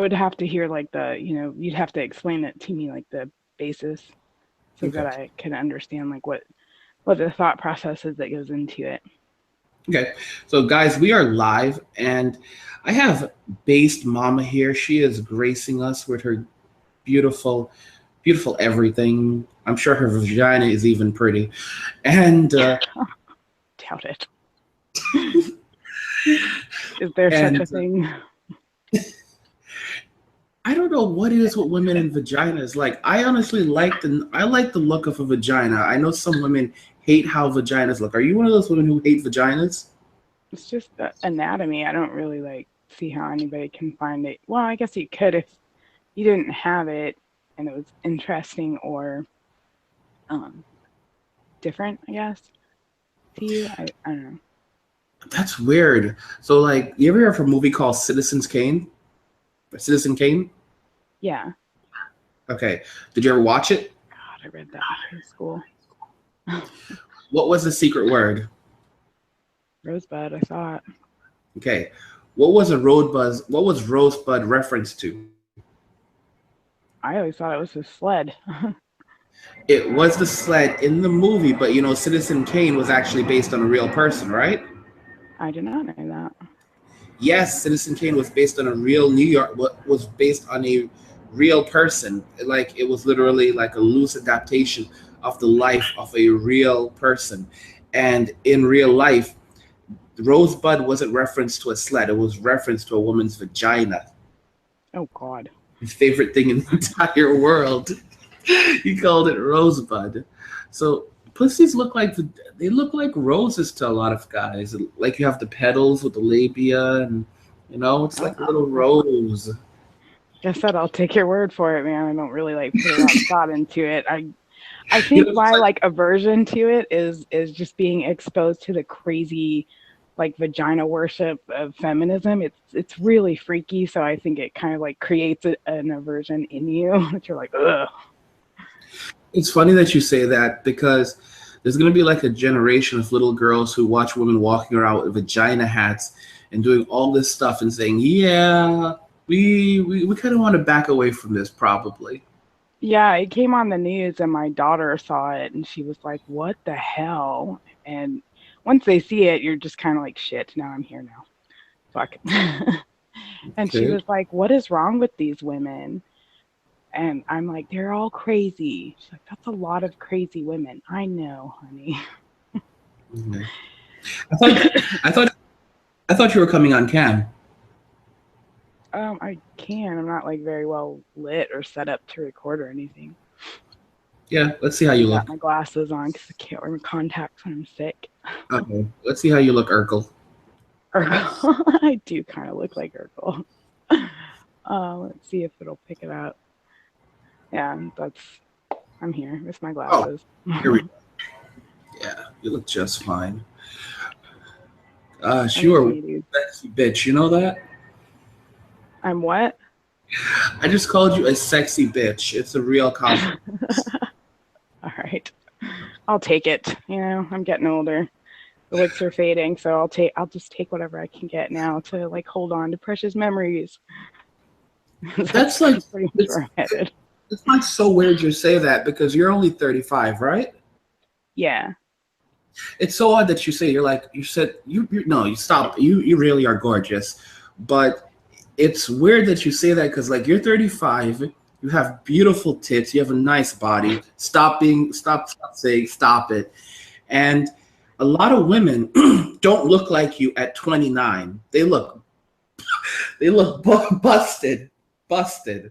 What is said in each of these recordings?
would have to hear like you'd have to explain it to me like the basis so that Okay. I can understand like what the thought process is that goes into it. Okay. So, guys, we are live, and I have Based Mama here. She is gracing us with her beautiful, beautiful everything. I'm sure her vagina is even pretty. And, Doubt it. Is there such and a thing? I don't know what it is with women and vaginas. Like, I honestly I like the look of a vagina. I know some women hate how vaginas look. Are you one of those women who hate vaginas? It's just the anatomy. I don't really like see how anybody can find it. Well, I guess you could if you didn't have it and it was interesting or um different, I guess, to you. I don't know. That's weird. So, like, you ever hear of a movie called Citizens Kane? Or Citizen Kane? Yeah. Okay. Did you ever watch it? God, I read that in high school. What was the secret word? Rosebud, I saw it. Okay. What was a roadbuzz? What was Rosebud reference to? I always thought it was a sled. It was the sled in the movie, but you know, Citizen Kane was actually based on a real person, right? I did not know that. Yes, Citizen Kane was based on a real New York. Was based on a real person. Like it was literally like a loose adaptation of the life of a real person, and in real life, Rosebud wasn't referenced to a sled. It was referenced to a woman's vagina. Oh God. His favorite thing in the entire world. He called it Rosebud. So pussies look like roses to a lot of guys. Like you have the petals with the labia, and you know it's Oh, like a little rose. guess that I'll take your word for it, man. I don't really like put a lot of thought into it. I You think know, it's my like like aversion to it is just being exposed to the crazy like vagina worship of feminism. It's really freaky, so I think it kind of like creates an aversion in you that you're like, ugh. it's funny that you say that because there's gonna be like a generation of little girls who watch women walking around with vagina hats and doing all this stuff and saying, "Yeah, we kind of want to back away from this, probably." Yeah, it came on the news and my daughter saw it and she was like, "What the hell?" And once they see it, you're just kind of like, "Shit, now I'm here now. Fuck." And she Okay. was like, "What is wrong with these women?" And I'm like, "They're all crazy." She's like, "That's a lot of crazy women." I know, honey. Okay. I thought I thought I thought you were coming on cam. I can. I'm not like very well lit or set up to record or anything. Yeah, let's see how you I got look. my glasses on because I can't wear my contacts when I'm sick. Okay, let's see how you look, Urkel. Urkel. I do kind of look like Urkel. Let's see if it'll pick it up. Yeah, I'm here with my Oh, glasses. here we go. Yeah, you look just fine. I Sure, see, dude. sexy bitch. You know that? I'm what? I just called you a sexy bitch. It's a real compliment. All right. I'll take it. I'm getting older. The looks are fading, so I'll just take whatever I can get now to like hold on to precious memories. That's That's like pretty much it's where I'm headed. it's not so weird you say that because you're only 35, right? Yeah. It's so odd that you say you said you no you stop you really are gorgeous, but it's weird that you say that because like you're 35, you have beautiful tits, you have a nice body. Stop saying stop it. And a lot of women don't look like you at 29. They look busted, busted.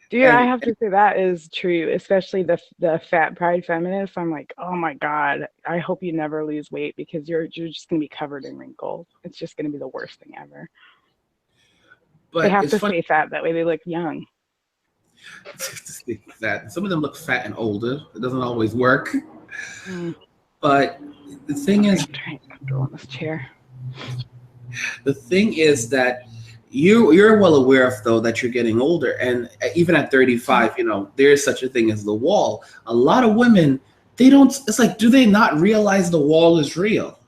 Dude, I And have to say that is true, especially the fat pride feminists. I'm like, oh my god, I hope you never lose weight because you're just gonna be covered in wrinkles. It's just gonna be the worst thing ever. They but have it's to funny stay fat that way they look young. to think that some of them look fat and older. It doesn't always work. Mm, But the thing okay, is, I'm trying to get comfortable in this chair. the thing is that you're well aware of though that you're getting older, and even at 35, you know there is such a thing as the wall. A lot of women they don't. It's like, do they not realize the wall is real?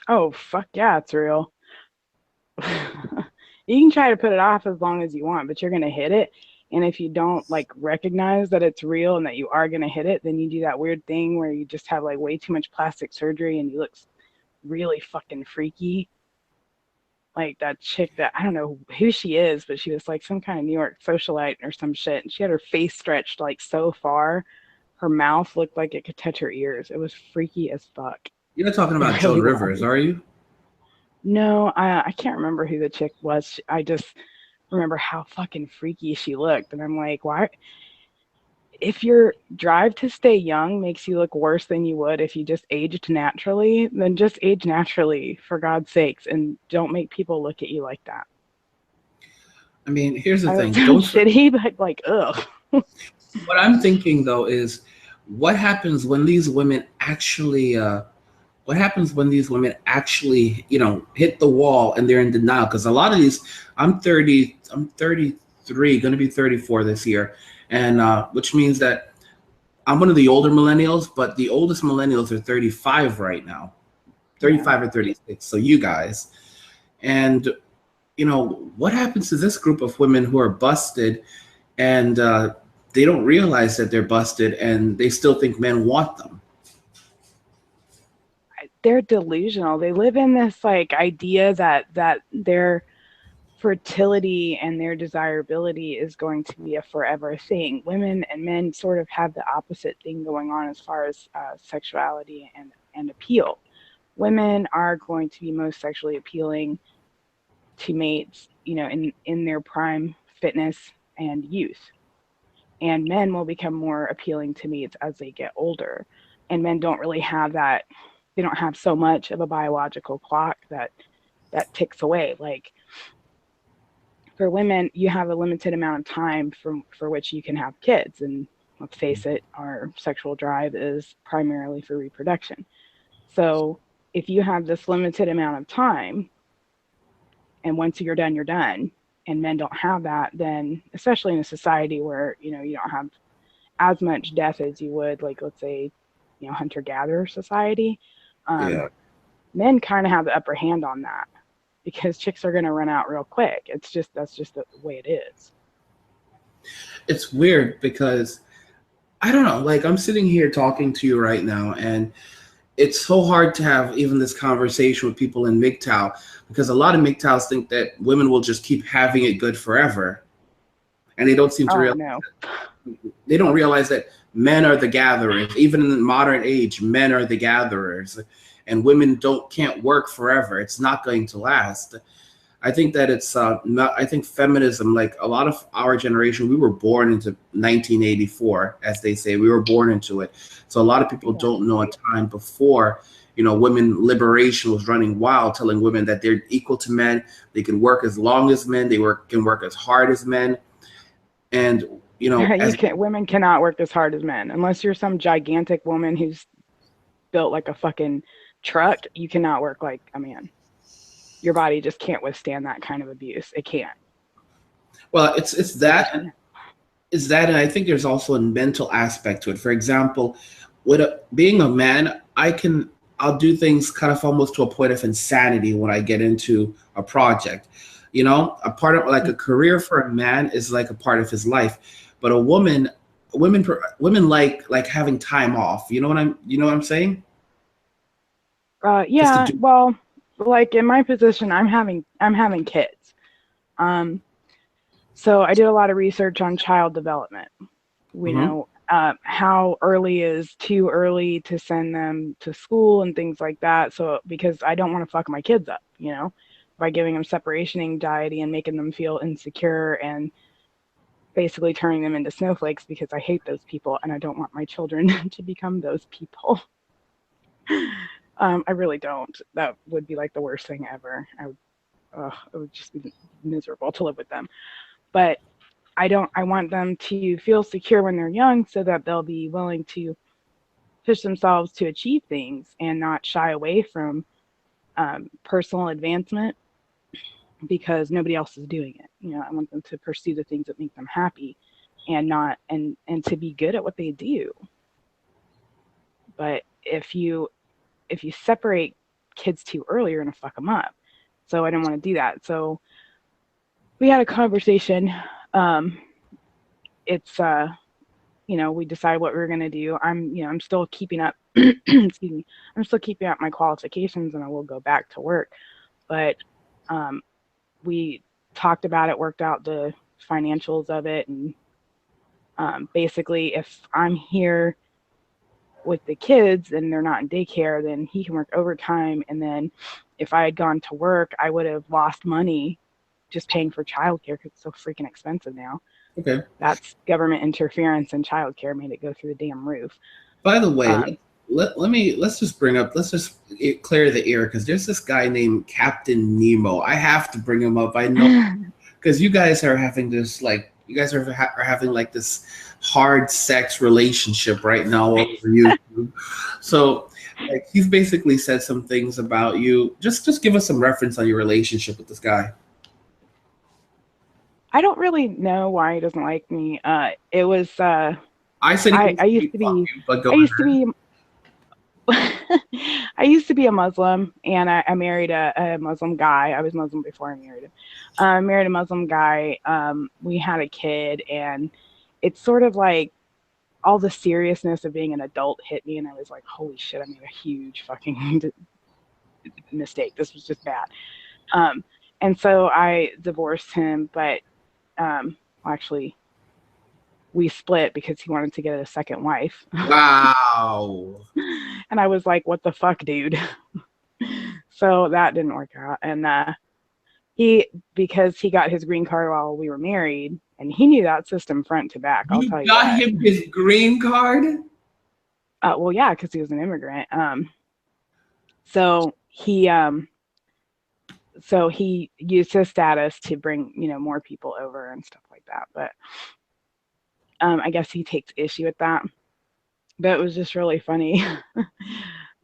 Oh fuck yeah, it's real. You can try to put it off as long as you want, but you're going to hit it. And if you don't like recognize that it's real and that you are going to hit it, then you do that weird thing where you just have like way too much plastic surgery and you look really fucking freaky. Like that chick that I don't know who she is, but she was like some kind of New York socialite or some shit. And she had her face stretched like so far, her mouth looked like it could touch her ears. It was freaky as fuck. You're not talking about It Joan really was. Rivers, are you? No, I can't remember who the chick was. I just remember how fucking freaky she looked. And I'm like, why? If your drive to stay young makes you look worse than you would if you just aged naturally, then just age naturally for God's sakes and don't make people look at you like that. I mean, here's the I know it thing. sounds shitty, but like, ugh. What I'm thinking though is, what happens when these women actually? What happens when these women actually, hit the wall and they're in denial? Because a lot of these, I'm 30, I'm 33, going to be 34 this year, and which means that I'm one of the older millennials, but the oldest millennials are 35 right now, Yeah. 35 or 36. So you guys, and what happens to this group of women who are busted and they don't realize that they're busted and they still think men want them? They're delusional. They live in this like idea that their fertility and their desirability is going to be a forever thing. Women and men sort of have the opposite thing going on as far as sexuality and appeal. Women are going to be most sexually appealing to mates, in their prime fitness and youth. And men will become more appealing to mates as they get older. And men don't really have that. They don't have so much of a biological clock that ticks away. Like for women, you have a limited amount of time for which you can have kids. And let's face it, our sexual drive is primarily for reproduction. So if you have this limited amount of time, and once you're done, you're done, and men don't have that, then especially in a society where you don't have as much death as you would, like let's say, hunter gatherer society, um, Yeah. men kind of have the upper hand on that because chicks are going to run out real quick. That's just the way it is. It's weird because I don't know, like I'm sitting here talking to you right now, and it's so hard to have even this conversation with people in MGTOW because a lot of MGTOWs think that women will just keep having it good forever, and they don't seem to Oh realize no. that men are the gatherers. Even in the modern age, men are the gatherers, and women can't work forever. It's not going to last. I think that it's not. I think feminism, like a lot of our generation, we were born into 1984, as they say. We were born into it. So a lot of people Yeah. don't know a time before, women liberation was running wild, telling women that they're equal to men. They can work as long as men. Can work as hard as men. And You as can Women cannot work as hard as men unless you're some gigantic woman who's built like a fucking truck. You cannot work like a man. Your body just can't withstand that kind of abuse. It can't. well, it's It just that can't. is that, and I think there's also a mental aspect to it. For example, with being a man, I'll do things kind of almost to a point of insanity when I get into a project. A part of like a career for a man is like a part of his life, but a woman, women like having time off. You know what I'm saying? Just to Yeah. do. Well, like in my position, I'm having kids. Um, so I did a lot of research on child development. We Hmm. know how early is too early to send them to school and things like that. So because I don't want to fuck my kids up, by giving them separation anxiety and making them feel insecure and basically turning them into snowflakes because I hate those people and I don't want my children to become those people. I really don't. That would be like the worst thing ever. It would just be miserable to live with them. But I don't. I want them to feel secure when they're young, so that they'll be willing to push themselves to achieve things and not shy away from personal advancement because nobody else is doing it. I want them to pursue the things that make them happy, and not and to be good at what they do. But if you separate kids too early, you're gonna fuck them up. So I don't want to do that. So we had a conversation. Um, it's we decide what we're gonna do. I'm still keeping up. Excuse me. I'm still keeping up my qualifications, and I will go back to work. But um, we talked about it, worked out the financials of it, and basically, if I'm here with the kids and they're not in daycare, then he can work overtime. And then if I had gone to work, I would have lost money just paying for childcare because it's so freaking expensive now. Okay. That's government interference in childcare made it go through the damn roof. By the way, Um, let's just bring up, let's just clear the air because there's this guy named Captain Nemo. I have to bring him up. I know because you guys are having this like you guys are having like this hard sex relationship right now over YouTube. So like he's basically said some things about you. Just give us some reference on your relationship with this guy. I don't really know why he doesn't like me. It was I said he was I used to fuck be you, but go I used to ahead. be I used to be a Muslim, and I married a Muslim guy. I was Muslim before I married him. I married a Muslim guy. We had a kid, and it's sort of like all the seriousness of being an adult hit me, and I was like, "Holy shit! I made a huge fucking mistake. This was just bad." Um, and so I divorced him, but well, actually, we split because he wanted to get a second wife, Wow. and I was like, "What the fuck, dude?" So that didn't work out, and he because he got his green card while we were married, and he knew that system front to back. I'll You tell you got what. him his green card? Well, yeah, because he was an immigrant. So he he used his status to bring more people over and stuff like that. But I guess he takes issue with that. But it was just really funny.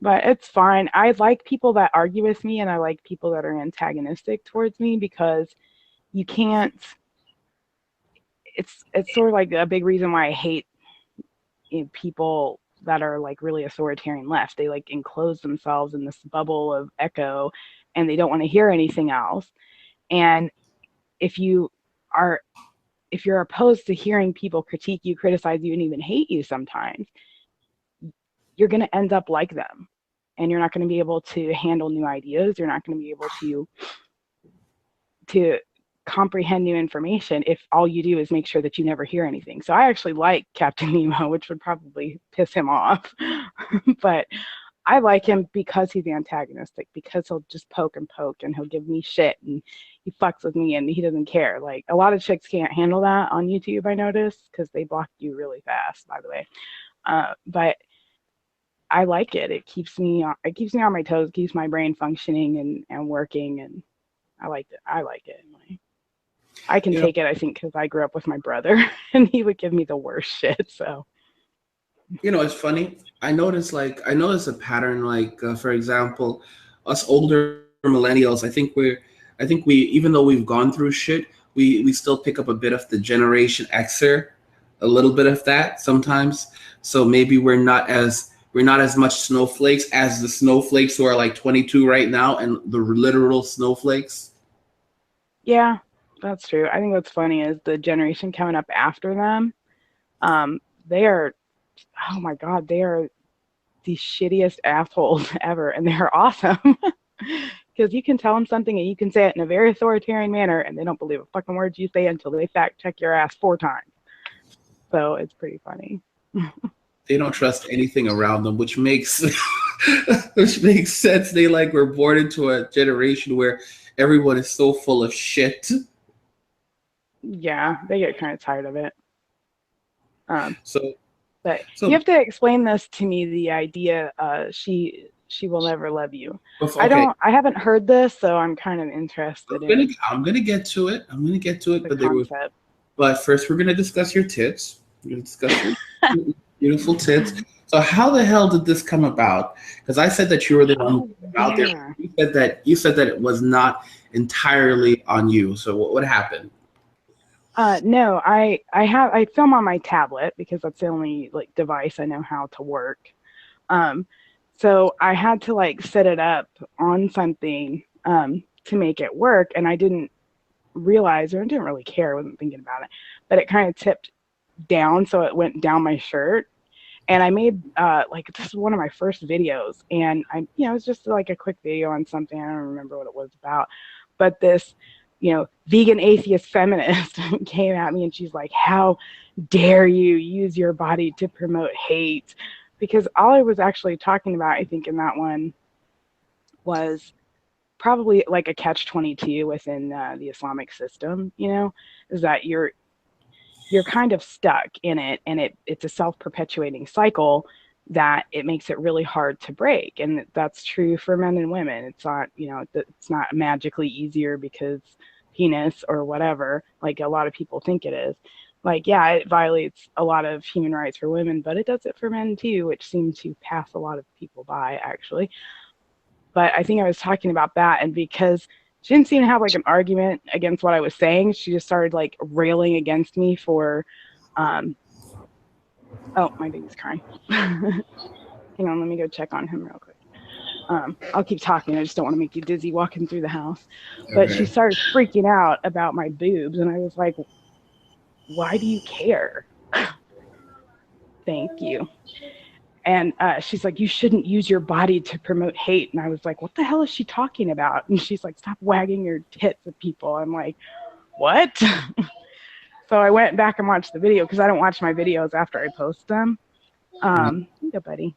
But it's fine. I like people that argue with me, and I like people that are antagonistic towards me because you can't. It's sort of like a big reason why I hate people that are like really authoritarian left. They like enclose themselves in this bubble of echo, and they don't want to hear anything else. And if you are if you're opposed to hearing people critique you, criticize you, and even hate you sometimes, you're going to end up like them. And you're not going to be able to handle new ideas. You're not going to be able to comprehend new information if all you do is make sure that you never hear anything. So I actually like Captain Nemo, which would probably piss him off. But I like him because he's antagonistic, because he'll just poke and he'll give me shit and he fucks with me and he doesn't care. Like a lot of chicks can't handle that on YouTube, I noticed, because they block you really fast, by the way. But I like it. It keeps me on my toes, keeps my brain functioning and working, and I like it. I like it anyway. I can You know, take it, I think, because I grew up with my brother and he would give me the worst shit. So it's funny. I notice a pattern. Like, for example, us older millennials. I think we, even though we've gone through shit, we still pick up a bit of the Generation Xer, a little bit of that sometimes. So maybe we're not as much snowflakes as the snowflakes who are like 22 right now, and the literal snowflakes. yeah, that's true. I think what's funny is the generation coming up after them, they are, oh my God, they are the shittiest assholes ever, and they're awesome. Because you can tell them something and you can say it in a very authoritarian manner, and they don't believe a fucking word you say until they fact check your ass 4 times. So it's pretty funny. They don't trust anything around them, which makes which makes sense. They like were born into a generation where everyone is so full of shit. Yeah, they get kind of tired of it. Um, So but you so have to explain this to me. The idea, she will never love you. okay, I haven't heard this, so I'm kind of interested in I'm gonna get to it. I'm gonna get to it, the but there was concept. but first we're gonna discuss your tits. We're gonna discuss your beautiful tits. So how the hell did this come about? Because I said that you were the one who Oh put them out there. yeah. You said that it was not entirely on you. So what happened? No, I film on my tablet because that's the only like device I know how to work. Um, so I had to like set it up on something to make it work, and I didn't. realize, or I didn't really care, I wasn't thinking about it, but it kind of tipped down, so it went down my shirt. And I made like, this is one of my first videos, and it was just like a quick video on something. I don't remember what it was about, but this, vegan atheist feminist came at me, and she's like, "How dare you use your body to promote hate?" Because all I was actually talking about, I think, in that one was probably like a catch-22 within the Islamic system. Is that you're kind of stuck in it, and it's a self-perpetuating cycle that it makes it really hard to break. And that's true for men and women. It's not, it's not magically easier because penis or whatever, like a lot of people think it is. Like, yeah, it violates a lot of human rights for women, but it does it for men too, which seem to pass a lot of people by, actually. But I think I was talking about that, and because she didn't seem to have like an argument against what I was saying, she just started like railing against me for oh, my baby's crying. Hang on, let me go check on him real quick. I'll keep talking, I just don't want to make you dizzy walking through the house. But she started freaking out about my boobs, and I was like, why do you care? Thank you. And she's like, you shouldn't use your body to promote hate. And I was like, what the hell is she talking about? And she's like, stop wagging your tits at people. I'm like, what? So I went back and watched the video, because I don't watch my videos after I post them. Here you go, buddy.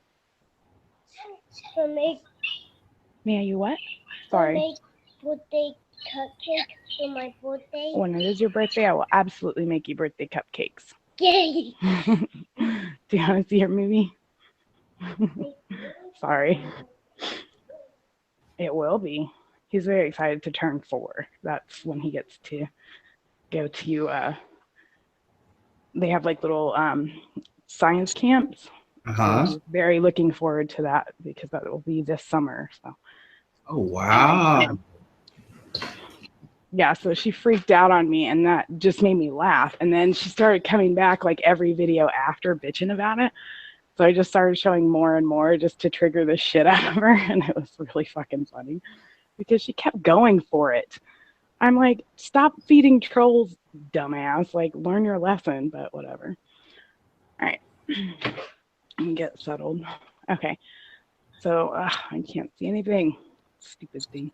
May you what? Sorry. Birthday cupcake for my birthday. When it is your birthday, I will absolutely make you birthday cupcakes. Yay! Do you want to see your movie? Sorry. It will be. He's very excited to turn 4. That's when he gets to go to they have like little science camps. So he's very looking forward to that, because that will be this summer. So. Oh wow. Yeah, so she freaked out on me, and that just made me laugh. And then she started coming back like every video after, bitching about it. So I just started showing more and more just to trigger the shit out of her, and it was really fucking funny because she kept going for it. I'm like, stop feeding trolls, dumbass. Like, learn your lesson, but whatever. All right. Let me get settled. Okay. So I can't see anything. Stupid thing.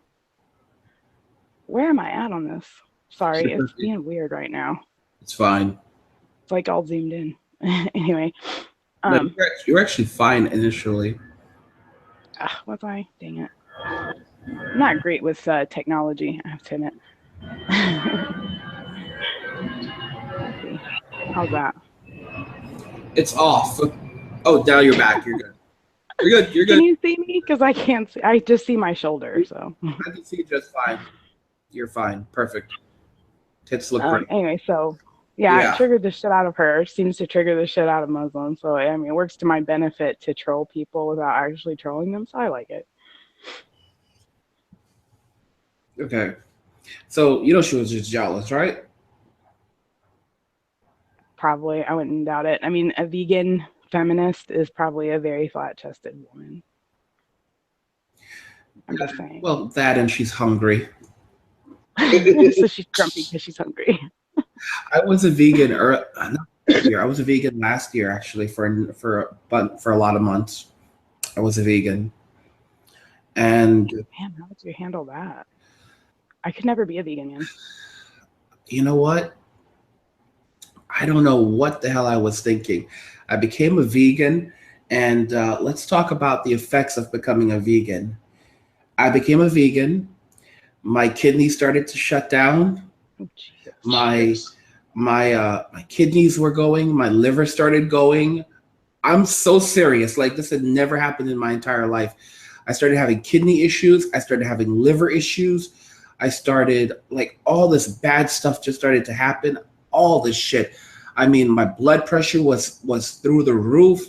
Where am I at on this? Sorry, it's being weird right now. It's fine. It's like all zoomed in. Anyway. No, you're actually fine initially. Was I? Dang it. I'm not great with technology, I have to admit. How's that? It's off. Oh, now you're back. You're good. You're good. You're good. Can you see me? Because I can't see. I just see my shoulder. So I can see just fine. You're fine. Perfect. Tits look great. Anyway, so yeah, it triggered the shit out of her. Seems to trigger the shit out of Muslims. So I mean, it works to my benefit to troll people without actually trolling them. So I like it. Okay. So she was just jealous, right? Probably. I wouldn't doubt it. I mean, a vegan feminist is probably a very flat-chested woman. I'm just saying. Well, that, and she's hungry. So she's grumpy because she's hungry. I was a vegan I was a vegan last year, actually, for a lot of months. I was a vegan. And man, how did you handle that? I could never be a vegan, man. You know what? I don't know what the hell I was thinking. I became a vegan, and let's talk about the effects of becoming a vegan. I became a vegan. My kidneys started to shut down. Oh, Jesus. My kidneys were going. My liver started going. I'm so serious. Like, this had never happened in my entire life. I started having kidney issues. I started having liver issues. I started, like, all this bad stuff just started to happen. All this shit. I mean, my blood pressure was through the roof.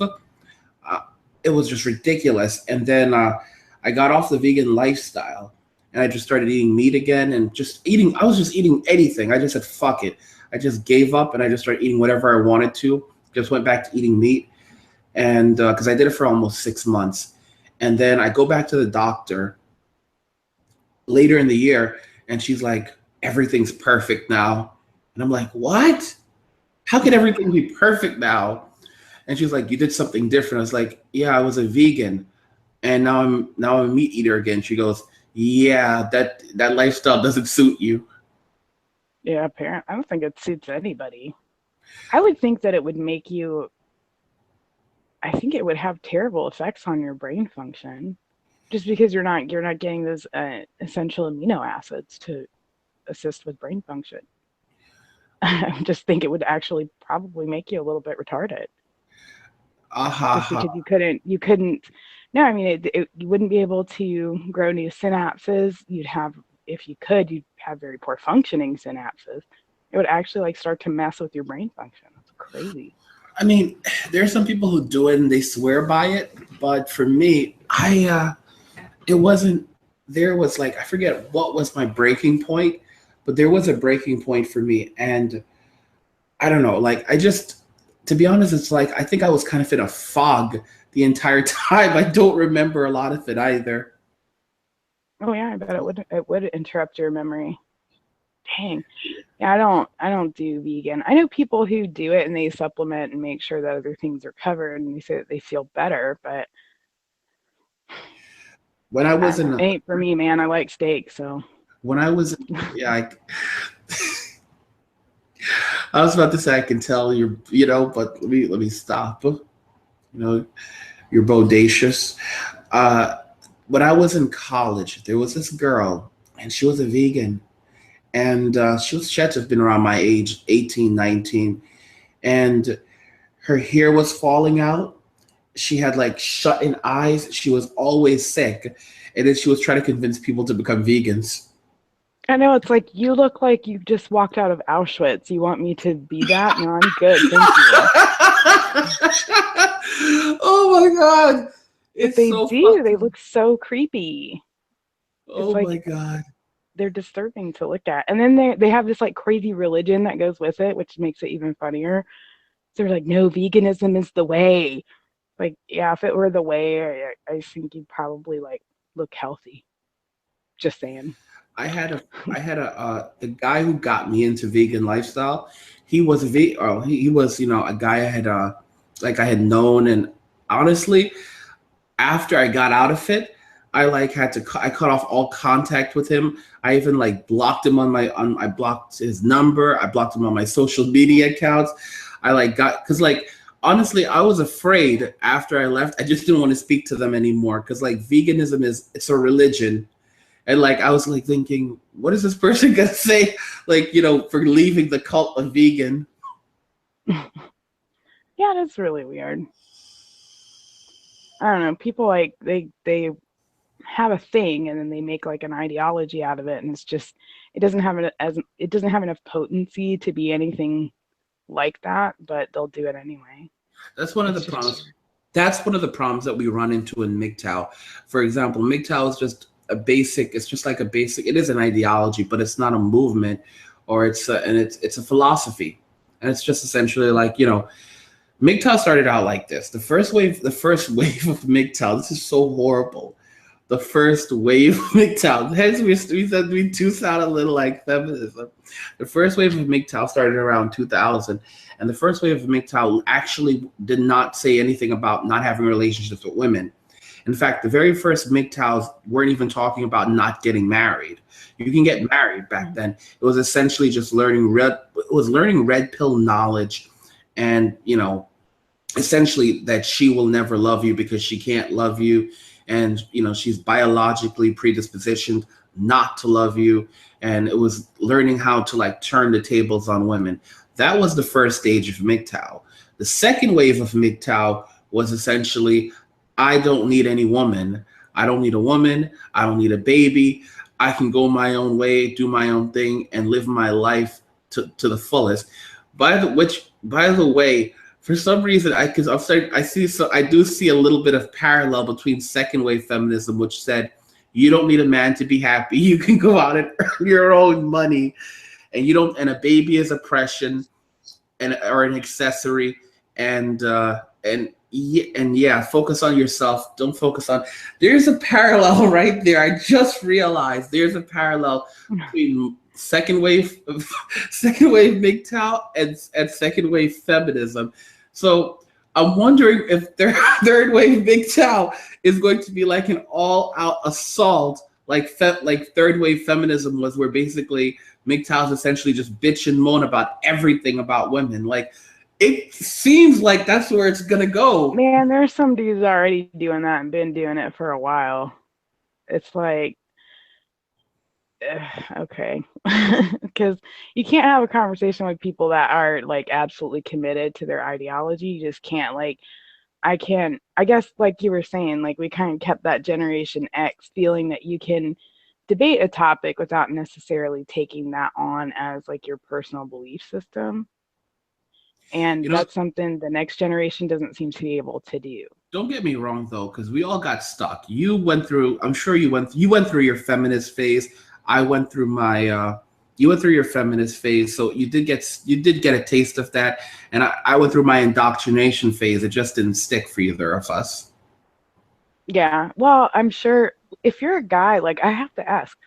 It was just ridiculous. And then I got off the vegan lifestyle, and I just started eating meat again, and I was just eating anything. I just said, fuck it. I just gave up, and I just started eating whatever I wanted to. Just went back to eating meat. And because I did it for almost 6 months. And then I go back to the doctor later in the year, and she's like, everything's perfect now. And I'm like, what? How can everything be perfect now? And she's like, you did something different. I was like, yeah, I was a vegan, and now I'm a meat eater again. She goes, yeah, that lifestyle doesn't suit you. Yeah, apparently, I don't think it suits anybody. I would think that it would make you, I think it would have terrible effects on your brain function just because you're not getting those essential amino acids to assist with brain function. I just think it would actually probably make you a little bit retarded just Aha. because you couldn't no, I mean you wouldn't be able to grow new synapses. You'd have, if you could, you'd have very poor functioning synapses. It would actually like start to mess with your brain function. That's crazy. I mean, there are some people who do it and they swear by it, but for me, it wasn't. There was like, I forget what was my breaking point, but there was a breaking point for me, and I don't know. Like, I just, to be honest, it's like I think I was kind of in a fog the entire time. I don't remember a lot of it either. Oh yeah, I bet it would interrupt your memory. Dang. Yeah, I don't do vegan. I know people who do it and they supplement and make sure that other things are covered and they say that they feel better, but When I I was don't know. in, It ain't for me, man. I like steak, so when I was, yeah, I was about to say I can tell you're, but let me stop. Know, you're bodacious. Uh, when I was in college, there was this girl, and she was a vegan, and she had to have been around my age, 18, 19, and her hair was falling out. She had like shut in eyes. She was always sick, and then she was trying to convince people to become vegans. I know it's like you look like you just walked out of Auschwitz. You want me to be that? No, I'm good, thank you. Oh my god, But it's they so do. They fucking. look so creepy. It's Oh my like god. they're disturbing to look at. And then they have this like crazy religion that goes with it, which makes it even funnier. So they're like, no, veganism is the way. Like, yeah, if it were the way, I think you'd probably like look healthy. Just saying. The guy who got me into vegan lifestyle. He was he was a guy I had known, and honestly, after I got out of it, I like I cut off all contact with him. I even like blocked him I blocked his number. I blocked him on my social media accounts. I like got because like honestly, I was afraid after I left. I just didn't want to speak to them anymore because like veganism it's a religion. And like I was like thinking, what is this person gonna say? Like, for leaving the cult of vegan. Yeah, that's really weird. I don't know. People like they have a thing and then they make like an ideology out of it, and it's just it doesn't have enough potency to be anything like that, but they'll do it anyway. That's one of the It's just problems. That's one of the problems that we run into in MGTOW. For example, MGTOW is just it's just like a basic, it is an ideology, but it's not a movement, or it's a philosophy. And it's just essentially like, MGTOW started out like this. The first wave of MGTOW, this is so horrible. The first wave of MGTOW, hence we do sound a little like feminism. The first wave of MGTOW started around 2000, and the first wave of MGTOW actually did not say anything about not having relationships with women. In fact, the very first MGTOWs weren't even talking about not getting married. You can get married back then. It was essentially just learning red pill knowledge, and essentially that she will never love you because she can't love you, and she's biologically predispositioned not to love you. And it was learning how to like turn the tables on women. That was the first stage of MGTOW. The second wave of MGTOW was essentially, I don't need any woman. I don't need a woman. I don't need a baby. I can go my own way, do my own thing, and live my life to the fullest. By the way, for some reason, I do see a little bit of parallel between second wave feminism, which said you don't need a man to be happy. You can go out and earn your own money, and a baby is oppression, or an accessory, and yeah, focus on yourself. Don't focus on. There's a parallel right there. I just realized there's a parallel between second wave second wave MGTOW and second wave feminism. So I'm wondering if their third wave MGTOW is going to be like an all out assault like like third wave feminism was, where basically MGTOWs essentially just bitch and moan about everything about women. Like it seems like that's where it's gonna go. Man, there's some dudes already doing that and been doing it for a while. It's like, okay, because you can't have a conversation with people that are like absolutely committed to their ideology. You just can't. Like, I can't. I guess, like you were saying, like we kind of kept that Generation X feeling that you can debate a topic without necessarily taking that on as like your personal belief system. And You know, that's something the next generation doesn't seem to be able to do. don't get me wrong though, because we all got stuck. You went through. I'm sure you went through your feminist phase. I went through my. You went through your feminist phase, so you did get a taste of that, and I went through my indoctrination phase. It just didn't stick for either of us. Yeah. Well, I'm sure if you're a guy, like I have to ask,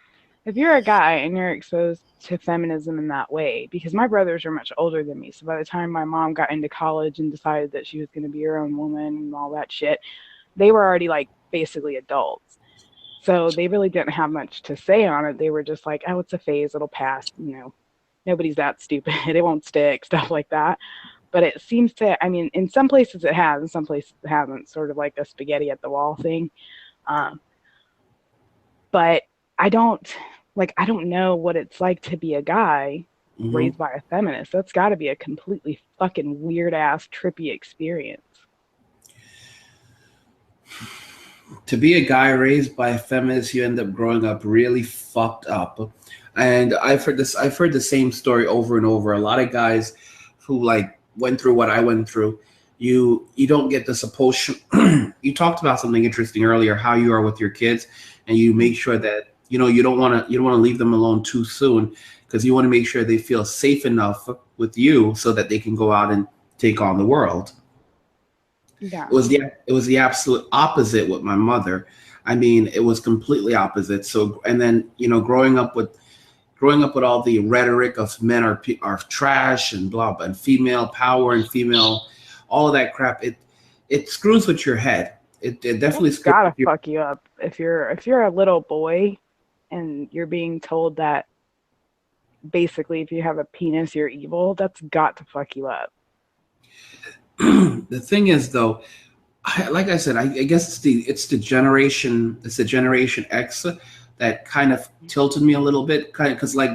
if you're a guy and you're exposed to feminism in that way, because my brothers are much older than me. So by the time my mom got into college and decided that she was going to be her own woman and all that shit, they were already like basically adults. So they really didn't have much to say on it. They were just like, oh, it's a phase, it'll pass, nobody's that stupid, it won't stick, stuff like that. But it seems to, I mean, in some places it has, in some places it hasn't, sort of like a spaghetti at the wall thing. Um, but I don't I don't know what it's like to be a guy Hmm. raised by a feminist. That's got to be a completely fucking weird ass trippy experience. To be a guy raised by a feminist, you end up growing up really fucked up. And I've heard the same story over and over. A lot of guys who like went through what I went through, you don't get the support. You talked about something interesting earlier, how you are with your kids, and you make sure that you don't want to leave them alone too soon, because you want to make sure they feel safe enough with you so that they can go out and take on the world. Yeah. It was the absolute opposite with my mother. I mean, it was completely opposite. So, and then growing up with all the rhetoric of men are trash and blah blah, and female power and female, all of that crap. It screws with your head. It definitely That's screws with gotta your. fuck you up if you're a little boy and you're being told that basically if you have a penis you're evil. That's got to fuck you up. The thing is, though, like I said, I guess it's the generation X that kind of tilted me a little bit, kind of because like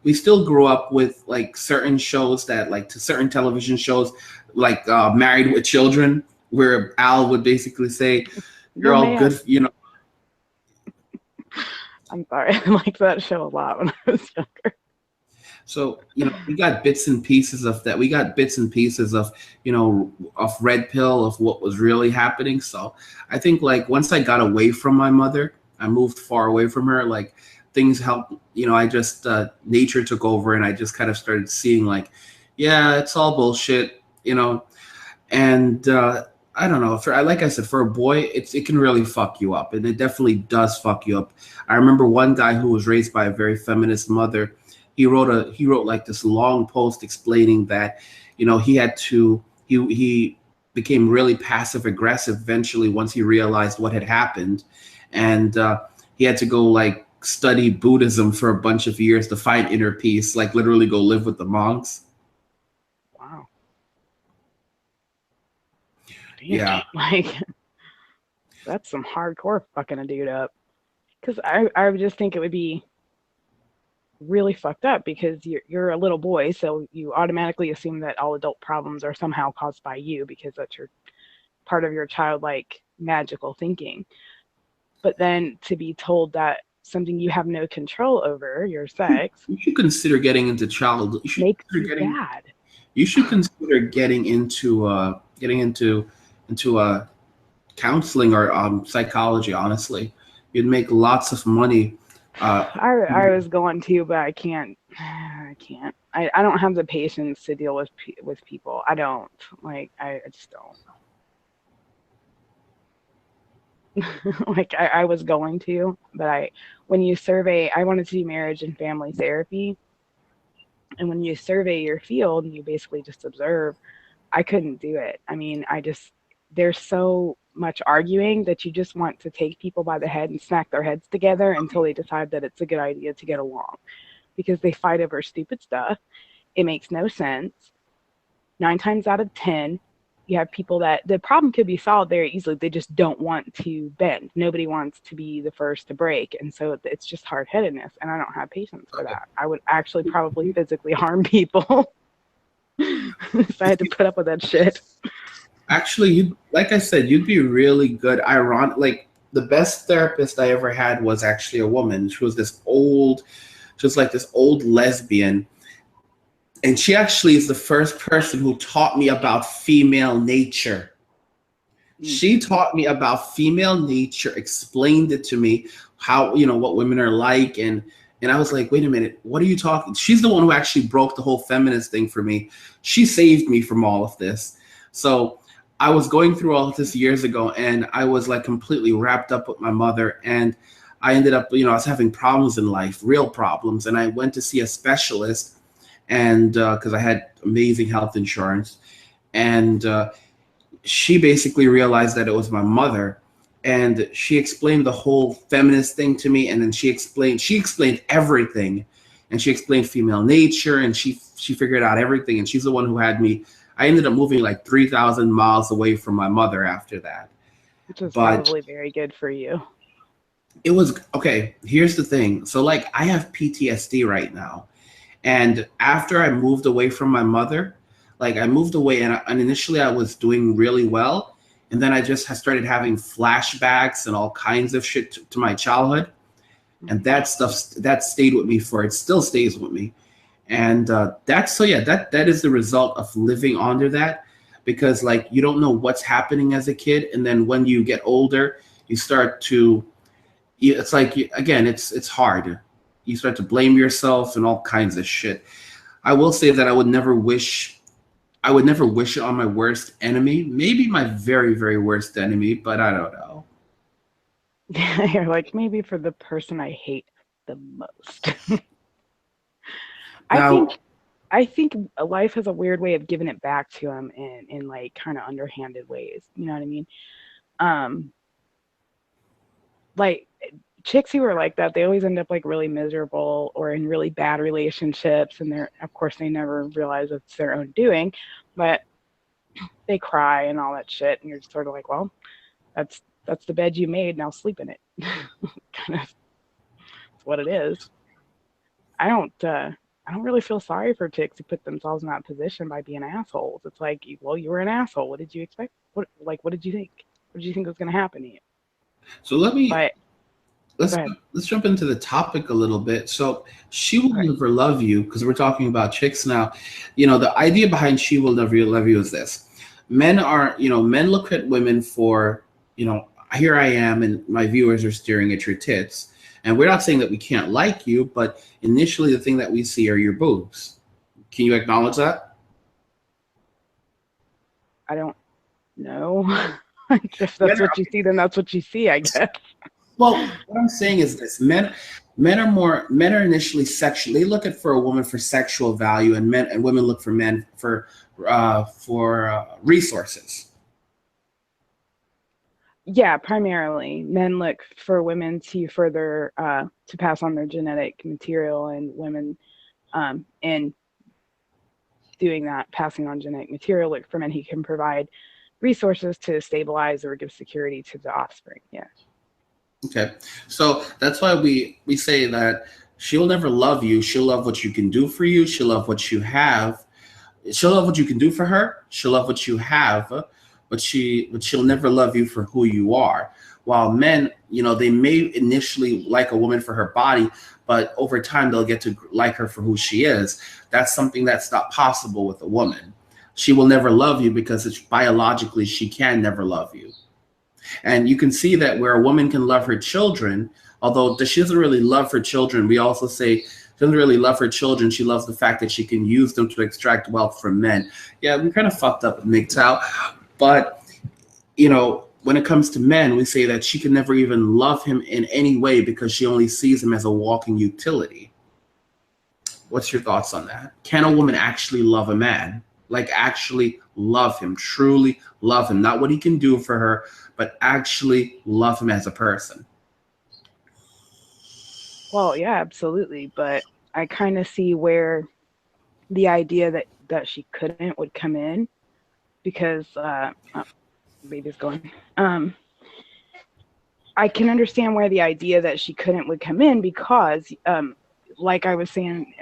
we still grew up with like certain shows that like to certain television shows like Married with Children, where Al would basically say, "You're Your all good," man. I'm sorry. I liked that show a lot when I was younger. So, we got bits and pieces of that. We got bits and pieces of Red Pill, of what was really happening. So I think like once I got away from my mother, I moved far away from her, like things helped, I just, nature took over, and I just kind of started seeing like, yeah, it's all bullshit, and, I don't know. Like I said, for a boy, it can really fuck you up, and it definitely does fuck you up. I remember one guy who was raised by a very feminist mother. He wrote like this long post explaining that, he had to he became really passive aggressive eventually once he realized what had happened, and he had to go like study Buddhism for a bunch of years to find inner peace, like literally go live with the monks. Wow. Damn. Yeah. Like that's some hardcore fucking a dude up. Because I would just think it would be really fucked up because you're a little boy, so you automatically assume that all adult problems are somehow caused by you because that's your part of your childlike magical thinking. But then to be told that something you have no control over, your sex, You should consider getting into child. You should makes consider you getting. bad. You should consider getting into counseling or psychology. Honestly, you'd make lots of money. Uh, I was going to, but I can't. I can't. I don't have the patience to deal with people. I don't like. I just don't. Like I was going to, but I when you survey, I wanted to do marriage and family therapy. And when you survey your field and you basically just observe, I couldn't do it. I mean, there's so much arguing that you just want to take people by the head and smack their heads together until they decide that it's a good idea to get along, because they fight over stupid stuff. It makes no sense. 9 times out of 10, you have people that the problem could be solved very easily. They just don't want to bend. Nobody wants to be the first to break. And so it's just hard headedness. And I don't have patience for that. I would actually probably physically harm people. So I had to put up with that shit. Actually, you, like I said, you'd be really good. Ironic, like the best therapist I ever had was actually a woman. She was this old, just like this old lesbian. And she actually is the first person who taught me about female nature. She taught me about female nature, explained it to me, how, you know, what women are like. And I was like, wait a minute, what are you talking? She's the one who actually broke the whole feminist thing for me. She saved me from all of this. So I was going through all of this years ago, and I was like completely wrapped up with my mother. And I ended up, you know, I was having problems in life, real problems. And I went to see a specialist, and because I had amazing health insurance. And she basically realized that it was my mother. And she explained the whole feminist thing to me. And then she explained everything. And she explained female nature, and she figured out everything. And she's the one who had me. I ended up moving like 3,000 miles away from my mother after that. Which was probably very good for you. It was, okay, here's the thing. So like I have PTSD right now. And after I moved away from my mother, like I moved away, and initially I was doing really well. And then I just started having flashbacks and all kinds of shit to my childhood. And that stuff, that stayed with me it still stays with me. And that is the result of living under that, because like you don't know what's happening as a kid. And then when you get older, you start to, it's like, again, it's hard. You start to blame yourself and all kinds of shit. I will say that I would never wish it on my worst enemy. Maybe my very, very worst enemy, but I don't know. You're like, maybe for the person I hate the most. I think life has a weird way of giving it back to him in like kind of underhanded ways. You know what I mean? Like chicks who are like that, they always end up like really miserable or in really bad relationships, and of course they never realize it's their own doing, but they cry and all that shit, and you're just sort of like, well, that's the bed you made, now sleep in it. Kind of, that's what it is. I don't really feel sorry for chicks who put themselves in that position by being assholes. It's like, well, you were an asshole. What did you expect? What did you think? What did you think was going to happen to you? So let's jump into the topic a little bit. So she will never love you, because we're talking about chicks now. You know, the idea behind she will never love you is this. Men look at women for, you know, here I am and my viewers are staring at your tits. And we're not saying that we can't like you, but initially the thing that we see are your boobs. Can you acknowledge that? I don't know. If that's what you see, then that's what you see, I guess. Well, what I'm saying is this: men are initially sexual. They look for a woman for sexual value, and women look for men for resources. Yeah, primarily men look for women to further to pass on their genetic material, and women in doing that, passing on genetic material, look for men who can provide resources to stabilize or give security to the offspring. Yeah. Okay, so that's why we say that she'll never love you. She'll love what you can do for you. She'll love what you have. She'll love what you can do for her. She'll love what you have, but she'll never love you for who you are. While men, you know, they may initially like a woman for her body, but over time they'll get to like her for who she is. That's something that's not possible with a woman. She will never love you because biologically she can never love you. And you can see that where a woman can love her children, although she doesn't really love her children, we also say she doesn't really love her children. She loves the fact that she can use them to extract wealth from men. Yeah, we kind of fucked up with MGTOW. But, you know, when it comes to men, we say that she can never even love him in any way because she only sees him as a walking utility. What's your thoughts on that? Can a woman actually love a man? Like actually love him, truly love him, not what he can do for her, but actually love him as a person. Well, yeah, absolutely. But I kind of see where the idea that she couldn't would come in because oh, baby's going. I can understand where the idea that she couldn't would come in because, like I was saying,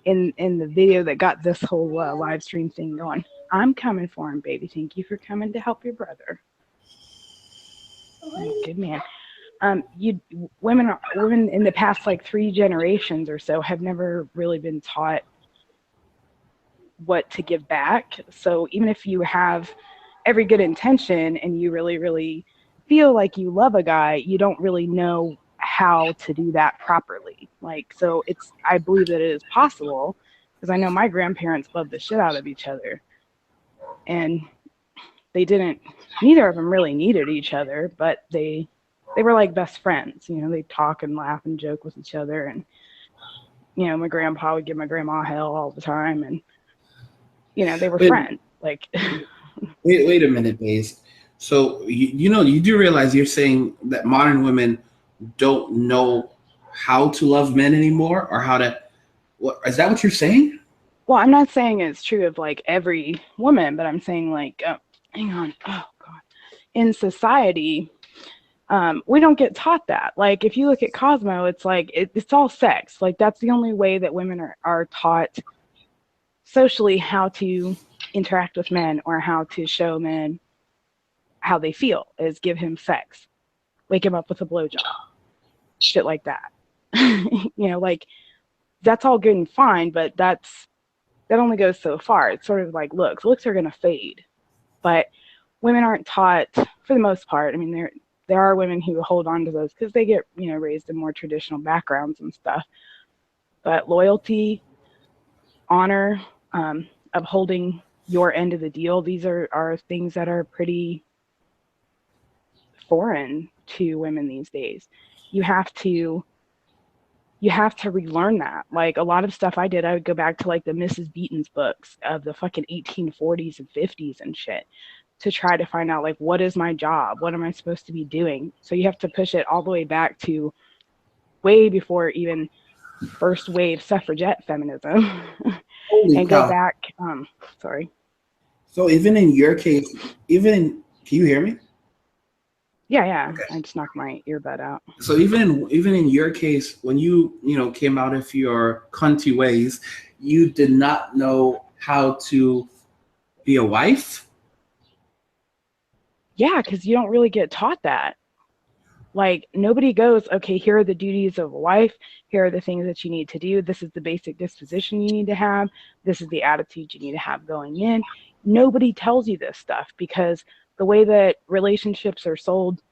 in the video that got this whole live stream thing going, I'm coming for him, baby. Thank you for coming to help your brother. Good man. You women in the past like 3 generations or so have never really been taught what to give back. So even if you have every good intention and you really, really feel like you love a guy, you don't really know how to do that properly. Like, so I believe that it is possible because I know my grandparents loved the shit out of each other and neither of them really needed each other, but they were like best friends. You know, they talk and laugh and joke with each other. And, you know, my grandpa would give my grandma hell all the time. And, you know, they were friends. Like, wait a minute, Baze. So, you do realize you're saying that modern women don't know how to love men anymore or how to, is that what you're saying? Well, I'm not saying it's true of like every woman, but I'm saying like, hang on. Oh God. In society, we don't get taught that. Like if you look at Cosmo, it's like, it's all sex. Like that's the only way that women are taught socially how to interact with men or how to show men how they feel is give him sex, wake him up with a blowjob, shit like that. You know, like that's all good and fine, but that only goes so far. It's sort of like looks are going to fade, but women aren't taught for the most part. I mean, there are women who hold on to those because they get, you know, raised in more traditional backgrounds and stuff, but loyalty, honor, upholding your end of the deal, these are things that are pretty foreign to women these days. You have to relearn that. Like a lot of stuff I did, I would go back to like the Mrs. Beaton's books of the fucking 1840s and 50s and shit to try to find out like what is my job? What am I supposed to be doing? So you have to push it all the way back to way before even first wave suffragette feminism and cow. go back sorry. So even in your case, can you hear me? Yeah. Okay. I just knocked my earbud out. So even in your case, when you came out of your cunty ways, you did not know how to be a wife? Yeah, because you don't really get taught that. Like nobody goes, okay, here are the duties of a wife. Here are the things that you need to do. This is the basic disposition you need to have. This is the attitude you need to have going in. Nobody tells you this stuff because the way that relationships are sold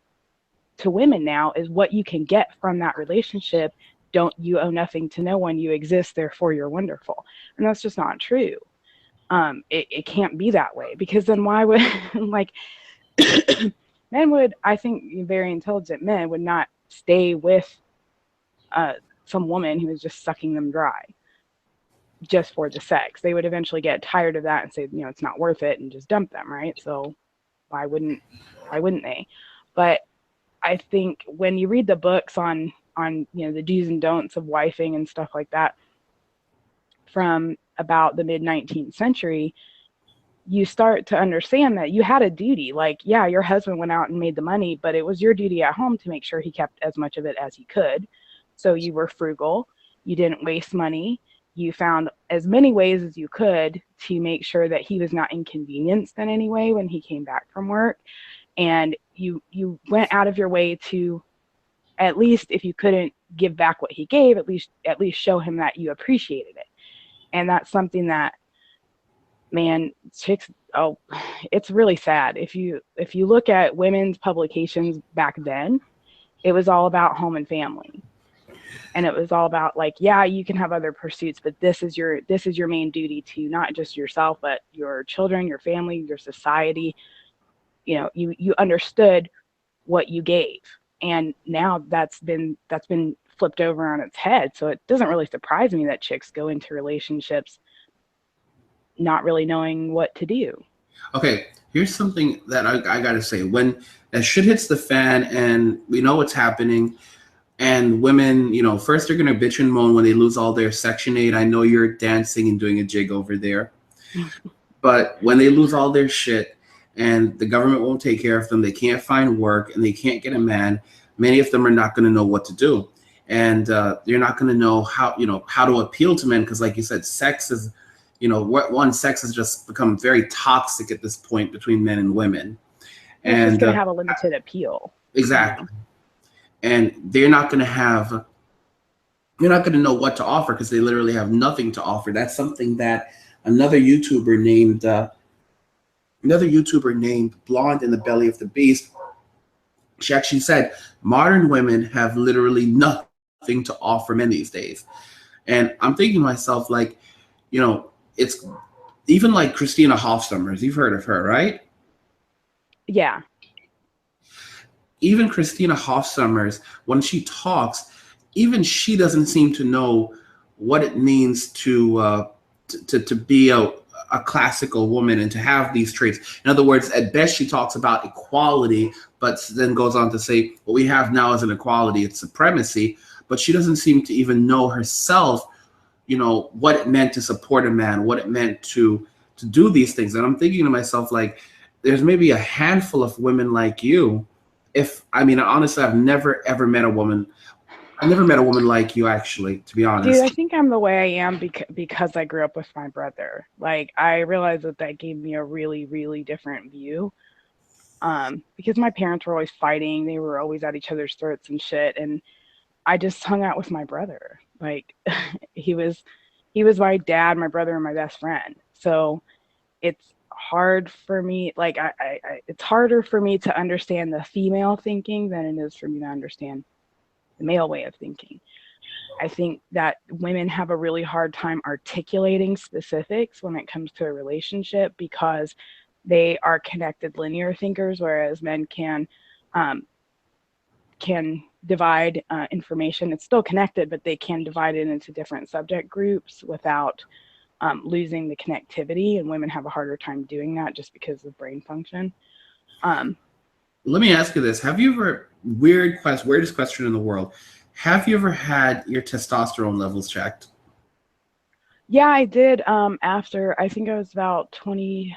to women now is what you can get from that relationship. Don't you owe nothing to no one. You exist, therefore you're wonderful. And that's just not true. It can't be that way because then why would like men would, I think very intelligent men would not stay with some woman who is just sucking them dry just for the sex. They would eventually get tired of that and say, it's not worth it and just dump them, right? So why wouldn't they? But I think when you read the books on the do's and don'ts of wifing and stuff like that from about the mid 19th century, you start to understand that you had a duty. Like, yeah, your husband went out and made the money, but it was your duty at home to make sure he kept as much of it as he could. So you were frugal. You didn't waste money. You found as many ways as you could to make sure that he was not inconvenienced in any way when he came back from work. And you went out of your way to, at least if you couldn't give back what he gave, at least show him that you appreciated it. And that's something that, man, chicks, it's really sad. If you look at women's publications back then, it was all about home and family. And it was all about like, yeah, you can have other pursuits, but this is your main duty to not just yourself, but your children, your family, your society. you understood what you gave. And now that's been flipped over on its head. So it doesn't really surprise me that chicks go into relationships not really knowing what to do. Okay, here's something that I gotta say. When that shit hits the fan and we know what's happening, and women, first they're gonna bitch and moan when they lose all their Section 8. I know you're dancing and doing a jig over there. But when they lose all their shit and the government won't take care of them, they can't find work and they can't get a man, many of them are not going to know what to do. And they're not going to know how to appeal to men because, like you said, sex is, sex has just become very toxic at this point between men and women. It's just going to have a limited appeal. Exactly. And they're not going to know what to offer because they literally have nothing to offer. That's something that another YouTuber named Blonde in the Belly of the Beast, she actually said modern women have literally nothing to offer men these days. And I'm thinking to myself, like, it's even like Christina Hofsummers. You've heard of her, right? Yeah. Even Christina Hofsummers, when she talks, even she doesn't seem to know what it means to be a classical woman and to have these traits. In other words, at best she talks about equality, but then goes on to say what we have now is an equality, it's supremacy, but she doesn't seem to even know herself, what it meant to support a man, what it meant to do these things. And I'm thinking to myself, like, there's maybe a handful of women like you. Honestly, I've never ever met a woman. I never met a woman like you, actually, to be honest. Dude, I think I'm the way I am because I grew up with my brother. Like, I realized that gave me a really, really different view. Because my parents were always fighting. They were always at each other's throats and shit. And I just hung out with my brother. Like, he was my dad, my brother, and my best friend. So it's hard for me. Like, it's harder for me to understand the female thinking than it is for me to understand the male way of thinking. I think that women have a really hard time articulating specifics when it comes to a relationship because they are connected linear thinkers, whereas men can divide information. It's still connected, but they can divide it into different subject groups without losing the connectivity. And women have a harder time doing that just because of brain function. Let me ask you this: have you ever weirdest question in the world? Have you ever had your testosterone levels checked? Yeah, I did. After I think I was about 20.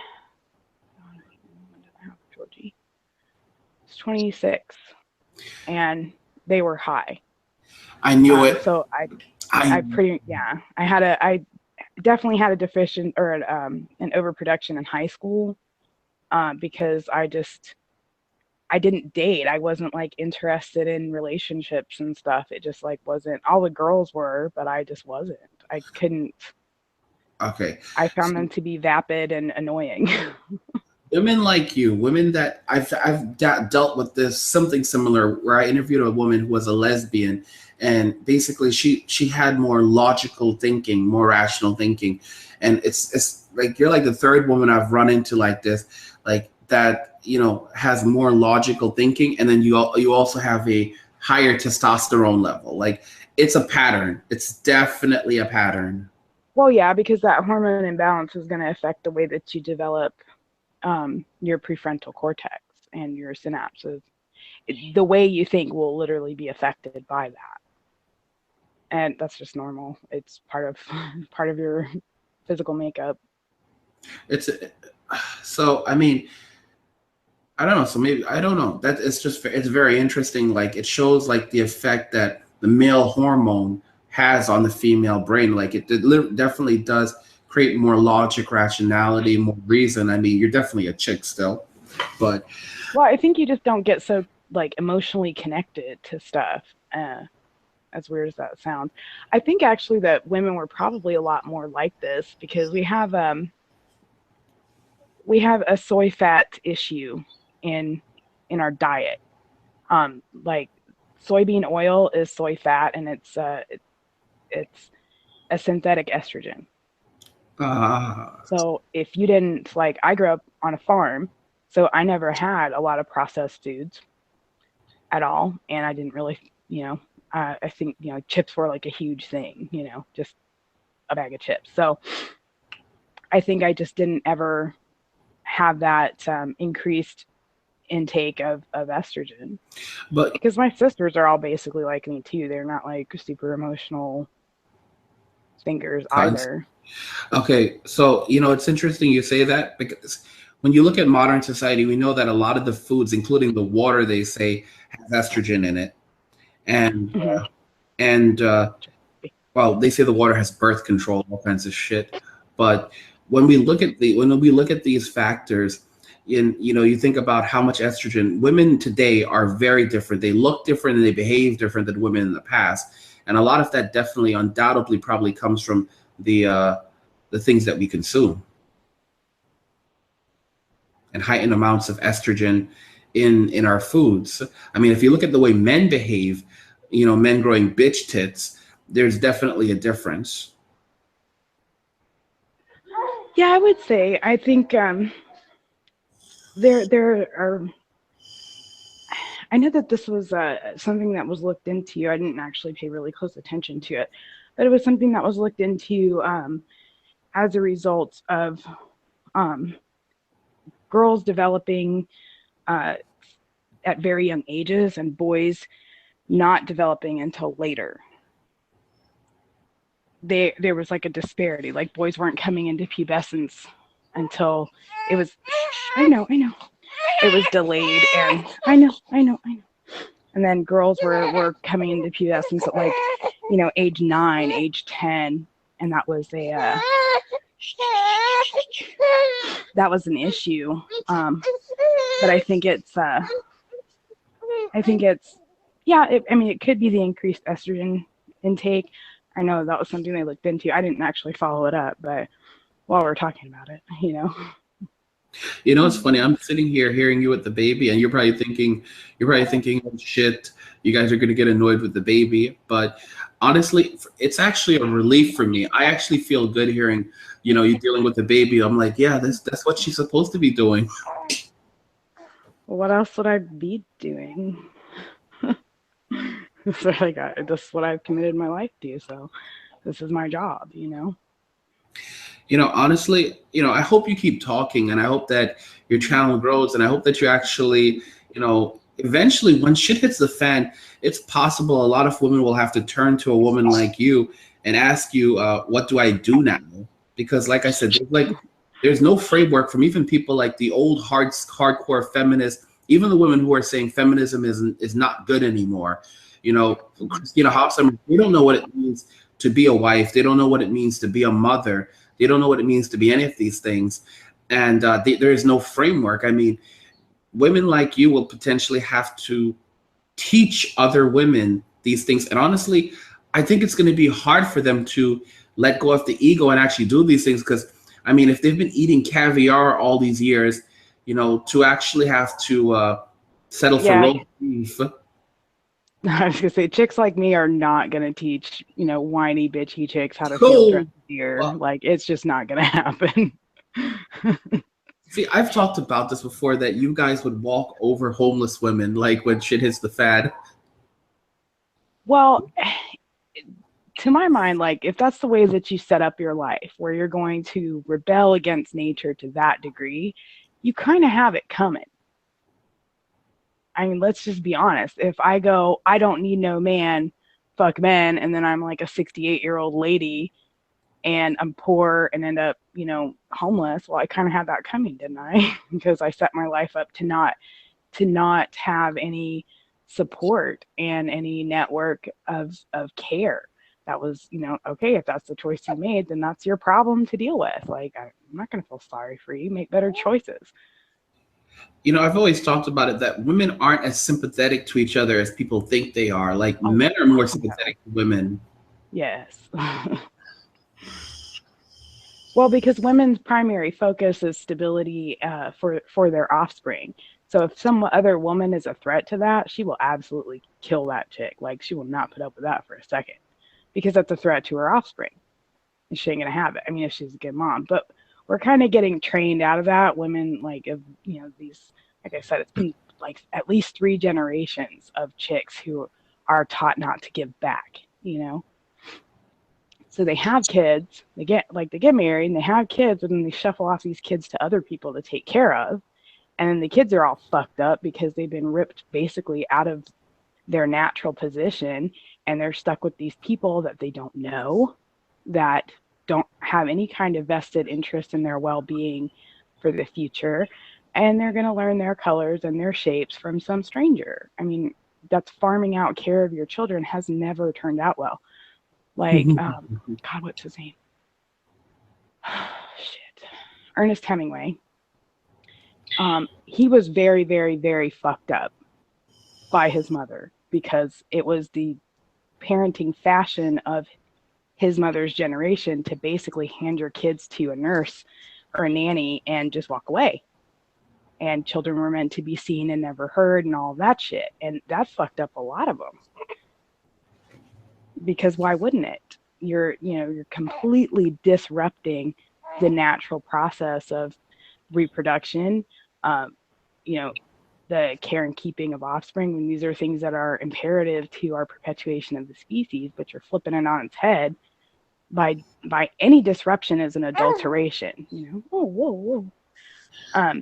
When did I have Georgie? It's 26, and they were high. I knew it. So I definitely had a deficient or an overproduction in high school because I didn't date. I wasn't like interested in relationships and stuff. It just like wasn't. All the girls were, but I just wasn't. I couldn't. Okay. I found them to be vapid and annoying. Women like you, women that I've dealt with this something similar where I interviewed a woman who was a lesbian, and basically she had more logical thinking, more rational thinking, and it's like you're like the third woman I've run into like this, like that has more logical thinking, and then you also have a higher testosterone level. Like it's a pattern. It's definitely a pattern. Well, yeah, because that hormone imbalance is going to affect the way that you develop your prefrontal cortex and your synapses. The way you think will literally be affected by that, and that's just normal. It's part of your physical makeup. It's so I don't know. So maybe I don't know. That it's very interesting. Like it shows like the effect that the male hormone has on the female brain. Like it definitely does create more logic, rationality, more reason. You're definitely a chick still, but well, I think you just don't get so like emotionally connected to stuff. As weird as that sounds, I think actually that women were probably a lot more like this because we have a soy fat issue in our diet. Like soybean oil is soy fat, and it's a synthetic estrogen. So if you didn't like, I grew up on a farm, So I never had a lot of processed foods at all. And I didn't really, I think, chips were like a huge thing, just a bag of chips. So I think I just didn't ever have that increased intake of estrogen But because my sisters are all basically like me too. They're not like super emotional thinkers cons. either. Okay, so it's interesting you say that, because when you look at modern society, we know that a lot of the foods, including the water, they say has estrogen in it, and Hmm. and well, they say the water has birth control, all kinds of shit. But when we look at these factors, you think about how much estrogen women today are very different. They look different and they behave different than women in the past, and a lot of that definitely, undoubtedly, probably comes from the things that we consume and heightened amounts of estrogen in our foods. I mean, if you look at the way men behave, men growing bitch tits, there's definitely a difference. Yeah, I would say I think there are. I know that this was something that was looked into. I didn't actually pay really close attention to it, but it was something that was looked into as a result of um, girls developing uh, at very young ages and boys not developing until later. There was like a disparity. Like boys weren't coming into pubescence until it was. I know. It was delayed, and I know. And then girls were coming into pubescence at like age 9, age 10, and that was an issue. But I think it's yeah. I mean, it could be the increased estrogen intake. I know that was something they looked into. I didn't actually follow it up, but while we're talking about it, It's funny. I'm sitting here hearing you with the baby, and you're probably thinking, oh shit, you guys are gonna get annoyed with the baby. But honestly, it's actually a relief for me. I actually feel good hearing, you dealing with the baby. I'm like, yeah, that's what she's supposed to be doing. Well, what else would I be doing? So like, this is what I've committed my life to. So this is my job. Honestly, I hope you keep talking, and I hope that your channel grows, and I hope that you actually, eventually, when shit hits the fan, it's possible a lot of women will have to turn to a woman like you and ask you, what do I do now? Because, like I said, there's no framework from even people like the old hardcore feminists, even the women who are saying feminism is not good anymore. Christina Hobson, they don't know what it means to be a wife. They don't know what it means to be a mother. They don't know what it means to be any of these things. And there is no framework. I mean, women like you will potentially have to teach other women these things. And honestly, I think it's going to be hard for them to let go of the ego and actually do these things. Because, I mean, if they've been eating caviar all these years, to actually have to settle for Yeah, roast beef. I was gonna say chicks like me are not gonna teach whiny bitchy chicks how to field dress Oh, deer. well, Like it's just not gonna happen. see, I've talked about this before, that you guys would walk over homeless women like when shit hits the fan. Well, to my mind, like if that's the way that you set up your life, where you're going to rebel against nature to that degree, you kind of have it coming. I mean, let's just be honest. If I go, I don't need no man, fuck men, and then I'm like a 68-year-old lady and I'm poor and end up, homeless, well, I kind of had that coming, didn't I? Because I set my life up to not have any support and any network of care. That was, okay, if that's the choice you made, then that's your problem to deal with. Like, I'm not going to feel sorry for you. Make better choices. I've always talked about it, that women aren't as sympathetic to each other as people think they are. Like, Oh, men are more no. sympathetic to women. Yes. Well, because women's primary focus is stability for their offspring. So if some other woman is a threat to that, she will absolutely kill that chick. Like she will not put up with that for a second, because that's a threat to her offspring, and she ain't gonna have it. I mean, if she's a good mom. But we're kind of getting trained out of that. Women, like, of, these, like I said, it's been like at least 3 generations of chicks who are taught not to give back, So they have kids, they get married and they have kids, and then they shuffle off these kids to other people to take care of. And then the kids are all fucked up because they've been ripped basically out of their natural position, and they're stuck with these people that they don't know, that don't have any kind of vested interest in their well-being for the future, and they're going to learn their colors and their shapes from some stranger. I mean, that's farming out care of your children has never turned out well. Like, God, what's his name? Shit. Ernest Hemingway. He was very, very, very fucked up by his mother because it was the parenting fashion of his mother's generation to basically hand your kids to a nurse or a nanny and just walk away. And children were meant to be seen and never heard and all that shit. And that fucked up a lot of them. Because why wouldn't it? You're completely disrupting the natural process of reproduction, the care and keeping of offspring, when these are things that are imperative to our perpetuation of the species, but you're flipping it on its head by any disruption is an adulteration. Whoa.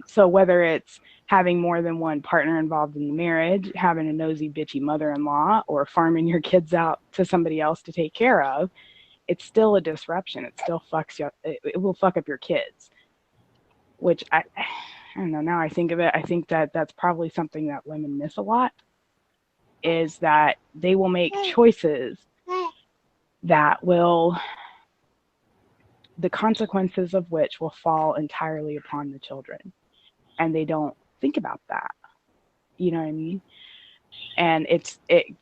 So whether it's having more than one partner involved in the marriage, having a nosy bitchy mother-in-law, or farming your kids out to somebody else to take care of, it's still a disruption. It still fucks you up. It will fuck up your kids, which I don't know. Now I think of it, I think that that's probably something that women miss a lot, is that they will make choices that will, the consequences of which will fall entirely upon the children. And they don't think about that. You know what I mean? And it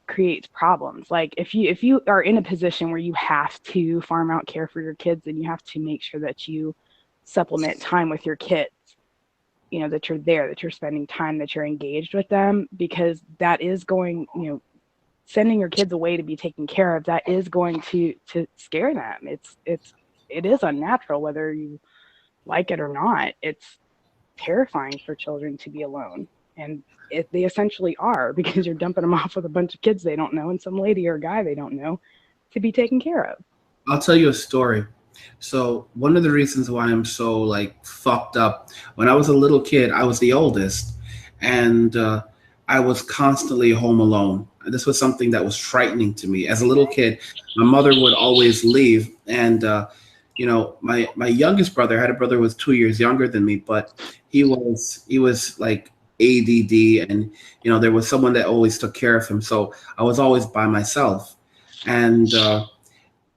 creates problems. Like if you are in a position where you have to farm out care for your kids, and you have to make sure that you supplement time with your kids, that you're there, that you're spending time, that you're engaged with them, because that is going, sending your kids away to be taken care of, that is going to scare them. It is unnatural, whether you like it or not. It's terrifying for children to be alone, and they essentially are, because you're dumping them off with a bunch of kids they don't know and some lady or guy they don't know to be taken care of. I'll tell you a story. So one of the reasons why I'm so fucked up, when I was a little kid, I was the oldest, and I was constantly home alone. This was something that was frightening to me. As a little kid, my mother would always leave, and my youngest brother, I had a brother who was 2 years younger than me, but he was like ADD, and there was someone that always took care of him. So I was always by myself, and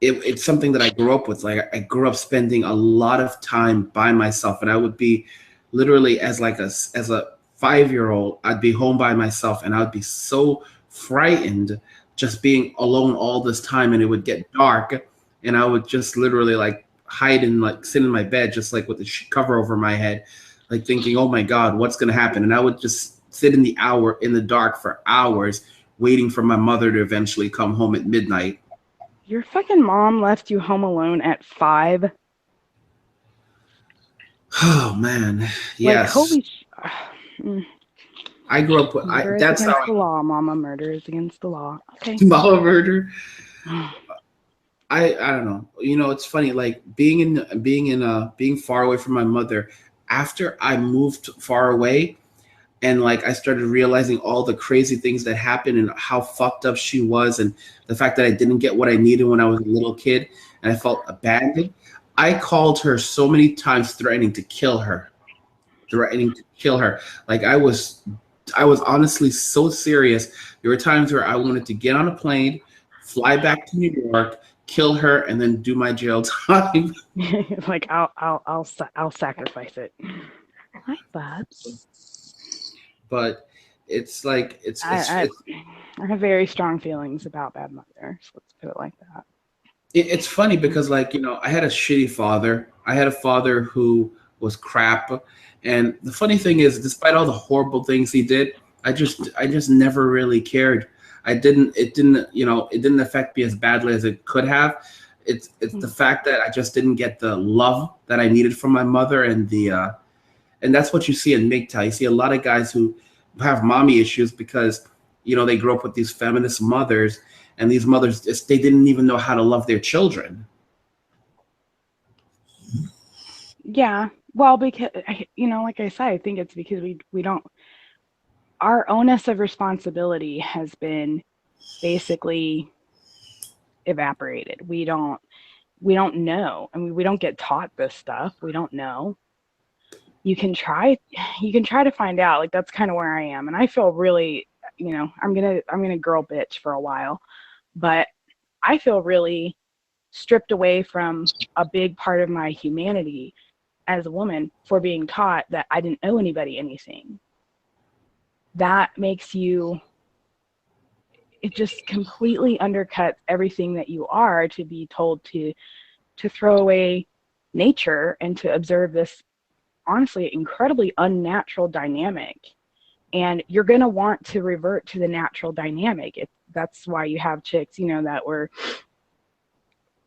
it's something that I grew up with. Like I grew up spending a lot of time by myself, and I would be literally as a 5-year-old, I'd be home by myself, and I would be so frightened just being alone all this time, and it would get dark, and I would just literally hide and sit in my bed, just with the cover over my head, thinking, oh my God, what's gonna happen? And I would just sit in the dark for hours, waiting for my mother to eventually come home at midnight. Your fucking mom left you home alone at 5? Oh man, yes. Holy I grew up with that's against how the law, Mama. Murder is against the law. Okay. Mama murder. I don't know. It's funny, being far away from my mother. After I moved far away, and I started realizing all the crazy things that happened and how fucked up she was, and the fact that I didn't get what I needed when I was a little kid, and I felt abandoned. I called her so many times, threatening to kill her. I was honestly so serious. There were times where I wanted to get on a plane, fly back to New York, kill her, and then do my jail time. I'll sacrifice it. Hi, Bubs. But I have very strong feelings about bad mothers. Let's put it like that. It's funny because I had a shitty father. I had a father who was crap. And the funny thing is, despite all the horrible things he did, I just never really cared. It didn't affect me as badly as it could have. It's the fact that I just didn't get the love that I needed from my mother, and that's what you see in MGTOW. You see a lot of guys who have mommy issues because they grew up with these feminist mothers, and these mothers they didn't even know how to love their children. Yeah. Well, because like I said, I think it's because we don't, our onus of responsibility has been basically evaporated. We don't know. I mean, we don't get taught this stuff. We don't know. You can try to find out. Like, that's kind of where I am. And I feel really, I'm gonna girl bitch for a while, but I feel really stripped away from a big part of my humanity as a woman for being taught that I didn't owe anybody anything. That makes you, it just completely undercuts everything that you are, to be told to throw away nature and to observe this honestly incredibly unnatural dynamic. And you're going to want to revert to the natural dynamic. That's why you have chicks, that were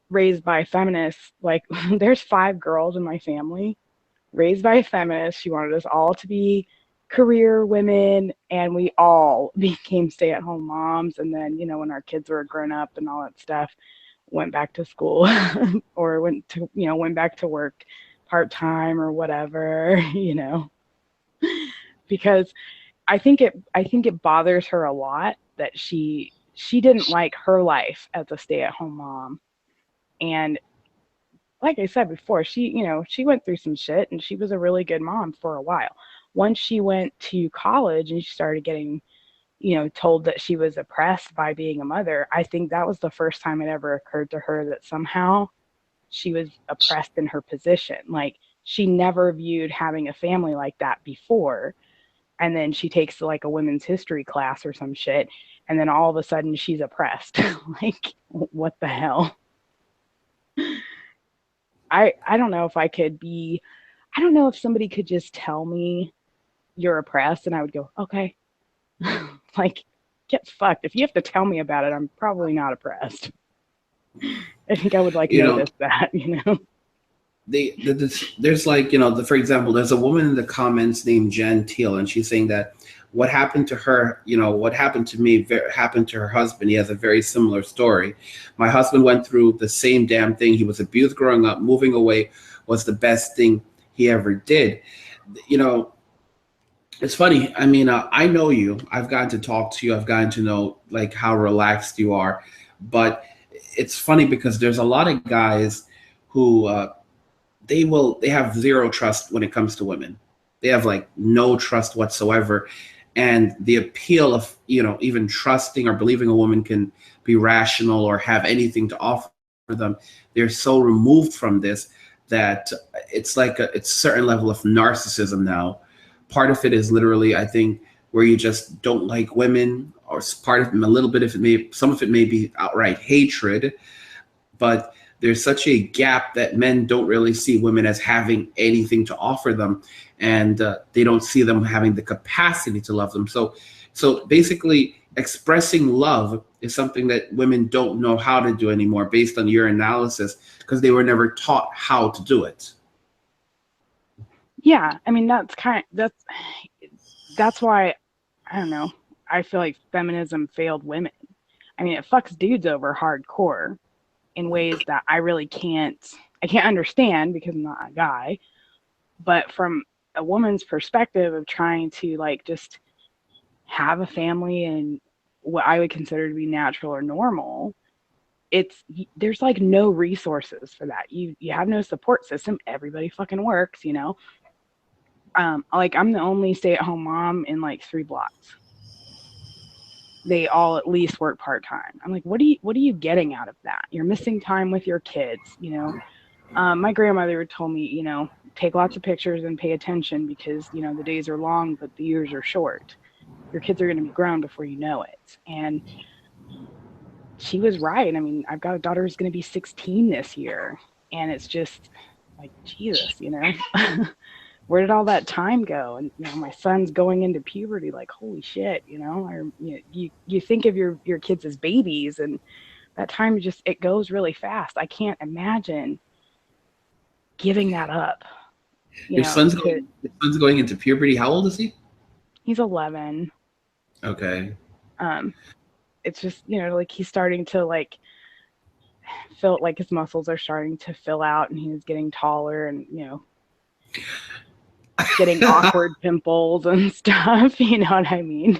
raised by feminists. Like, there's 5 girls in my family raised by feminists. She wanted us all to be career women, and we all became stay-at-home moms. And then, when our kids were grown up and all that stuff, went back to school or went back to work part-time or whatever, because I think it bothers her a lot that she didn't like her life as a stay-at-home mom. And like I said before, she went through some shit, and she was a really good mom for a while. Once she went to college and she started getting, told that she was oppressed by being a mother, I think that was the first time it ever occurred to her that somehow she was oppressed in her position. Like, she never viewed having a family like that before. And then she takes like a women's history class or some shit, and then all of a sudden she's oppressed. Like, what the hell? I don't know if I could be, I don't know if somebody could just tell me you're oppressed and I would go, okay. Like, get fucked. If you have to tell me about it, I'm probably not oppressed. I think I would notice that, There's like, for example, there's a woman in the comments named Jen Teal, and she's saying that what happened to her, what happened to me happened to her husband. He has a very similar story. My husband went through the same damn thing. He was abused growing up. Moving away was the best thing he ever did. It's funny. I mean, I know you. I've gotten to talk to you. I've gotten to know like how relaxed you are. But it's funny because there's a lot of guys who they have zero trust when it comes to women. They have like no trust whatsoever. And the appeal of, even trusting or believing a woman can be rational or have anything to offer them, they're so removed from this that it's like it's a certain level of narcissism now. Part of it is literally, I think, where you just don't like women, or part of a little bit of it some of it may be outright hatred, but there's such a gap that men don't really see women as having anything to offer them, and they don't see them having the capacity to love them. So basically, expressing love is something that women don't know how to do anymore, based on your analysis, because they were never taught how to do it. Yeah, I mean, that's why, I don't know, I feel like feminism failed women. I mean, it fucks dudes over hardcore in ways that I can't understand because I'm not a guy. But from a woman's perspective of trying to like just have a family and what I would consider to be natural or normal, there's like no resources for that. You have no support system. Everybody fucking works, like, I'm the only stay-at-home mom in like 3 blocks. They all at least work part-time. I'm like, what are you getting out of that? You're missing time with your kids. My grandmother told me, take lots of pictures and pay attention, because the days are long but the years are short. Your kids are going to be grown before you know it. And she was right. I mean, I've got a daughter who's going to be 16 this year, and it's just like, Jesus, where did all that time go? And my son's going into puberty. Like, holy shit, or you think of your kids as babies, and that time just, it goes really fast. I can't imagine giving that up, you Your know, son's to, going. Your son's going into puberty. How old is he? he's 11. Okay. Um, it's just, you know, like he's starting to like feel like his muscles are starting to fill out and he's getting taller and, you know, getting awkward pimples and stuff. You know what I mean?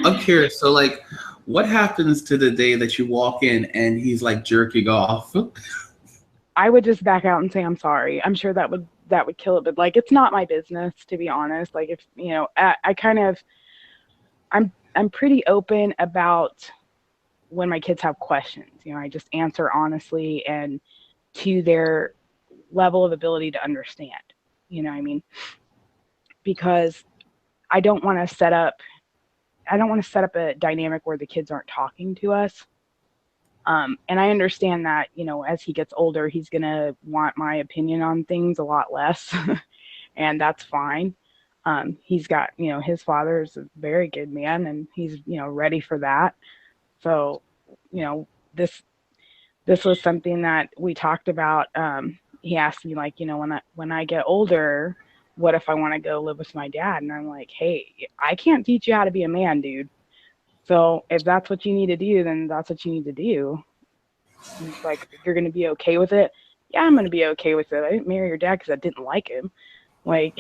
I'm curious. So, like, what happens to the day that you walk in and he's like jerking off? I would just back out and say I'm sorry. I'm sure that would kill it, but like it's not my business, to be honest. Like if you know, I kind of I'm pretty open about when my kids have questions. You know, I just answer honestly and to their level of ability to understand. You know what I mean? Because I don't want to set up I don't want to set up a dynamic where the kids aren't talking to us. And I understand that, you know, as he gets older, he's going to want my opinion on things a lot less, and that's fine. He's got, you know, his father is a very good man and he's, you know, ready for that. So, you know, this was something that we talked about. He asked me like, you know, when I get older, what if I want to go live with my dad? And I'm like, hey, I can't teach you how to be a man, dude. So if that's what you need to do, then that's what you need to do. He's like, you're going to be okay with it? Yeah, I'm going to be okay with it. I didn't marry your dad because I didn't like him. Like,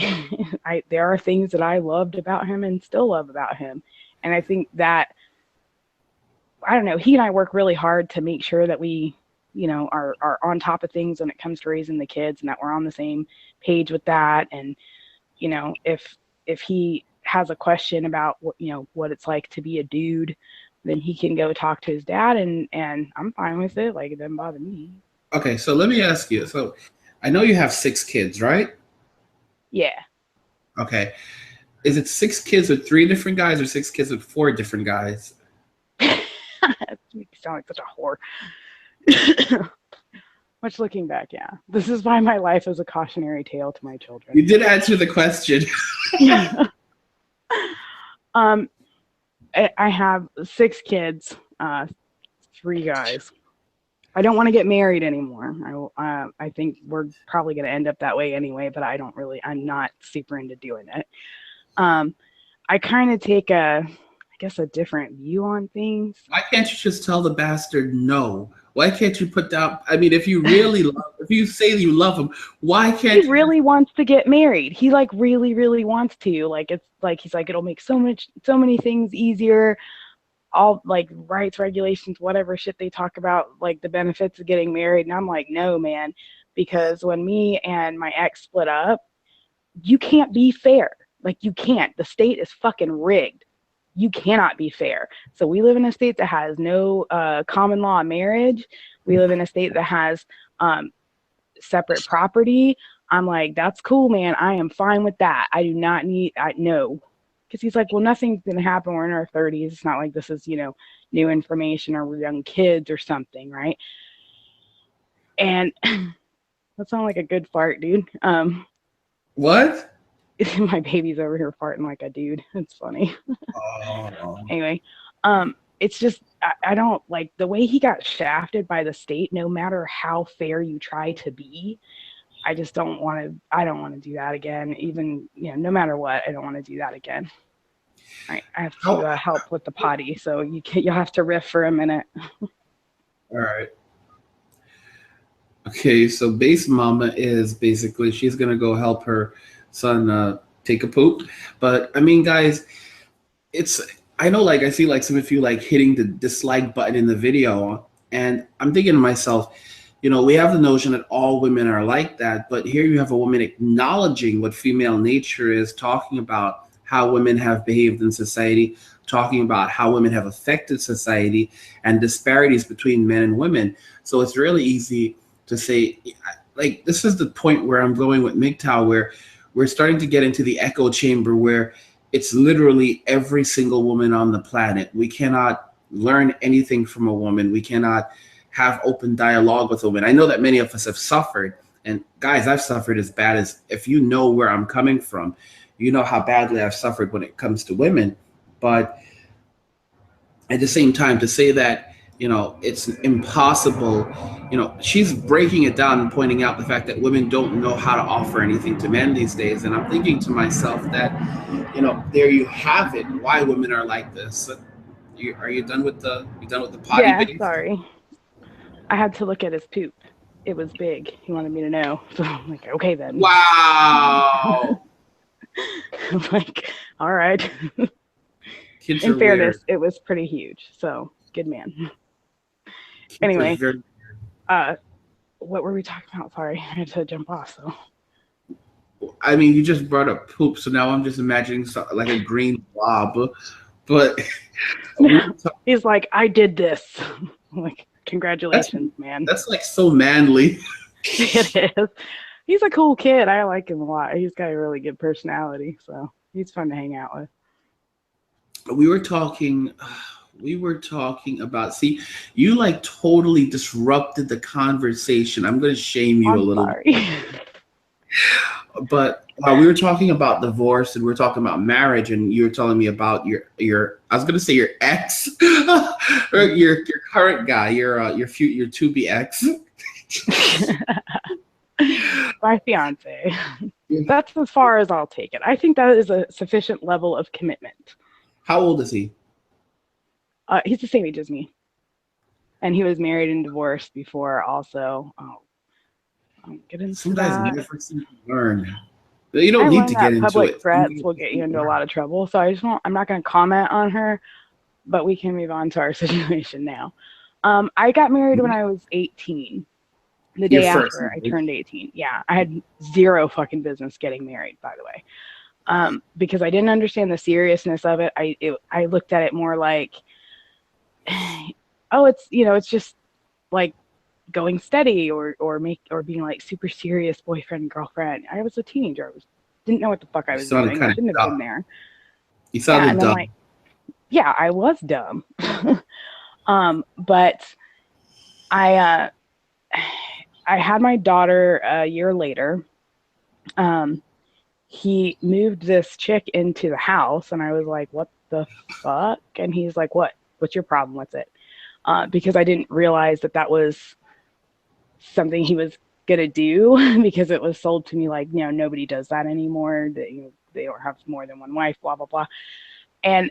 there are things that I loved about him and still love about him. And I think that, I don't know, he and I work really hard to make sure that we, you know, are on top of things when it comes to raising the kids and that we're on the same page with that. And, you know, if he has a question about what, you know, what it's like to be a dude, then he can go talk to his dad and I'm fine with it. Like it doesn't bother me. Okay, so let me ask you. So, I know you have 6 kids, right? Yeah. Okay. Is it 6 kids with 3 different guys or 6 kids with 4 different guys? That makes me sound like such a whore. Much looking back, yeah. This is why my life is a cautionary tale to my children. You did answer the question. Yeah. I have 6 kids, 3 guys. I don't want to get married anymore. I think we're probably going to end up that way anyway, but I'm not super into doing it. I kind of take I guess a different view on things. Why can't you just tell the bastard no? Why can't you put down? I mean, if you really if you say you love him, why can't He you? really wants to get married. He like really, really wants to. Like it's like he's like it'll make so many things easier. All like rights, regulations, whatever shit they talk about, like the benefits of getting married. And I'm like, no, man, because when me and my ex split up, you can't be fair. Like you can't. The state is fucking rigged. You cannot be fair. So we live in a state that has no common law marriage. We live in a state that has separate property. I'm like, that's cool, man. I am fine with that. I do not need, no. Because he's like, well, nothing's going to happen. We're in our 30s. It's not like this is, you know, new information or we're young kids or something, right? And that sounds like a good fart, dude. What? My baby's over here farting like a dude. It's funny. Oh. Anyway, it's just I don't like the way he got shafted by the state. No matter how fair you try to be, I just don't want to. I don't want to do that again. Even, you know, no matter what, I don't want to do that again. All right, I have to help with the potty, so you'll have to riff for a minute. All right. Okay, so base mama is basically she's gonna go help her son take a poop. But I mean, guys, I know, like I see like some of you like hitting the dislike button in the video, and I'm thinking to myself, you know, we have the notion that all women are like that, but here you have a woman acknowledging what female nature is, talking about how women have behaved in society, talking about how women have affected society and disparities between men and women. So it's really easy to say, like, this is the point where I'm going with MGTOW, where we're starting to get into the echo chamber where it's literally every single woman on the planet. We cannot learn anything from a woman. We cannot have open dialogue with women. I know that many of us have suffered, and guys, I've suffered as bad as, if you know where I'm coming from, you know how badly I've suffered when it comes to women. But at the same time, to say that it's impossible. She's breaking it down and pointing out the fact that women don't know how to offer anything to men these days. And I'm thinking to myself that, there you have it. Why women are like this. Are you done with the potty Yeah, base? sorry. I had to look at his poop. It was big. He wanted me to know. So I'm like, okay then. Wow. I'm like, all right. Kids In are weird. fairness, it was pretty huge. So good man. Kids are Anyway, very. uh, what were we talking about? Sorry, I had to jump off. So I mean, you just brought up poop, so now I'm just imagining like a green blob. But we were talking, he's like, I did this. I'm like, that's congratulations, man. that's like so manly. It is. He's a cool kid. I like him a lot. He's got a really good personality, so he's fun to hang out with. We were talking. We were talking about. See, you like totally disrupted the conversation. I'm going to shame you a I'm little sorry. But we were talking about divorce and we were talking about marriage, and you were telling me about your I was gonna say your ex, or your current guy, your to be ex. My fiance. That's as far as I'll take it. I think that is a sufficient level of commitment. How old is he? He's the same age as me, and he was married and divorced before. Also, I'll get into Some guys that. never seem to learn. You I don't need to learned get that into public it. threats will get you into a lot of trouble, so I just won't. I'm not going to comment on her, but we can move on to our situation now. I got married when I was 18. The Your day first after I marriage. turned 18. Yeah, I had zero fucking business getting married, by the way, because I didn't understand the seriousness of it. I looked at it more like, oh, it's just like going steady or being like super serious boyfriend and girlfriend. I was a teenager. Didn't know what the fuck I You was sounded doing. I kind of shouldn't have been dumb. there. You Yeah, sounded and then dumb. like, yeah, I was dumb. But I I had my daughter a year later. He moved this chick into the house, and I was like, what the fuck? And he's like, what's your problem with it? Because I didn't realize that was something he was gonna do because it was sold to me like, nobody does that anymore, that they don't have more than one wife, blah blah blah. And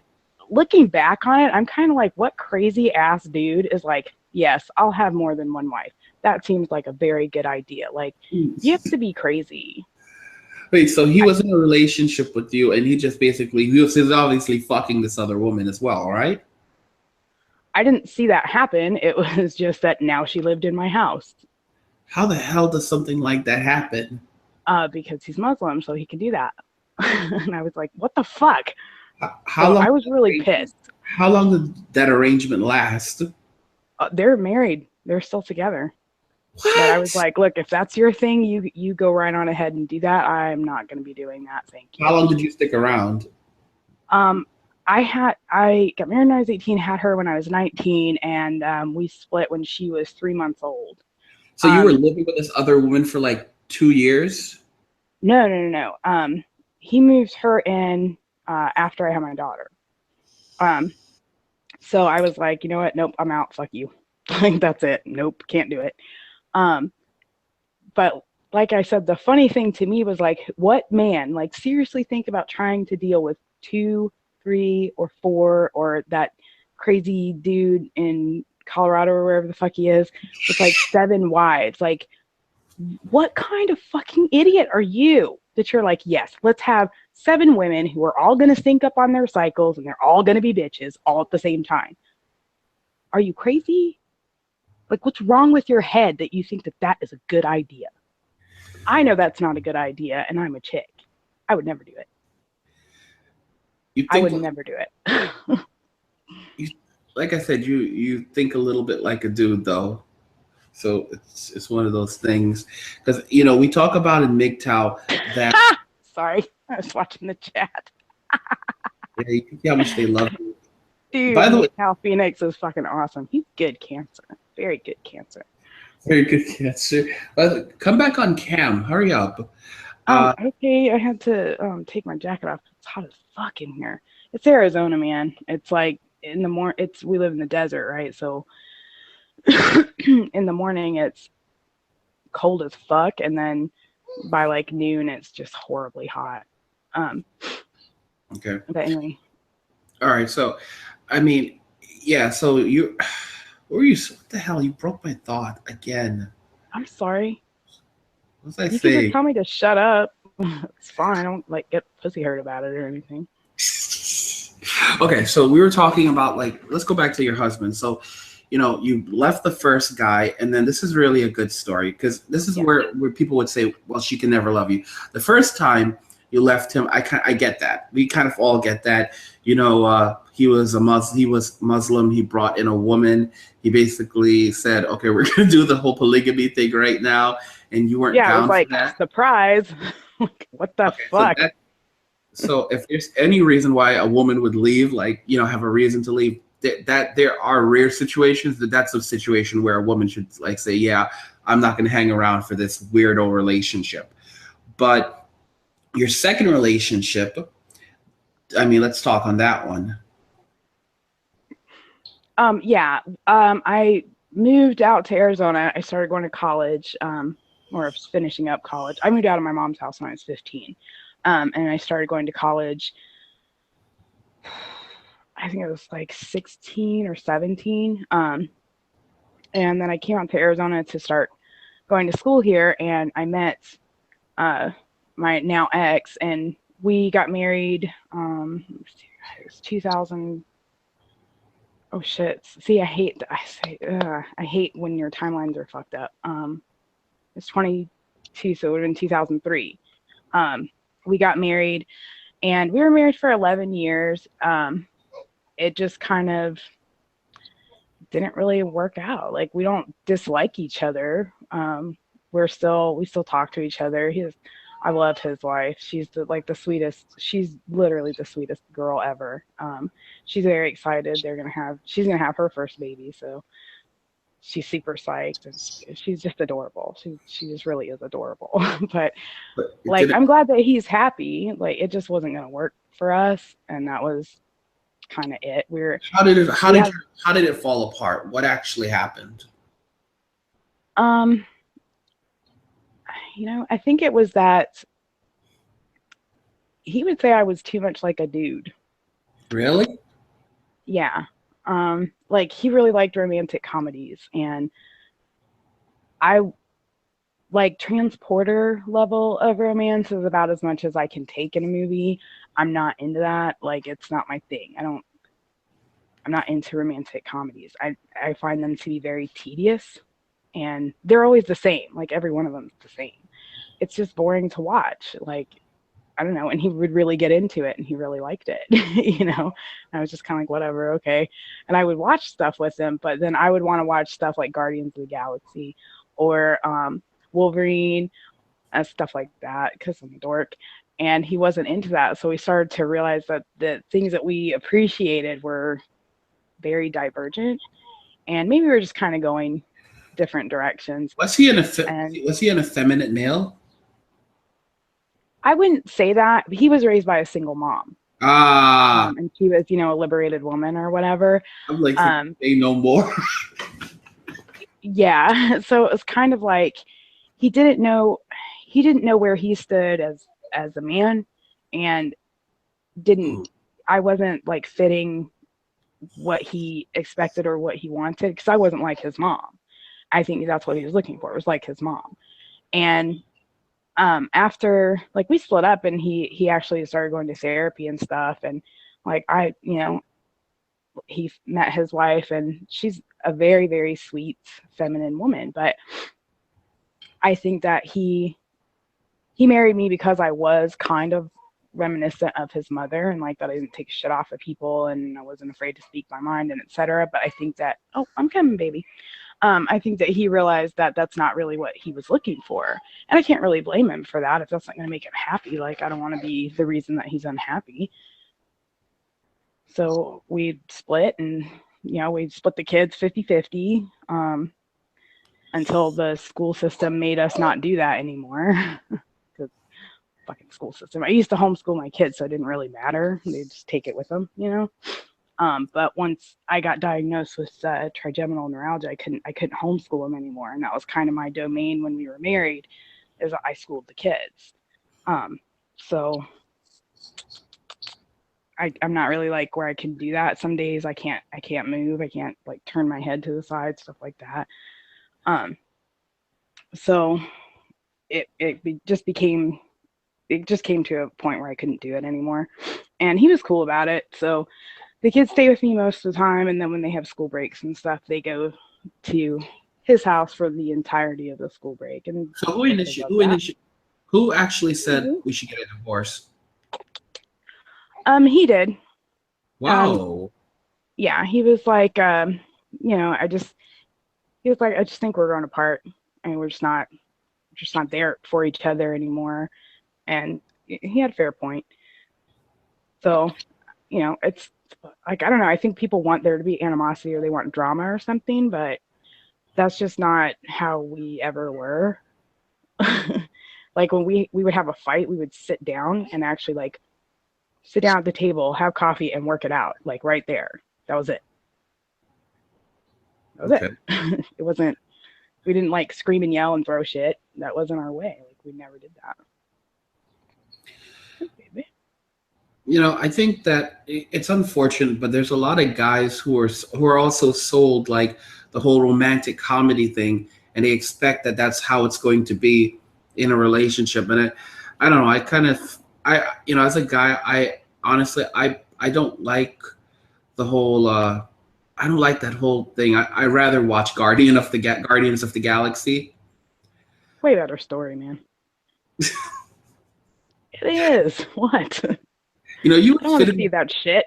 looking back on it, I'm kind of like, what crazy ass dude is like, yes, I'll have more than one wife? That seems like a very good idea. Like, you have to be crazy. Wait, so he was in a relationship with you, and he was obviously fucking this other woman as well, right? I didn't see that happen. It was just that now she lived in my house. How the hell does something like that happen? Because he's Muslim, so he can do that. And I was like, what the fuck? How So long? I was really pissed. How long did that arrangement last? They're married. They're still together. But I was What? like, look, if that's your thing, you go right on ahead and do that. I'm not going to be doing that. Thank you. How long did you stick around? I got married when I was 18, had her when I was 19, and we split when she was 3 months old. So you were living with this other woman for like 2 years? No. He moved her in after I had my daughter. So I was like, you know what? Nope, I'm out. Fuck you. Like, that's it. Nope, can't do it. But like I said, the funny thing to me was like, what man, like, seriously think about trying to deal with 2, 3, or 4, or that crazy dude in Colorado or wherever the fuck he is with like 7 wives. Like, what kind of fucking idiot are you that you're like, yes, let's have 7 women who are all going to sync up on their cycles and they're all going to be bitches all at the same time? Are you crazy? Like, what's wrong with your head that you think that is a good idea? I know that's not a good idea, and I'm a chick. I would never do it. I would never do it. Like I said, you think a little bit like a dude, though. So it's one of those things, because we talk about in MGTOW that. Sorry, I was watching the chat. Yeah, you can see how much they love you. Dude, By the way, Cal Phoenix is fucking awesome. He's good cancer. Very good cancer. very good cancer. Come back on cam. Hurry up. Okay, I had to take my jacket off. It's hot as fuck in here. It's Arizona, man. It's like in the we live in the desert, right? So in the morning it's cold as fuck, and then by like noon it's just horribly hot. Um, Okay. but anyway, All right. So, I mean, yeah. So you, what were you? What the hell? You broke my thought again. I'm sorry. What was I You can just saying? tell me to shut up. It's fine. I don't like get pussy hurt about it or anything. Okay, so we were talking about like let's go back to your husband. So, you left the first guy, and then this is really a good story because this is Yeah. where people would say, "Well, she can never love you." The first time you left him, I get that. We kind of all get that. He was he was Muslim. He brought in a woman. He basically said, "Okay, we're gonna do the whole polygamy thing right now," and you weren't Yeah, it was down for like that. surprise. Like, what the Okay, fuck? so if there's any reason why a woman would leave, like, have a reason to leave, that there are rare situations that's a situation where a woman should like say, yeah, I'm not going to hang around for this weirdo relationship. But your second relationship, I mean, let's talk on that one. Yeah. I moved out to Arizona. I started going to college, or finishing up college. I moved out of my mom's house when I was 15. And I started going to college. I think it was like 16 or 17. And then I came out to Arizona to start going to school here, and I met uh, my now ex, and we got married. It was 2000. Oh shit! See, I hate when your timelines are fucked up. It's 22, so it would have been 2003. We got married, and we were married for 11 years. It just kind of didn't really work out. Like, we don't dislike each other. We still talk to each other. I love his wife. She's the sweetest. She's literally the sweetest girl ever. She's very excited. She's gonna have her first baby, so she's super psyched, and she's just adorable. She just really is adorable. But But it like, didn't. I'm glad that he's happy. Like, it just wasn't gonna work for us, and that was kind of it. How did it? We have How did it fall apart? What actually happened? um I think it was that he would say I was too much like a dude. Really? Yeah. Like, he really liked romantic comedies, and I like transporter level of romance is about as much as I can take in a movie. I'm not into that. Like, it's not my thing. I'm not into romantic comedies. I find them to be very tedious, and they're always the same. Like, every one of them is the same. It's just boring to watch. Like, I don't know. And he would really get into it, and he really liked it. I was just kind of like, whatever, okay. And I would watch stuff with him, but then I would want to watch stuff like Guardians of the Galaxy or Wolverine, stuff like that, because I'm a dork. And he wasn't into that. So we started to realize that the things that we appreciated were very divergent. And maybe we were just kind of going different directions. And Was he an effeminate male? I wouldn't say that. He was raised by a single mom. Ah, And she was, a liberated woman or whatever. I'm like, Um, say no more. yeah. So it was kind of like he didn't know where he stood as a man, and didn't I wasn't like fitting what he expected or what he wanted, because I wasn't like his mom. I think that's what he was looking for. It was like his mom. And after, like, we split up, and he actually started going to therapy and stuff, and like he met his wife, and she's a very, very sweet feminine woman. But I think that he married me because I was kind of reminiscent of his mother, and like that I didn't take shit off of people, and I wasn't afraid to speak my mind, and etc. But I think that, oh, I'm coming, baby. I think that he realized that that's not really what he was looking for. And I can't really blame him for that if that's not going to make him happy. Like, I don't want to be the reason that he's unhappy. So we split, and, we split the kids 50-50, until the school system made us not do that anymore. Because fucking school system. I used to homeschool my kids, so it didn't really matter. They just take it with them. But once I got diagnosed with trigeminal neuralgia, I couldn't homeschool them anymore, and that was kind of my domain when we were married. Is I schooled the kids. So I'm not really like where I can do that. Some days I can't move. I can't like turn my head to the side, stuff like that. So it just came to a point where I couldn't do it anymore. And he was cool about it. So the kids stay with me most of the time, and then when they have school breaks and stuff, they go to his house for the entirety of the school break. And so who actually said we should get a divorce? He did. Wow. Yeah, he was like, you know, he was like, I just think we're growing apart, and we're just not there for each other anymore. And he had a fair point. So, you know, it's like, I don't know. I think people want there to be animosity or they want drama or something, but that's just not how we ever were. Like when we would have a fight, we would sit down and actually like sit down at the table, have coffee, and work it out, like right there. That was it. That was it. It wasn't, we didn't like scream and yell and throw shit. That wasn't our way. Like we never did that. Baby. You know, I think that it's unfortunate, but there's a lot of guys who are also sold like the whole romantic comedy thing, and they expect that that's how it's going to be in a relationship. And I don't know. You know, as a guy, I honestly don't like the whole. I don't like that whole thing. I rather watch Guardians of the Galaxy. Way better story, man. It is. What? You know, you I don't want to see that shit.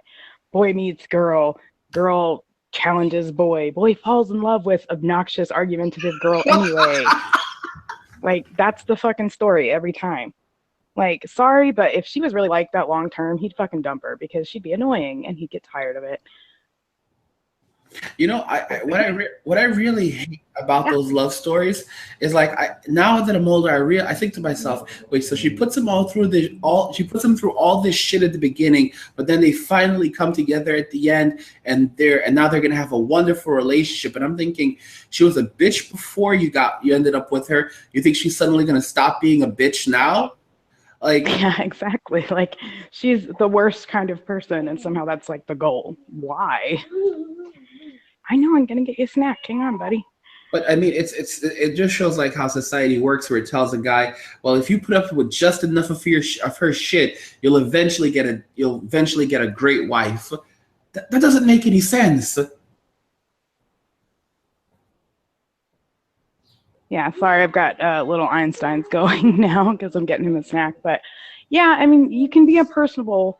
Boy meets girl. Girl challenges boy. Boy falls in love with obnoxious, argumentative girl anyway. Like, that's the fucking story every time. Like, sorry, but if she was really like that long term, he'd fucking dump her because she'd be annoying and he'd get tired of it. You know, what I really hate about those love stories is like now that I'm older, I think to myself, wait, so she puts them through all this shit at the beginning, but then they finally come together at the end, and now they're gonna have a wonderful relationship. And I'm thinking, she was a bitch before you ended up with her. You think she's suddenly gonna stop being a bitch now? Like, yeah, exactly. Like she's the worst kind of person, and somehow that's like the goal. Why? I know, I'm gonna get you a snack. Hang on, buddy. But I mean, it just shows like how society works, where it tells a guy, well, if you put up with just enough of her shit, you'll eventually get a great wife. That doesn't make any sense. Yeah, sorry, I've got little Einsteins going now because I'm getting him a snack. But yeah, I mean, you can be a personable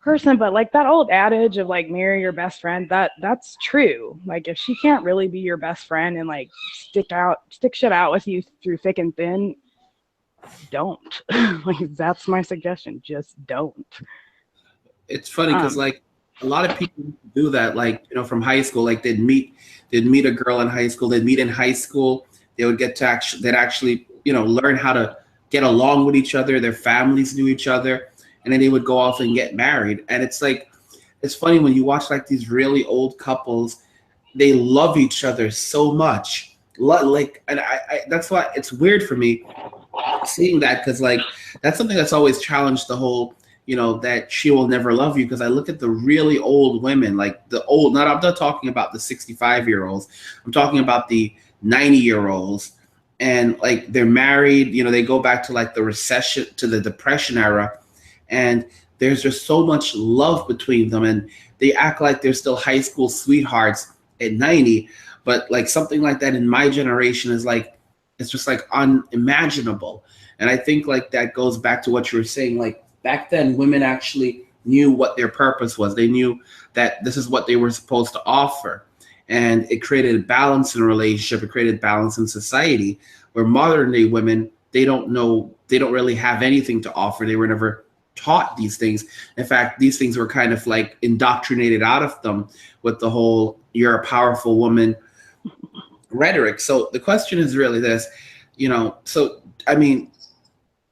person, but like that old adage of like marry your best friend, that's true. Like if she can't really be your best friend and like stick shit out with you through thick and thin, don't. Like that's my suggestion. Just don't. It's funny because like a lot of people do that, like, you know, from high school, like they'd meet a girl in high school, they'd meet in high school, they would get to they'd actually, you know, learn how to get along with each other, their families knew each other, and then they would go off and get married. And it's like, it's funny when you watch like these really old couples, they love each other so much. Like, and I that's why it's weird for me seeing that, because like that's something that's always challenged the whole, you know, that she will never love you. Because I look at the really old women, like I'm not talking about the 65-year-olds. I'm talking about the 90-year-olds, and like they're married. You know, they go back to like the recession, to the Depression era. And there's just so much love between them, and they act like they're still high school sweethearts at 90. But like something like that in my generation is like, it's just like unimaginable. And I think like that goes back to what you were saying. Like back then, women actually knew what their purpose was. They knew that this is what they were supposed to offer. And it created balance in a relationship. It created balance in society, where modern day women, they don't really have anything to offer. They were never taught these things. In fact, these things were kind of like indoctrinated out of them with the whole "you're a powerful woman" rhetoric. So the question is really this, you know, so I mean,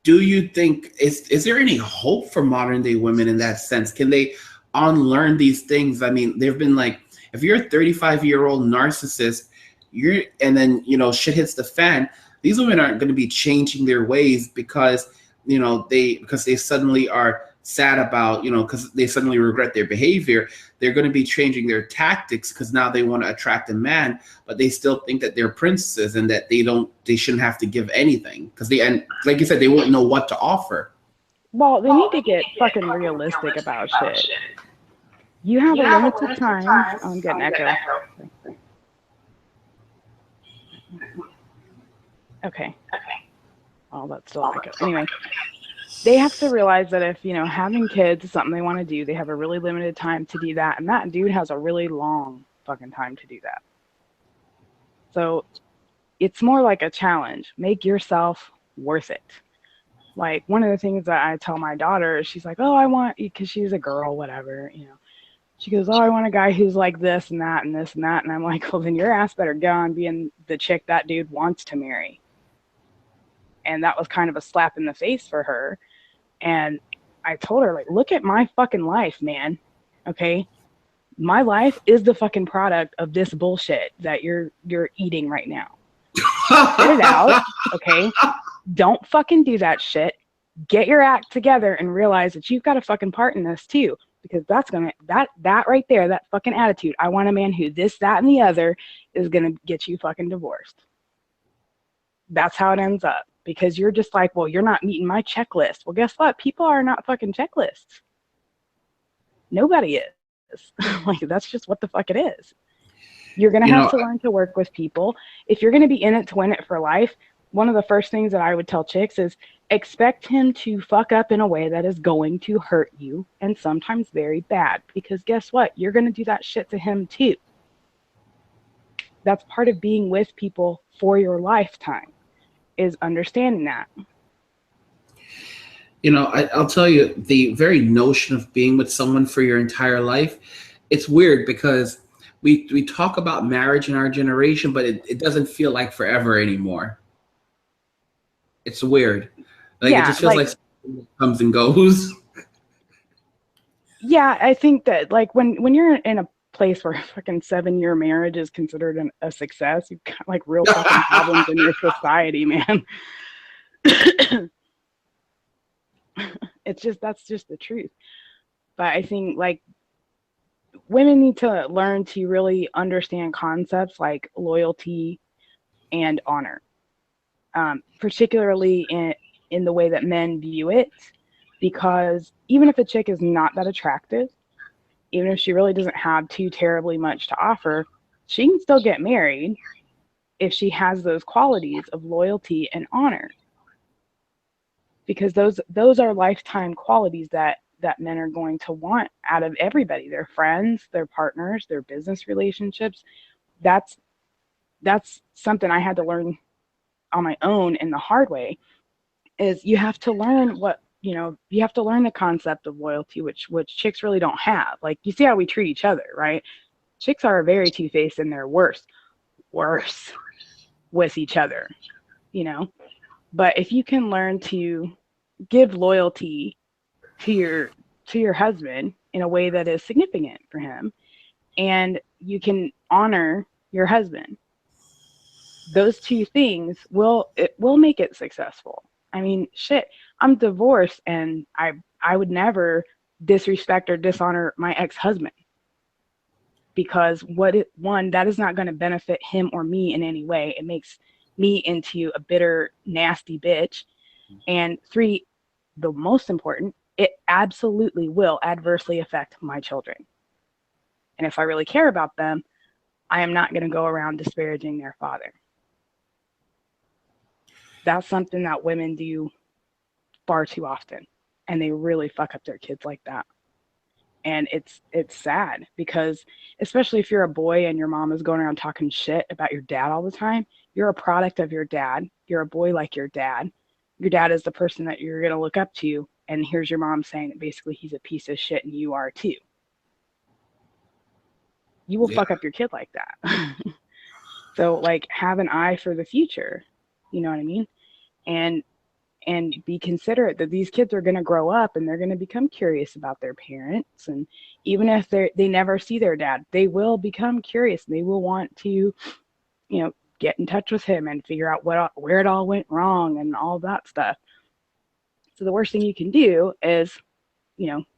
do you think is there any hope for modern day women in that sense? Can they unlearn these things. I mean, they've been like, if you're a 35-year-old narcissist, and then, shit hits the fan, these women aren't going to be changing their ways because, because they suddenly are sad about, because they suddenly regret their behavior. They're going to be changing their tactics because now they want to attract a man, but they still think that they're princesses and that they shouldn't have to give anything because and like you said, they won't know what to offer. Well, they need to get fucking realistic about shit. You have a limited time. Oh, I'm getting echo. Okay. Oh, that's still echo. Anyway, they have to realize that if, having kids is something they want to do, they have a really limited time to do that. And that dude has a really long fucking time to do that. So it's more like a challenge. Make yourself worth it. Like, one of the things that I tell my daughter, she's like, oh, I want, because she's a girl, whatever, She goes, oh, I want a guy who's like this and that and this and that. And I'm like, well, then your ass better go on being the chick that dude wants to marry. And that was kind of a slap in the face for her. And I told her, like, look at my fucking life, man. Okay? My life is the fucking product of this bullshit that you're eating right now. Get it out, okay? Don't fucking do that shit. Get your act together and realize that you've got a fucking part in this too. Because that's gonna that right there, that fucking attitude. I want a man who this, that, and the other is gonna get you fucking divorced. That's how it ends up. Because you're just like, well, you're not meeting my checklist. Well, guess what? People are not fucking checklists. Nobody is. Like, that's just what the fuck it is. You're gonna have to learn to work with people. If you're gonna be in it to win it for life, one of the first things that I would tell chicks is expect him to fuck up in a way that is going to hurt you, and sometimes very bad, because guess what? You're going to do that shit to him too. That's part of being with people for your lifetime, is understanding that. I'll tell you, the very notion of being with someone for your entire life, it's weird because we talk about marriage in our generation, but it doesn't feel like forever anymore. It's weird. Like, yeah, it just feels like it comes and goes. Yeah, I think that, like, when you're in a place where a fucking 7-year marriage is considered a success, you've got like real fucking problems in your society, man. That's just the truth. But I think, like, women need to learn to really understand concepts like loyalty and honor. Particularly in the way that men view it, because even if a chick is not that attractive, even if she really doesn't have too terribly much to offer, she can still get married if she has those qualities of loyalty and honor, because those are lifetime qualities that men are going to want out of everybody, their friends, their partners, their business relationships. That's something I had to learn on my own in the hard way, is you have to learn you have to learn the concept of loyalty, which chicks really don't have. Like, you see how we treat each other, right? Chicks are very two-faced and they're worse with each other, but if you can learn to give loyalty to your husband in a way that is significant for him, and you can honor your husband, those two things will make it successful. I mean, shit, I'm divorced and I would never disrespect or dishonor my ex-husband, because that is not going to benefit him or me in any way. It makes me into a bitter, nasty bitch. And 3, the most important, it absolutely will adversely affect my children. And if I really care about them, I am not going to go around disparaging their father. That's something that women do far too often, and they really fuck up their kids like that. And it's sad, because especially if you're a boy and your mom is going around talking shit about your dad all the time, you're a product of your dad. You're a boy like your dad. Your dad is the person that you're going to look up to, and here's your mom saying that basically he's a piece of shit and you are too. You will fuck up your kid like that. So, like, have an eye for the future. You know what I mean? And and be considerate that these kids are going to grow up and they're going to become curious about their parents. And even if they never see their dad, they will become curious. They will want to, get in touch with him and figure out where it all went wrong and all that stuff. So the worst thing you can do is,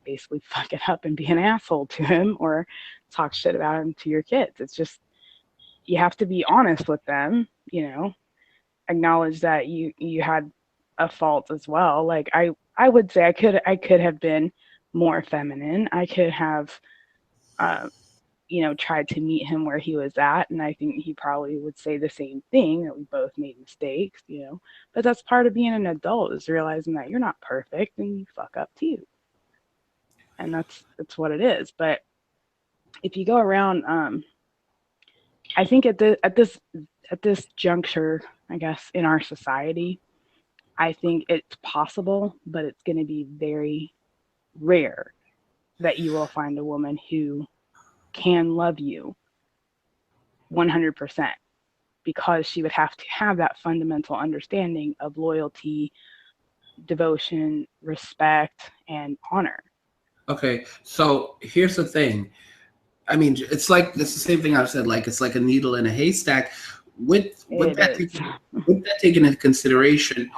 basically fuck it up and be an asshole to him or talk shit about him to your kids. It's just, you have to be honest with them, acknowledge that you had a fault as well. Like I would say I could have been more feminine. I could have tried to meet him where he was at, and I think he probably would say the same thing, that we both made mistakes, but that's part of being an adult, is realizing that you're not perfect and you fuck up too. And that's what it is. But if you go around, I think at this juncture, I guess, in our society, I think it's possible, but it's going to be very rare that you will find a woman who can love you 100%, because she would have to have that fundamental understanding of loyalty, devotion, respect, and honor. Okay, so here's the thing. I mean, it's the same thing I've said. Like, it's like a needle in a haystack. With that taken into consideration,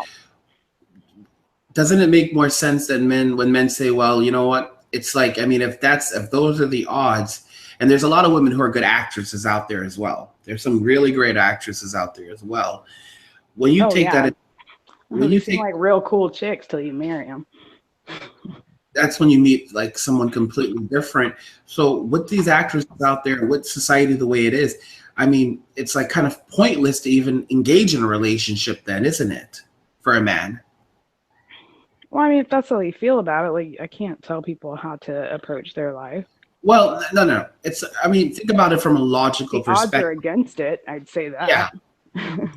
doesn't it make more sense than when men say, well, you know what? It's like, I mean, if those are the odds, and there's a lot of women who are good actresses out there as well. There's some really great actresses out there as well. When you you seem like real cool chicks till you marry them. That's when you meet like someone completely different. So with these actresses out there, with society the way it is, I mean, it's like kind of pointless to even engage in a relationship then, isn't it, for a man? Well, I mean, if that's how you feel about it, like, I can't tell people how to approach their life. Well, no. I mean, think about it from a logical perspective. The odds are against it, I'd say that. Yeah,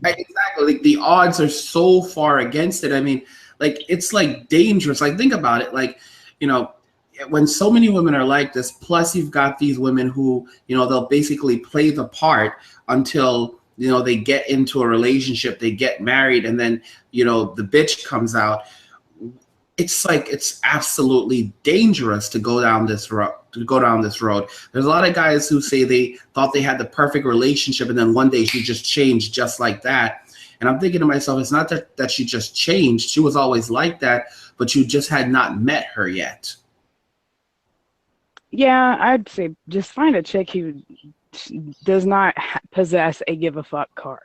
exactly. Like, the odds are so far against it. I mean, like, it's like dangerous. Like, think about it. Like, when so many women are like this, plus you've got these women who, they'll basically play the part until, they get into a relationship, they get married, and then, the bitch comes out. It's like, it's absolutely dangerous to go down this road. There's a lot of guys who say they thought they had the perfect relationship, and then one day she just changed just like that. And I'm thinking to myself, it's not that she just changed. She was always like that, but you just had not met her yet. Yeah, I'd say just find a chick who does not possess a give a fuck card.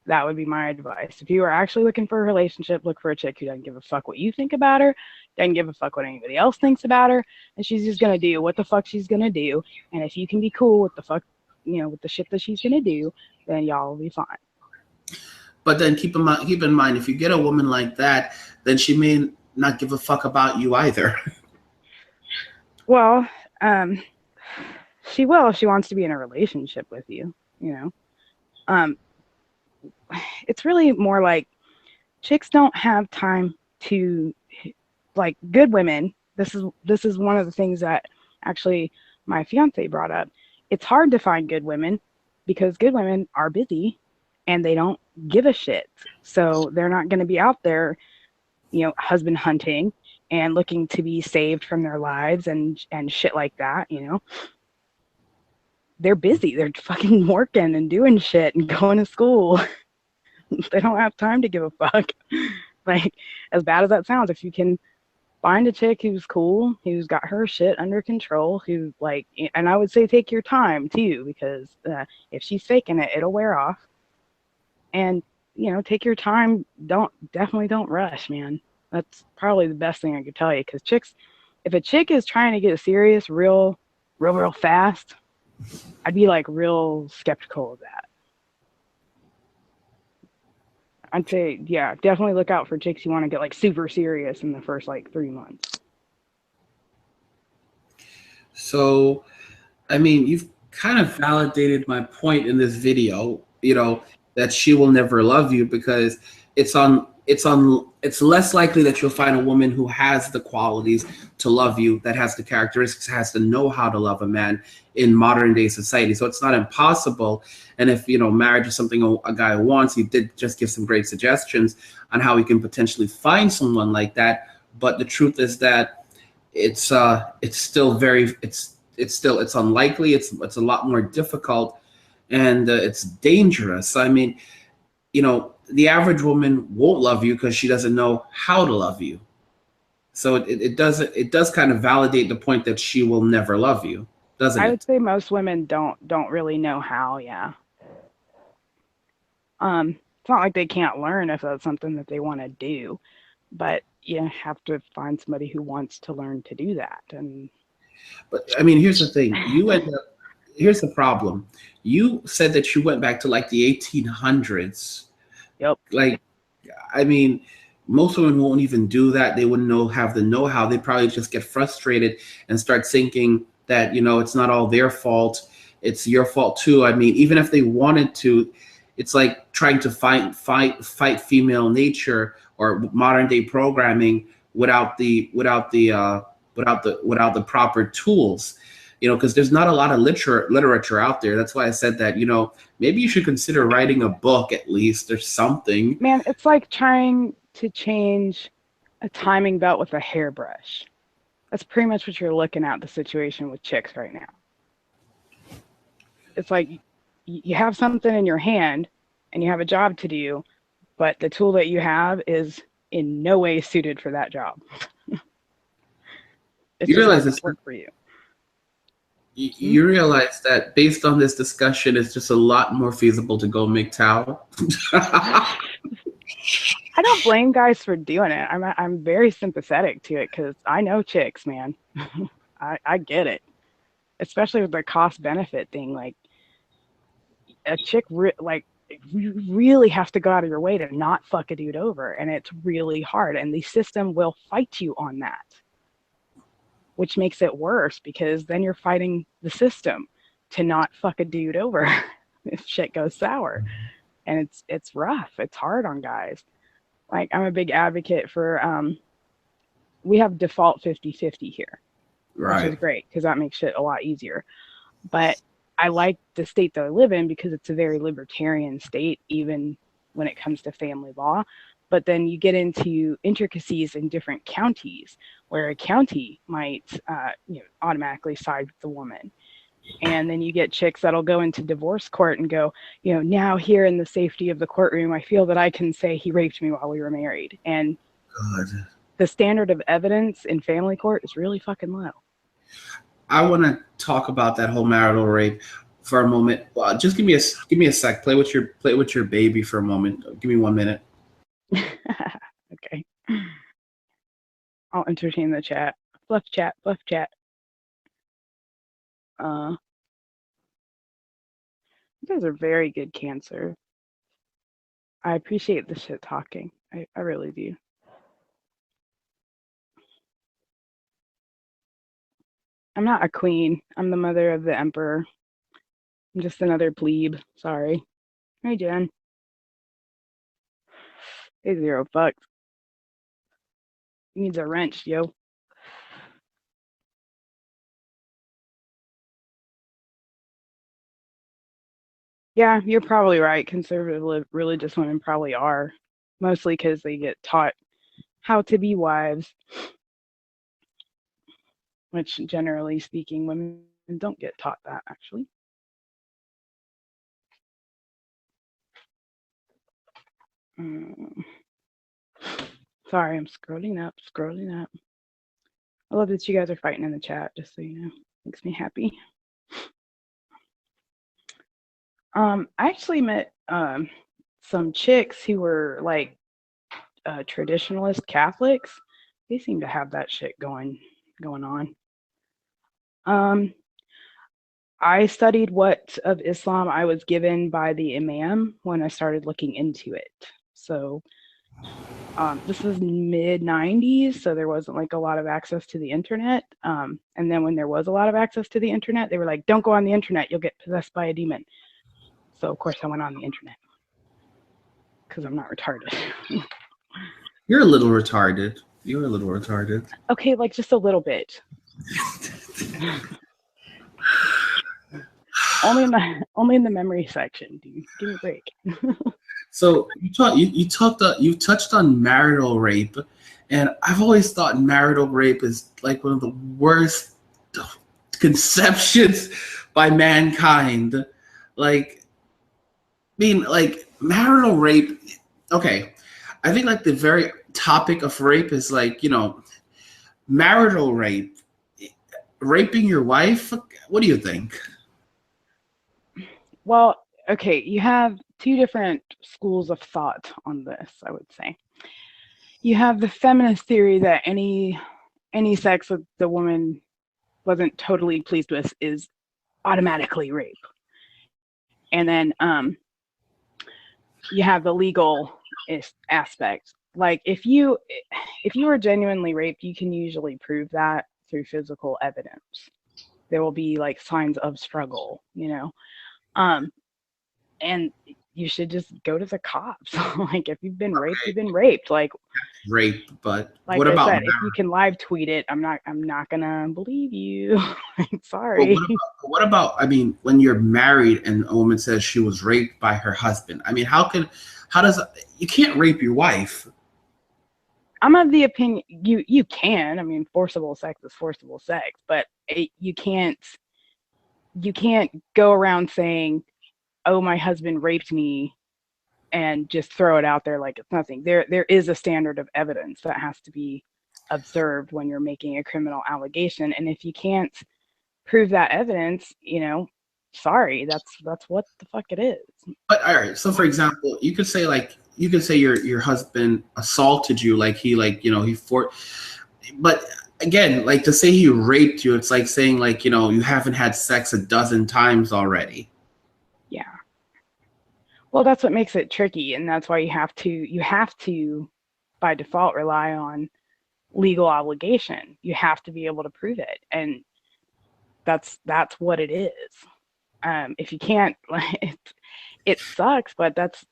That would be my advice. If you are actually looking for a relationship, look for a chick who doesn't give a fuck what you think about her, doesn't give a fuck what anybody else thinks about her, and she's just going to do what the fuck she's going to do. And if you can be cool with the fuck, with the shit that she's going to do, then y'all will be fine. But then keep in mind, if you get a woman like that, then she may not give a fuck about you either. Well, she will if she wants to be in a relationship with you, It's really more like chicks don't have time to, like, good women. This is one of the things that actually my fiance brought up. It's hard to find good women because good women are busy and they don't give a shit. So they're not going to be out there, husband hunting and looking to be saved from their lives and shit like that, They're busy. They're fucking working and doing shit and going to school. They don't have time to give a fuck. Like, as bad as that sounds, if you can find a chick who's cool, who's got her shit under control, who, like, and I would say take your time too, because if she's faking it, it'll wear off. And, take your time. Definitely don't rush, man. That's probably the best thing I could tell you, because if a chick is trying to get serious real fast, I'd be like real skeptical of that. I'd say, yeah, definitely look out for chicks who want to get like super serious in the first like 3 months. So, I mean, you've kind of validated my point in this video, that she will never love you, because it's on it's less likely that you'll find a woman who has the qualities to love you, that has the characteristics, has to know how to love a man in modern day society. So it's not impossible. And if marriage is something a guy wants, he did just give some great suggestions on how we can potentially find someone like that. But the truth is that it's still it's unlikely. It's a lot more difficult, and it's dangerous. I mean, the average woman won't love you because she doesn't know how to love you. So it does kind of validate the point that she will never love you, doesn't I would it? say most women don't really know how. Yeah. It's not like they can't learn if that's something that they want to do, but you have to find somebody who wants to learn to do that. And But I mean, here's the thing. Here's the problem. You said that you went back to like the 1800s. yep. Like, I mean, most women won't even do that. They wouldn't have the know-how. They probably just get frustrated and start thinking that, it's not all their fault. It's your fault too. I mean, even if they wanted to, it's like trying to fight female nature or modern day programming without the proper tools. Because there's not a lot of literature out there. That's why I said that, maybe you should consider writing a book at least or something. Man, it's like trying to change a timing belt with a hairbrush. That's pretty much what you're looking at the situation with chicks right now. It's like you have something in your hand and you have a job to do, but the tool that you have is in no way suited for that job. It's You just not realize going this, to work for you. you realize that based on this discussion, it's just a lot more feasible to go MGTOW. I don't blame guys for doing it. I'm very sympathetic to it because I know chicks, man. I get it, especially with the cost benefit thing. Like a chick, you really have to go out of your way to not fuck a dude over, and it's really hard. And the system will fight you on that, which makes it worse because then you're fighting the system to not fuck a dude over if shit goes sour. And it's rough. It's hard on guys. Like I'm a big advocate for we have default 50-50 here, which is Right. great because that makes shit a lot easier. But I like the state that I live in because it's a very libertarian state, even when it comes to family law. But then you get into intricacies in different counties where a county might automatically side with the woman. And then you get chicks that'll go into divorce court and go, now here in the safety of the courtroom, I feel that I can say he raped me while we were married. And God. the standard of evidence in family court is really fucking low. I want to talk about that whole marital rape for a moment. Just give me a sec. Play with your baby for a moment. Give me 1 minute. Okay. I'll entertain the chat. Fluff chat, fluff chat. You guys are very good, Cancer. I appreciate the shit talking. I really do. I'm not a queen. I'm the mother of the emperor. I'm just another plebe. Sorry. Hey, Jen. Hey, Zero Fucks. He needs a wrench, yo. Yeah, you're probably right. Conservative religious women probably are. Mostly because they get taught how to be wives, which generally speaking, women don't get taught that actually. Sorry, I'm scrolling up. I love that you guys are fighting in the chat, just so you know. Makes me happy. I actually met some chicks who were like traditionalist Catholics. They seem to have that shit going on. I studied what of Islam I was given by the imam when I started looking into it. So this was mid 90s, so there wasn't like a lot of access to the internet. And then when there was a lot of access to the internet, they were like, don't go on the internet, you'll get possessed by a demon. So of course I went on the internet because I'm not retarded. You're a little retarded. You're a little retarded. Okay, like just a little bit. only in the memory section, dude. Give me a break. So you touched on marital rape, and I've always thought marital rape is like one of the worst conceptions by mankind. Like, like marital rape. Okay, I think like the very topic of rape is like, marital rape, raping your wife. What do you think? Well, okay, you have two different schools of thought on this, I would say. You have the feminist theory that any sex that the woman wasn't totally pleased with is automatically rape. And then you have the legal aspect. Like if you were genuinely raped, you can usually prove that through physical evidence. There will be like signs of struggle, and you should just go to the cops. Like if you've been raped, you've been raped. Like rape, but like what I about said, if you can live tweet it, I'm not gonna believe you. But Sorry. what about, I mean, when you're married and a woman says she was raped by her husband? I mean, how does, you can't rape your wife. I'm of the opinion you can. I mean, forcible sex is forcible sex, but you can't go around saying, "Oh, my husband raped me," and just throw it out there like it's nothing. There is a standard of evidence that has to be observed when you're making a criminal allegation, and if you can't prove that evidence, sorry, that's what the fuck it is. But all right, so for example, you could say your husband assaulted you, like he fought, but again, like to say he raped you, it's like saying like, you haven't had sex a dozen times already. Yeah. Well, that's what makes it tricky, and that's why you have to by default rely on legal obligation. You have to be able to prove it, and that's what it is. If you can't, it sucks, but that's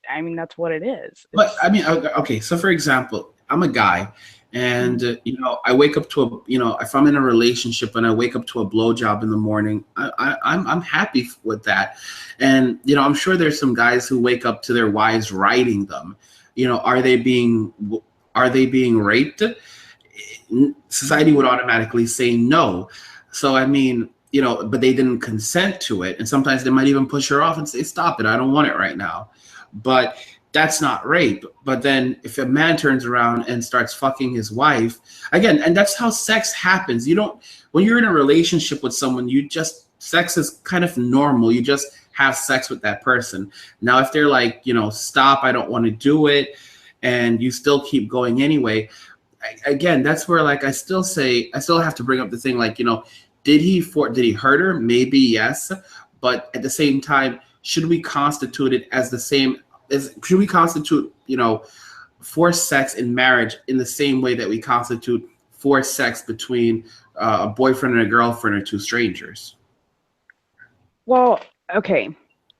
what it is. But I mean, okay, so for example, I'm a guy, and I wake up to if I'm in a relationship and I wake up to a blowjob in the morning, I'm happy with that, and I'm sure there's some guys who wake up to their wives riding them. Are they being raped? Society would automatically say no. So I mean, but they didn't consent to it, and sometimes they might even push her off and say, "Stop it, I don't want it right now." But that's not rape. But then if a man turns around and starts fucking his wife again, and that's how sex happens. When you're in a relationship with someone, sex is kind of normal. You just have sex with that person. Now, if they're like, stop, I don't want to do it, and you still keep going anyway, again, that's where like I still have to bring up the thing, like, did he hurt her? Maybe yes, but at the same time, should we constitute it as the same as should we constitute forced sex in marriage in the same way that we constitute forced sex between a boyfriend and a girlfriend or two strangers? Well, okay,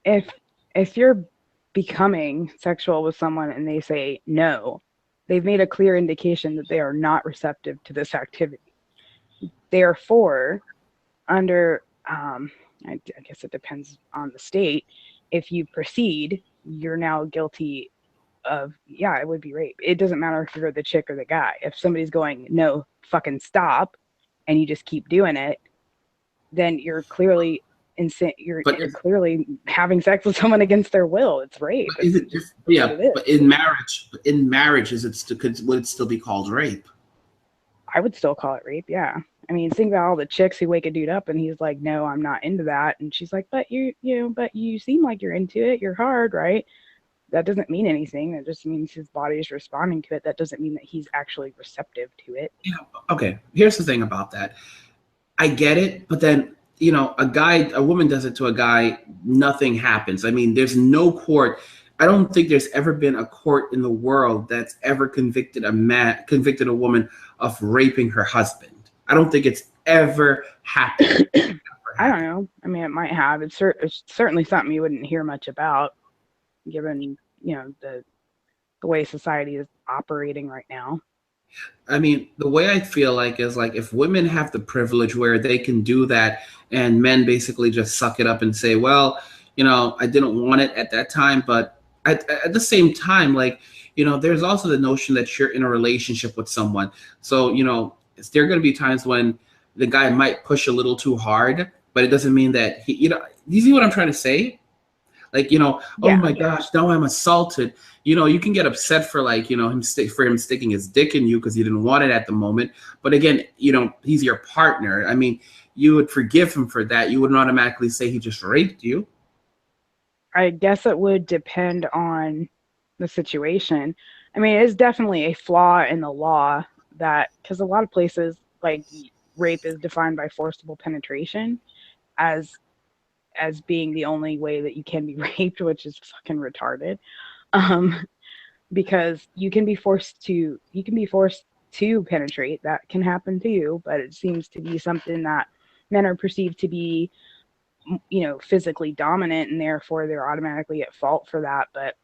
if you're becoming sexual with someone and they say no, they've made a clear indication that they are not receptive to this activity. Therefore, under I guess it depends on the state. If you proceed, you're now guilty of, yeah, it would be rape. It doesn't matter if you're the chick or the guy. If somebody's going, no, fucking stop, and you just keep doing it, then you're clearly insane. You're clearly having sex with someone against their will. It's rape. But in marriage, would it still be called rape? I would still call it rape. Yeah. I mean, think about all the chicks who wake a dude up and he's like, no, I'm not into that. And she's like, but but you seem like you're into it. You're hard, right? That doesn't mean anything. That just means his body is responding to it. That doesn't mean that he's actually receptive to it. Yeah. Okay. Here's the thing about that. I get it, but then, a woman does it to a guy, nothing happens. I mean, there's no court. I don't think there's ever been a court in the world that's ever convicted a woman of raping her husband. I don't think it's ever happened. I don't know. I mean, it might have. It's certainly something you wouldn't hear much about, given the the way society is operating right now. I mean, the way I feel like is like if women have the privilege where they can do that and men basically just suck it up and say, well, I didn't want it at that time, but at the same time, like, there's also the notion that you're in a relationship with someone. So, there are going to be times when the guy might push a little too hard, but it doesn't mean that you see what I'm trying to say? Like, oh Yeah. my gosh, now I'm assaulted. You can get upset for like, for him sticking his dick in you because you didn't want it at the moment. But again, he's your partner. I mean, you would forgive him for that. You wouldn't automatically say he just raped you. I guess it would depend on the situation. I mean, it is definitely a flaw in the law that, because a lot of places, like, rape is defined by forcible penetration as being the only way that you can be raped, which is fucking retarded. Um, because you can be forced to penetrate. That can happen to you, but it seems to be something that men are perceived to be, physically dominant, and therefore they're automatically at fault for that. But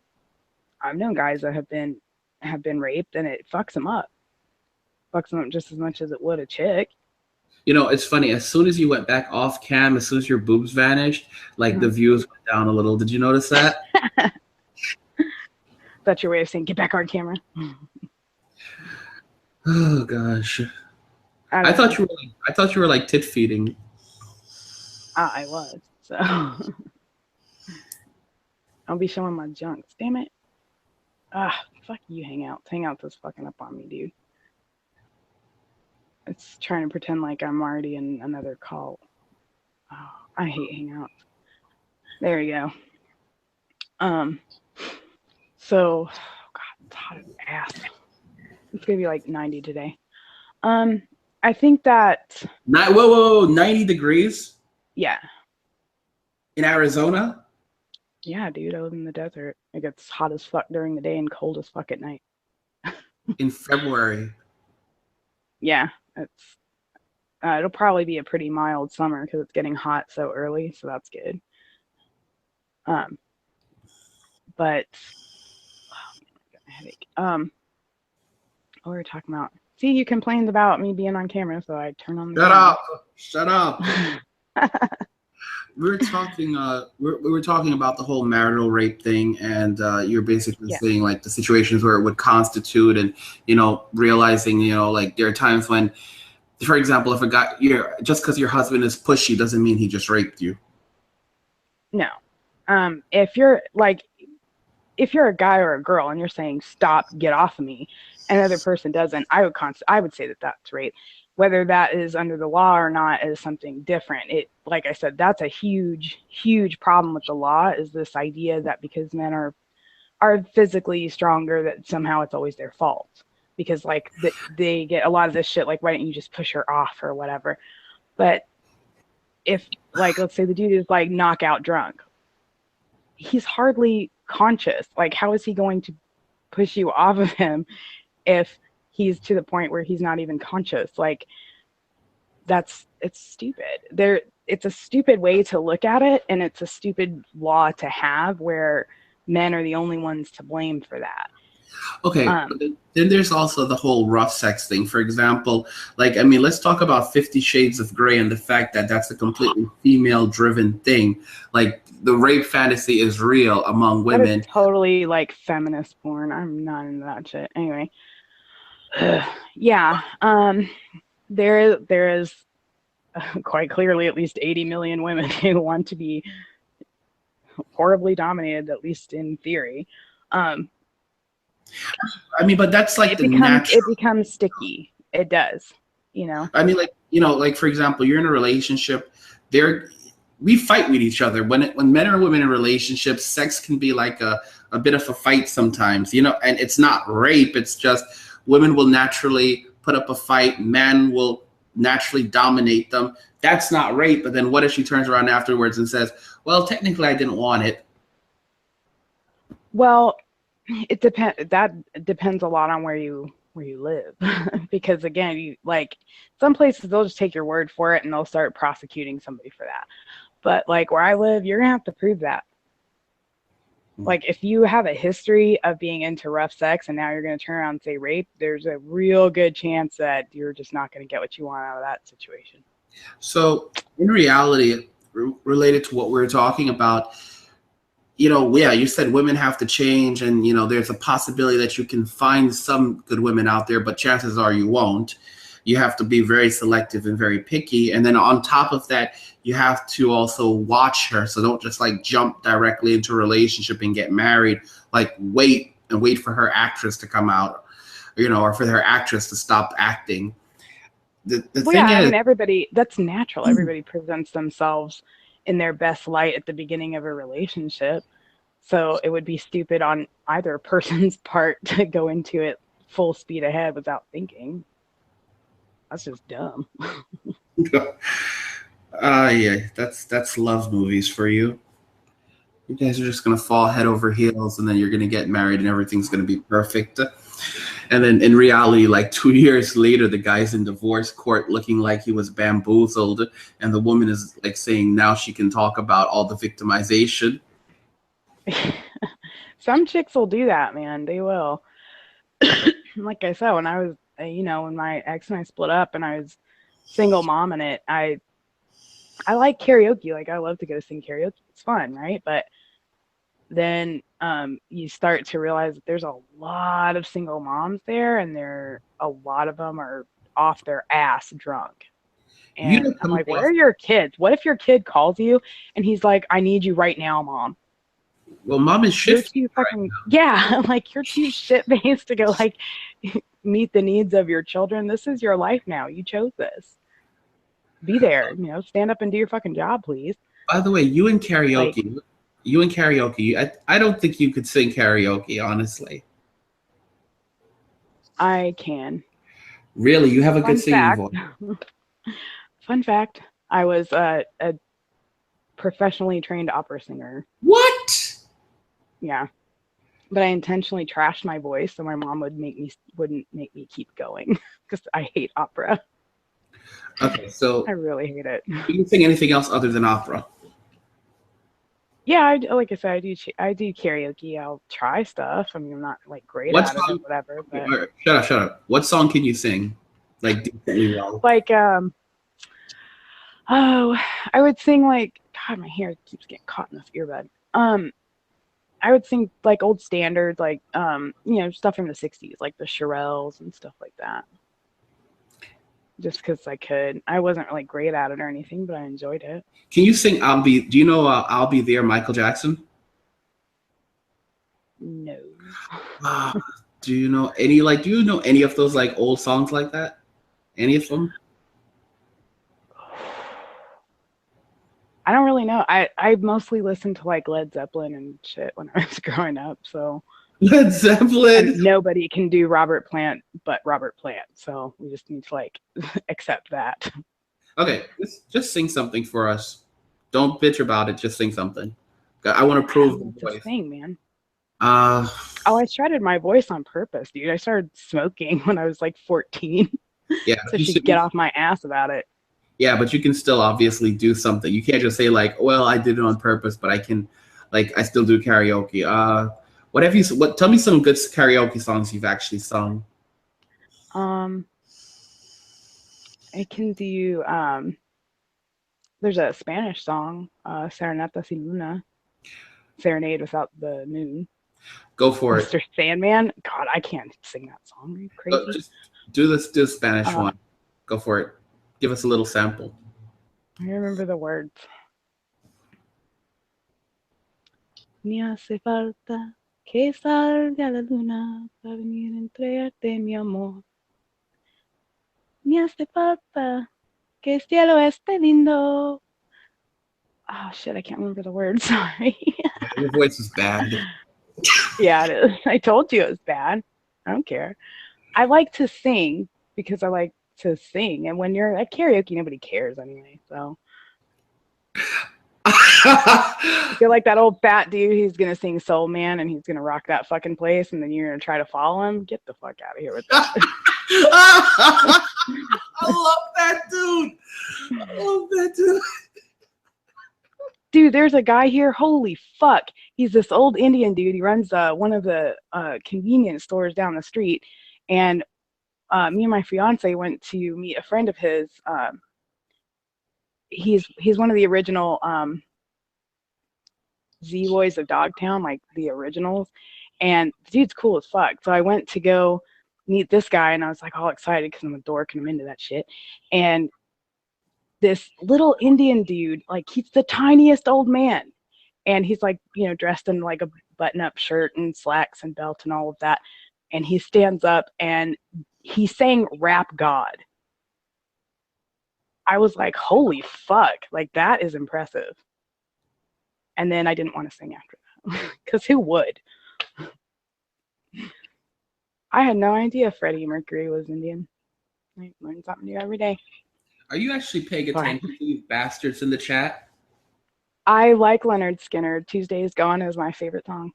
I've known guys that have been raped, and it fucks them up just as much as it would a chick. It's funny. As soon as you went back off cam, as soon as your boobs vanished, like the views went down a little. Did you notice that? That's your way of saying get back on camera. Oh gosh, I thought you were like tit feeding. I was, so I'll be showing my junks. Damn it. Fuck you, Hangouts. Hangouts is fucking up on me, dude. It's trying to pretend like I'm already in another call. Oh, I hate Hangouts. There you go. So, God, it's hot as ass. It's gonna be like 90 today. I think that. Whoa, 90 degrees? Yeah. In Arizona? Yeah, dude, I live in the desert. It gets hot as fuck during the day and cold as fuck at night. In February. Yeah, it'll probably be a pretty mild summer because it's getting hot so early, so that's good. But oh, man, I got a headache. What were we talking about? See, you complained about me being on camera, so I turn on the camera. Shut up. We were talking about the whole marital rape thing, and you're basically saying like the situations where it would constitute, and realizing like there are times when, for example, if a guy, just because your husband is pushy doesn't mean he just raped you. No, if you're a guy or a girl and you're saying stop, get off of me, and another person doesn't, I would say that that's rape. Whether that is under the law or not is something different. Like I said, that's a huge, huge problem with the law, is this idea that because men are physically stronger, that somehow it's always their fault. Because like they get a lot of this shit, like, why don't you just push her off or whatever? But if, like, let's say the dude is like knockout drunk, he's hardly conscious. Like, how is he going to push you off of him if he's to the point where he's not even conscious? Like, it's stupid. It's a stupid way to look at it, and it's a stupid law to have where men are the only ones to blame for that. Okay, then there's also the whole rough sex thing. For example, like, I mean, let's talk about 50 Shades of Grey and the fact that that's a completely female-driven thing. Like, the rape fantasy is real among women. That is totally like feminist porn. I'm not into that shit. Anyway. Yeah, there is quite clearly at least 80 million women who want to be horribly dominated, at least in theory. I mean, but that's like natural. It becomes sticky. It does, I mean, like for example, you're in a relationship. We fight with each other. When men and women in relationships, sex can be like a bit of a fight sometimes, and it's not rape. It's just women will naturally put up a fight. Men will naturally dominate them. That's not rape. But then what if she turns around afterwards and says, well, technically I didn't want it? Well, that depends a lot on where you live. Because again, you, like, some places they'll just take your word for it and they'll start prosecuting somebody for that. But like where I live, you're gonna have to prove that. Like, if you have a history of being into rough sex and now you're going to turn around and say rape, there's a real good chance that you're just not going to get what you want out of that situation. So, in reality, related to what we're talking about, yeah, you said women have to change, and there's a possibility that you can find some good women out there, but chances are you won't. You have to be very selective and very picky, and then on top of that, you have to also watch her. So don't just like jump directly into a relationship and get married. Like wait for her actress to come out, or for her actress to stop acting. The thing I is, mean, everybody, that's natural. Everybody presents themselves in their best light at the beginning of a relationship. So it would be stupid on either person's part to go into it full speed ahead without thinking. That's just dumb. yeah, that's love movies for you. You guys are just gonna fall head over heels, and then you're gonna get married, and everything's gonna be perfect. And then in reality, like 2 years later, the guy's in divorce court looking like he was bamboozled, and the woman is like saying now she can talk about all the victimization. Some chicks will do that, man. They will. Like I said, when I was, when my ex and I split up and I was single mom in it, I like karaoke. Like, I love to go sing karaoke. It's fun, right? But then you start to realize that there's a lot of single moms there, and a lot of them are off their ass drunk. And I'm like, where are your kids? What if your kid calls you and he's like, I need you right now, mom? Well, mom is shit. You're too fucking, yeah, like, you're too shit-faced to go, like, meet the needs of your children. This is your life now. You chose this. Be there, stand up and do your fucking job, please. By the way, you and karaoke, I don't think you could sing karaoke, honestly. I can. Really? You have a good singing voice. Fun fact, I was a professionally trained opera singer. What? Yeah. But I intentionally trashed my voice so my mom wouldn't make me keep going because I hate opera. Okay, so I really hate it. You can sing anything else other than opera? Yeah, like I said, I do karaoke. I'll try stuff. I mean, I'm not like great at it or whatever. But right, shut up. What song can you sing like decently well? Like I would sing like, God, my hair keeps getting caught in this earbud. I would sing like old standards, like stuff from the '60s, like the Shirelles and stuff like that. Just because I could. I wasn't really great at it or anything, but I enjoyed it. Can you sing do you know I'll Be There, Michael Jackson? No. Do you know any of those like old songs like that? Any of them? I don't really know. I mostly listened to like Led Zeppelin and shit when I was growing up, so Led Zeppelin. And nobody can do Robert Plant but Robert Plant, so we just need to like accept that. Okay, just sing something for us. Don't bitch about it. Just sing something. I want to prove the voice. Sing, man. I shredded my voice on purpose, dude. I started smoking when I was like 14. Yeah, so she could get off my ass about it. Yeah, but you can still obviously do something. You can't just say like, "Well, I did it on purpose," but I still do karaoke. Tell me some good karaoke songs you've actually sung. I can do there's a Spanish song, Serenata sin Luna, Serenade Without the Moon. Go for Mr. Sandman. God, I can't sing that song. Are you crazy? Just do the Spanish one. Go for it. Give us a little sample. I remember the words. Ni hace falta que salga la luna para venir a entregarte mi amor. Ni hace falta que el cielo esté lindo. Oh shit, I can't remember the words. Sorry. Your voice is bad. Yeah, it is. I told you it was bad. I don't care. I like to sing because I like to sing, and when you're at karaoke, nobody cares anyway. So you're like that old fat dude who's gonna sing Soul Man and he's gonna rock that fucking place, and then you're gonna try to follow him. Get the fuck out of here with that. I love that dude. Dude, there's a guy here. Holy fuck. he's this old Indian dude. He runs one of the convenience stores down the street, and me and my fiance went to meet a friend of his. He's one of the original Z Boys of Dogtown, like the originals, and the dude's cool as fuck. So I went to go meet this guy, and I was like all excited because I'm a dork and I'm into that shit. And this little Indian dude, like he's the tiniest old man, and he's like, you know, dressed in like a button-up shirt and slacks and belt and all of that. And he stands up and he's saying "Rap God." I was like, holy fuck, like that is impressive. And then I didn't want to sing after that because who would? I had no idea Freddie Mercury was Indian. I learn something new every day. Are you actually paying attention to these bastards in the chat? I like Leonard Skinner. Tuesday's Gone is my favorite song.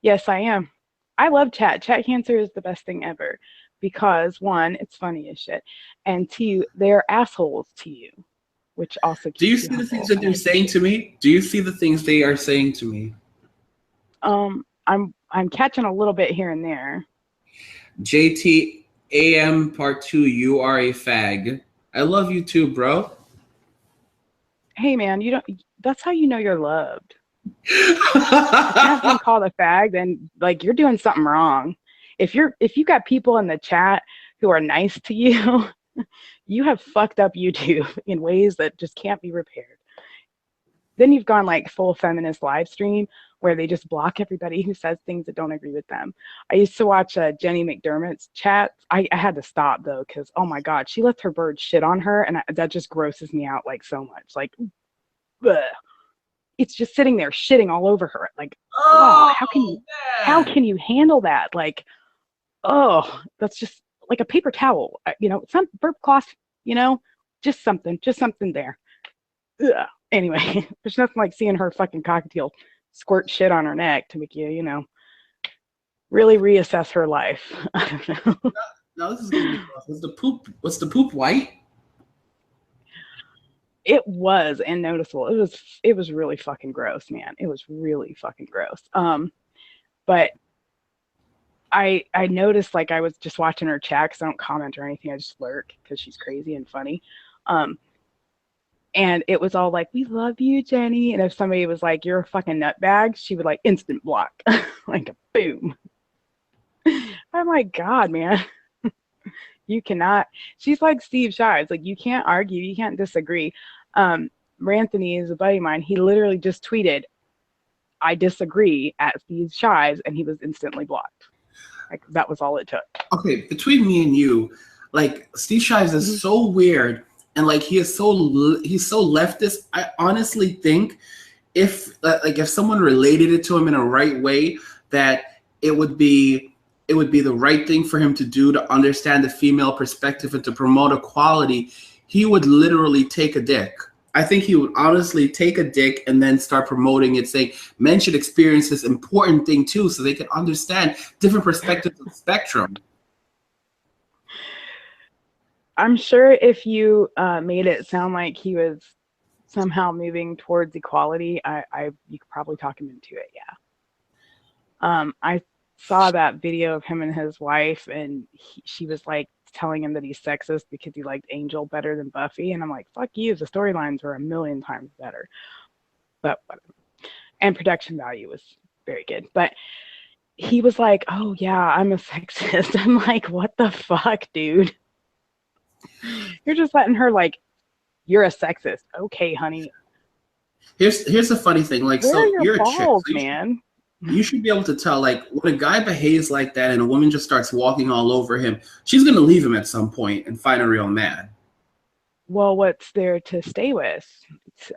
Yes, I am. I love chat. Chat cancer is the best thing ever because one, it's funny as shit, and two, they're assholes to you, which also keeps Do you see the things that they're saying to me? Do you see the things they are saying to me? I'm catching a little bit here and there. JT AM Part 2, you are a fag. I love you too, bro. Hey man, you don't. That's how you know you're loved. If you have been called a fag, then like you're doing something wrong. If you got people in the chat who are nice to you, you have fucked up YouTube in ways that just can't be repaired. Then you've gone like full feminist live stream where they just block everybody who says things that don't agree with them. I used to watch Jenny McDermott's chat. I had to stop though because oh my god, she lets her bird shit on her, and that just grosses me out like so much. Like, ugh. It's just sitting there shitting all over her. Like, oh, how can you handle that? Like, oh, that's just like a paper towel. You know, some burp cloth. You know, just something there. Ugh. Anyway, there's nothing like seeing her fucking cockatiel squirt shit on her neck to make you, you know, really reassess her life. I don't know. No, this is gonna be rough. Was the poop white? It was and noticeable. It was really fucking gross, man. It was really fucking gross. But I noticed like I was just watching her chat because I don't comment or anything. I just lurk because she's crazy and funny. And it was all like, "We love you, Jenny." And if somebody was like, "You're a fucking nutbag," she would like instant block, like a boom. I'm like, God, man, you cannot. She's like Steve Shives. Like you can't argue, you can't disagree. Ranthony is a buddy of mine. He literally just tweeted, "I disagree" at Steve Shives, and he was instantly blocked. Like that was all it took. Okay, between me and you, like Steve Shives is so weird. And like he's so leftist. I honestly think if someone related it to him in a right way, that it would be the right thing for him to do to understand the female perspective and to promote equality. He would literally take a dick. I think he would honestly take a dick and then start promoting it, saying men should experience this important thing too, so they can understand different perspectives of the spectrum. I'm sure if you made it sound like he was somehow moving towards equality, you could probably talk him into it. Yeah. I saw that video of him and his wife, and she was like telling him that he's sexist because he liked Angel better than Buffy, and I'm like, fuck you. The storylines were a million times better. But whatever. And production value was very good. But he was like, "Oh yeah, I'm a sexist." I'm like, what the fuck, dude? You're just letting her like, "You're a sexist." Okay, honey. Here's the funny thing. Like, where so are your you're balls, a chick, so man? You should be able to tell, like, when a guy behaves like that and a woman just starts walking all over him, she's gonna leave him at some point and find a real man. Well, what's there to stay with?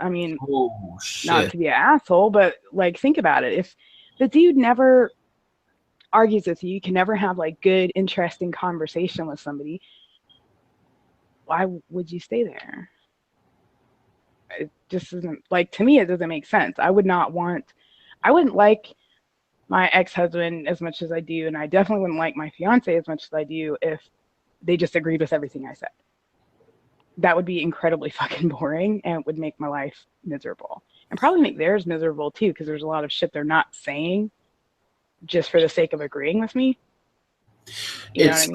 I mean, oh shit. Not to be an asshole, but like, think about it. If the dude never argues with you, you can never have like good, interesting conversation with somebody, why would you stay there? It just isn't, like, to me, it doesn't make sense. I wouldn't like my ex-husband as much as I do, and I definitely wouldn't like my fiance as much as I do if they just agreed with everything I said. That would be incredibly fucking boring and it would make my life miserable. and probably make theirs miserable too, because there's a lot of shit they're not saying just for the sake of agreeing with me. You know what I It's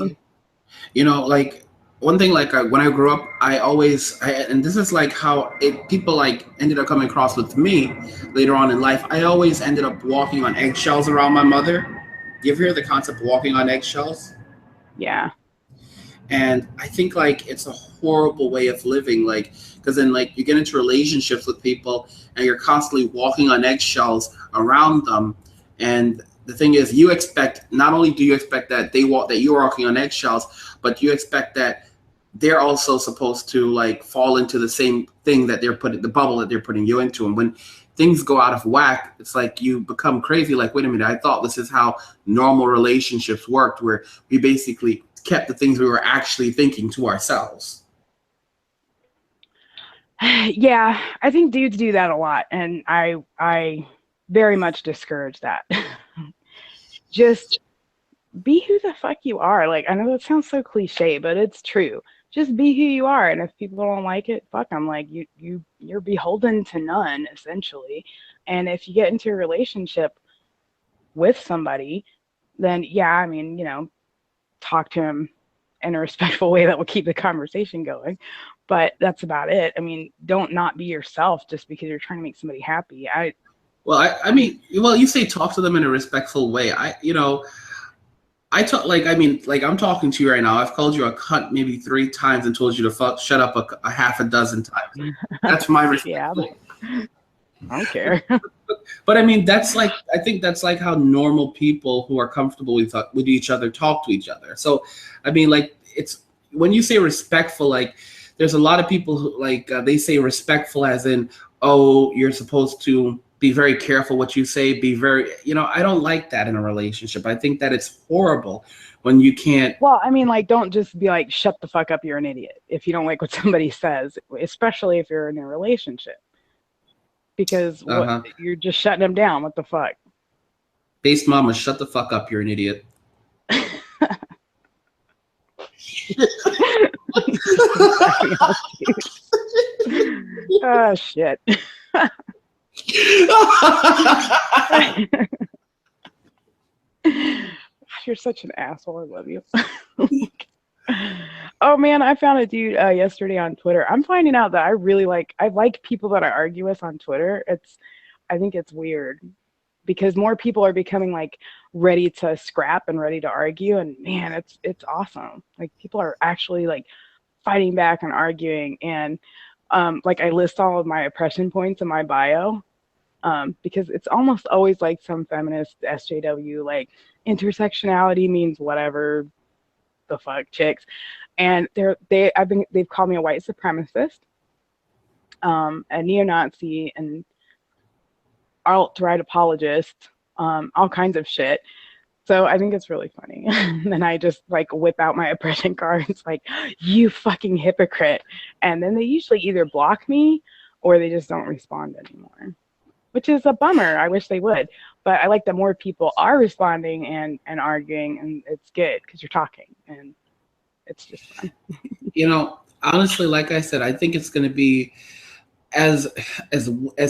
mean? like one thing, like when I grew up, and this is like how people like ended up coming across with me later on in life. I always ended up walking on eggshells around my mother. You ever hear the concept of walking on eggshells? Yeah. And I think like it's a horrible way of living, like because then like you get into relationships with people and you're constantly walking on eggshells around them. And the thing is, you expect, not only do you expect that you're walking on eggshells, but you expect that they're also supposed to like fall into the same thing that the bubble that they're putting you into. And when things go out of whack, it's like you become crazy. Like, wait a minute, I thought this is how normal relationships worked, where we basically kept the things we were actually thinking to ourselves. Yeah, I think dudes do that a lot, and I very much discourage that. Just be who the fuck you are. Like, I know that sounds so cliche, but it's true. Just be who you are, and if people don't like it, fuck them. Like, you're beholden to none, essentially. And if you get into a relationship with somebody, then yeah, I mean, talk to him in a respectful way that will keep the conversation going. But that's about it. I mean, don't not be yourself just because you're trying to make somebody happy. I mean, you say talk to them in a respectful way. I talk like, I mean, like I'm talking to you right now. I've called you a cunt maybe 3 times and told you to shut up a half a dozen times. That's my respect. Yeah, I don't care. But I mean, I think that's like how normal people who are comfortable with each other talk to each other. So, I mean, like it's when you say respectful, like there's a lot of people who like they say respectful as in, oh, you're supposed to be very careful what you say, be very, I don't like that in a relationship. I think that it's horrible when you can't. Well, I mean, like, don't just be like, shut the fuck up, you're an idiot, if you don't like what somebody says, especially if you're in a relationship. Because you're just shutting them down. What the fuck? Base mama, shut the fuck up, you're an idiot. Oh, shit. You're such an asshole. I love you. Oh man, I found a dude yesterday on Twitter. I'm finding out that I like people that I argue with on Twitter. I think it's weird because more people are becoming like ready to scrap and ready to argue, and man, it's awesome. Like people are actually like fighting back and arguing, and like I list all of my oppression points in my bio. Because it's almost always like some feminist SJW, like intersectionality means whatever the fuck chicks, and they've called me a white supremacist, a neo-Nazi, and alt-right apologist, all kinds of shit. So I think it's really funny. And I just like whip out my oppression cards like, you fucking hypocrite. And then they usually either block me or they just don't respond anymore, which is a bummer. I wish they would. But I like that more people are responding and arguing, and it's good because you're talking and it's just fun. Honestly, like I said, I think it's going to be as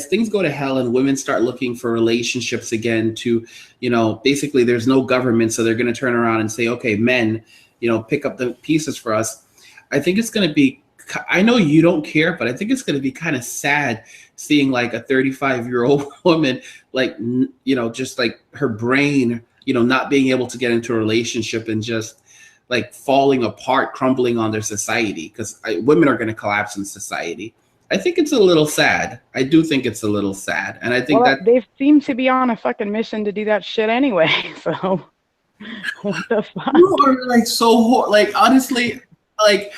things go to hell and women start looking for relationships again to, basically there's no government. So they're going to turn around and say, okay, men, pick up the pieces for us. I think it's going to be, I know you don't care, but I think it's going to be kind of sad seeing like a 35-year-old woman, like, just like her brain, not being able to get into a relationship and just like falling apart, crumbling on their society, because women are going to collapse in society. I think it's a little sad. I do think it's a little sad. And I think that they seem to be on a fucking mission to do that shit anyway. So what the fuck? You are like like honestly, like,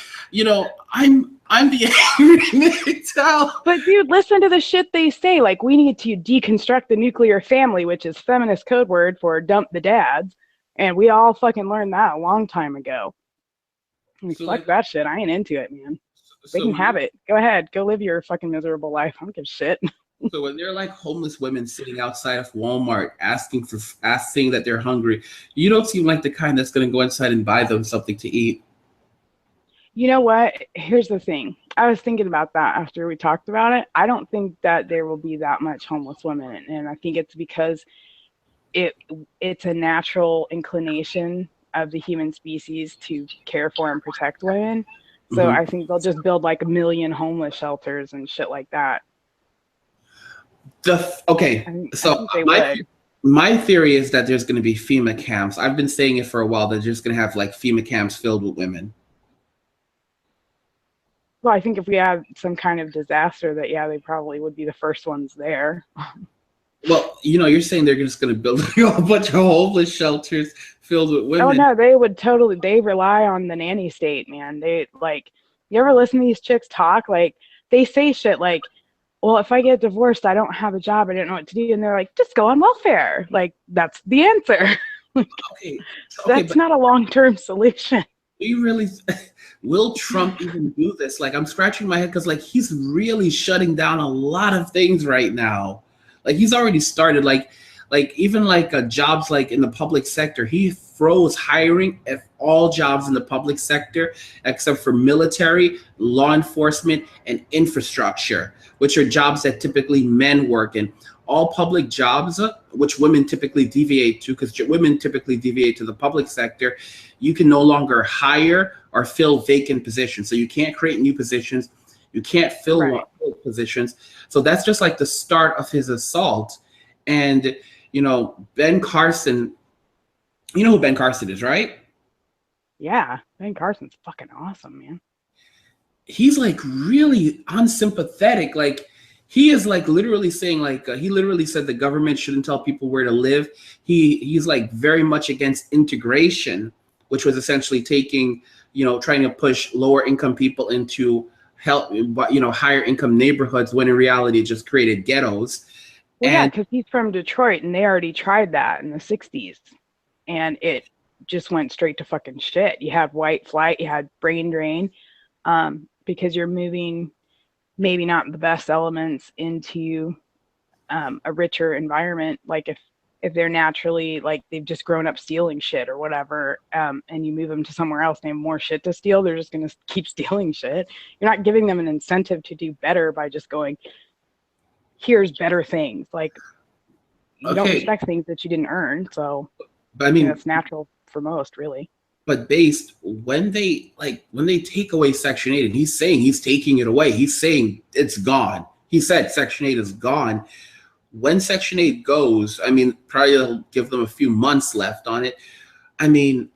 I'm the MGTOW. But dude, listen to the shit they say. Like, we need to deconstruct the nuclear family, which is feminist code word for dump the dads. And we all fucking learned that a long time ago. Like, so fuck that shit. I ain't into it, man. They can have it. Go ahead. Go live your fucking miserable life. I don't give a shit. So when they're like homeless women sitting outside of Walmart asking that they're hungry, you don't seem like the kind that's going to go inside and buy them something to eat. You know what? Here's the thing. I was thinking about that after we talked about it. I don't think that there will be that much homeless women, and I think it's because it it's a natural inclination of the human species to care for and protect women. So Mhm. I think they'll just build like a million homeless shelters and shit like that. Okay, I so think they would. my theory is that there's going to be FEMA camps. I've been saying it for a while. They're just going to have like FEMA camps filled with women. Well, I think if we had some kind of disaster, that yeah, they probably would be the first ones there. Well, you're saying they're just going to build a whole bunch of homeless shelters filled with Oh women. no, they would totally. They rely on the nanny state, man. They like. You ever listen to these chicks talk? Like they say shit like, "Well, if I get divorced, I don't have a job. I don't know what to do." And they're like, "Just go on welfare." Like that's the answer. Like, Okay, okay, that's but not a long-term solution. do you really will Trump even do this? Like, I'm scratching my head because like he's really shutting down a lot of things right now. Like he's already started like even like jobs like in the public sector. He froze hiring at all jobs in the public sector except for military, law enforcement, and infrastructure, which are jobs that typically men work in. All public jobs, which women typically deviate to, because women typically deviate to the public sector, you can no longer hire or fill vacant positions. So you can't create new positions. You can't Right. fill positions. So that's just like the start of his assault. And, Ben Carson, you know who Ben Carson is, right? Yeah. Ben Carson's fucking awesome, man. He's like really unsympathetic. Like he is like literally saying like he literally said the government shouldn't tell people where to live. He's like very much against integration, which was essentially taking, trying to push lower income people into help, higher income neighborhoods, when in reality it just created ghettos. Well, yeah, And because he's from Detroit, and they already tried that in the '60s, and it just went straight to fucking shit. You had white flight, you had brain drain, because you're moving maybe not the best elements into a richer environment. Like if they're naturally like they've just grown up stealing shit or whatever, and you move them to somewhere else, they have more shit to steal. They're just gonna keep stealing shit. You're not giving them an incentive to do better by just going, here's better things. Like you don't okay, respect things that you didn't earn. So but I I think mean, that's natural for most, really. but based when they take away Section 8, and he's saying he's taking it away, he's saying it's gone. He said Section 8 is gone. When Section 8 goes, I mean, probably it'll give them a few months left on it. I mean,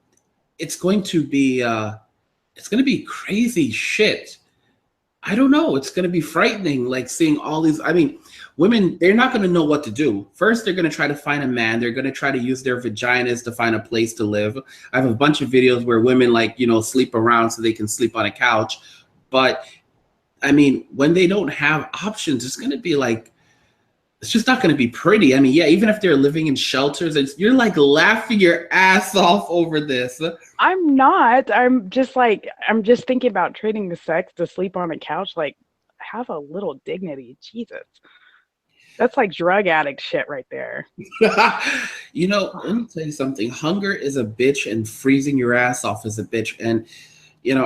it's going to be crazy shit. I don't know. It's going to be frightening, like seeing all these. I mean, women, they're not going to know what to do. First, they're going to try to find a man. They're going to try to use their vaginas to find a place to live. I have a bunch of videos where women, like, sleep around so they can sleep on a couch. But I mean, when they don't have options, it's going to be like, it's just not going to be pretty. I mean, yeah, even if they're living in shelters, you're like laughing your ass off over this. I'm not. I'm just thinking about trading the sex to sleep on a couch. Like, have a little dignity. Jesus. That's like drug addict shit right there. Let me tell you something. Hunger is a bitch, and freezing your ass off is a bitch. And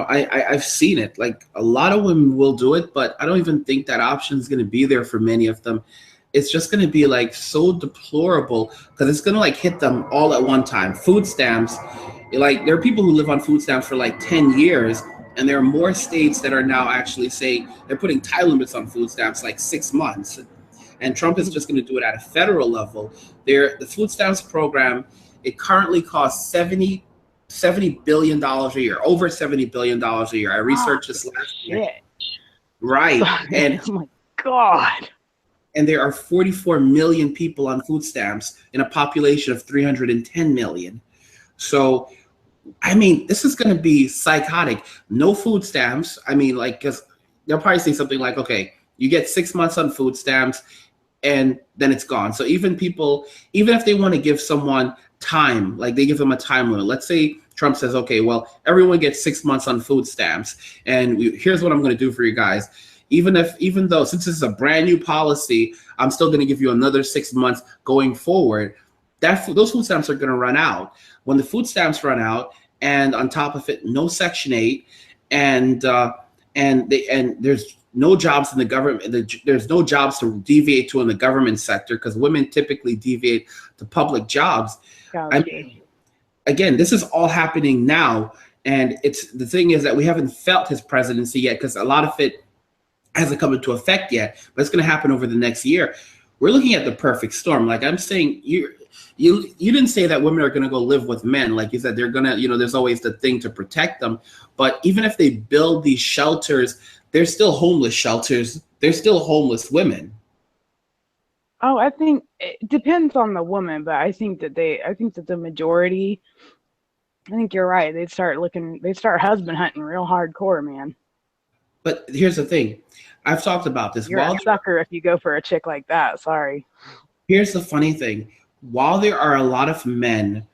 I've seen it. Like a lot of women will do it, but I don't even think that option is going to be there for many of them. It's just going to be like so deplorable because it's going to like hit them all at one time. Food stamps, like there are people who live on food stamps for like 10 years, and there are more states that are now actually saying they're putting time limits on food stamps, like 6 months. And Trump is just going to do it at a federal level. The food stamps program, it currently costs $70 billion a year, over $70 billion a year. I Oh, researched this last year. shit. Right. And Oh my God. there are 44 million people on food stamps in a population of 310 million. So, I mean, this is going to be psychotic. No food stamps. I mean, like, because they'll probably say something like, okay, you get 6 months on food stamps and then it's gone. So even if they want to give someone time, like they give them a time limit, let's say Trump says, okay, well, everyone gets 6 months on food stamps. And here's what I'm going to do for you guys. Even though, since this is a brand new policy, I'm still going to give you another 6 months going forward. Those food stamps are going to run out. When the food stamps run out, and on top of it, no Section 8, and and there's no jobs in the government. There's no jobs to deviate to in the government sector because women typically deviate to public jobs. I Gotcha. mean, again, this is all happening now, and it's the thing is that we haven't felt his presidency yet because a lot of it hasn't come into effect yet, but it's going to happen over the next year. We're looking at the perfect storm. Like I'm saying, you didn't say that women are going to go live with men. Like you said, they're going to, there's always the thing to protect them. But even if they build these shelters, they're still homeless shelters. They're still homeless women. Oh, I think it depends on the woman, but I think that the majority, I think you're right. They'd start husband hunting real hardcore, man. But here's the thing. I've talked about this. You're a sucker if you go for a chick like that. Sorry. Here's the funny thing. While there are a lot of men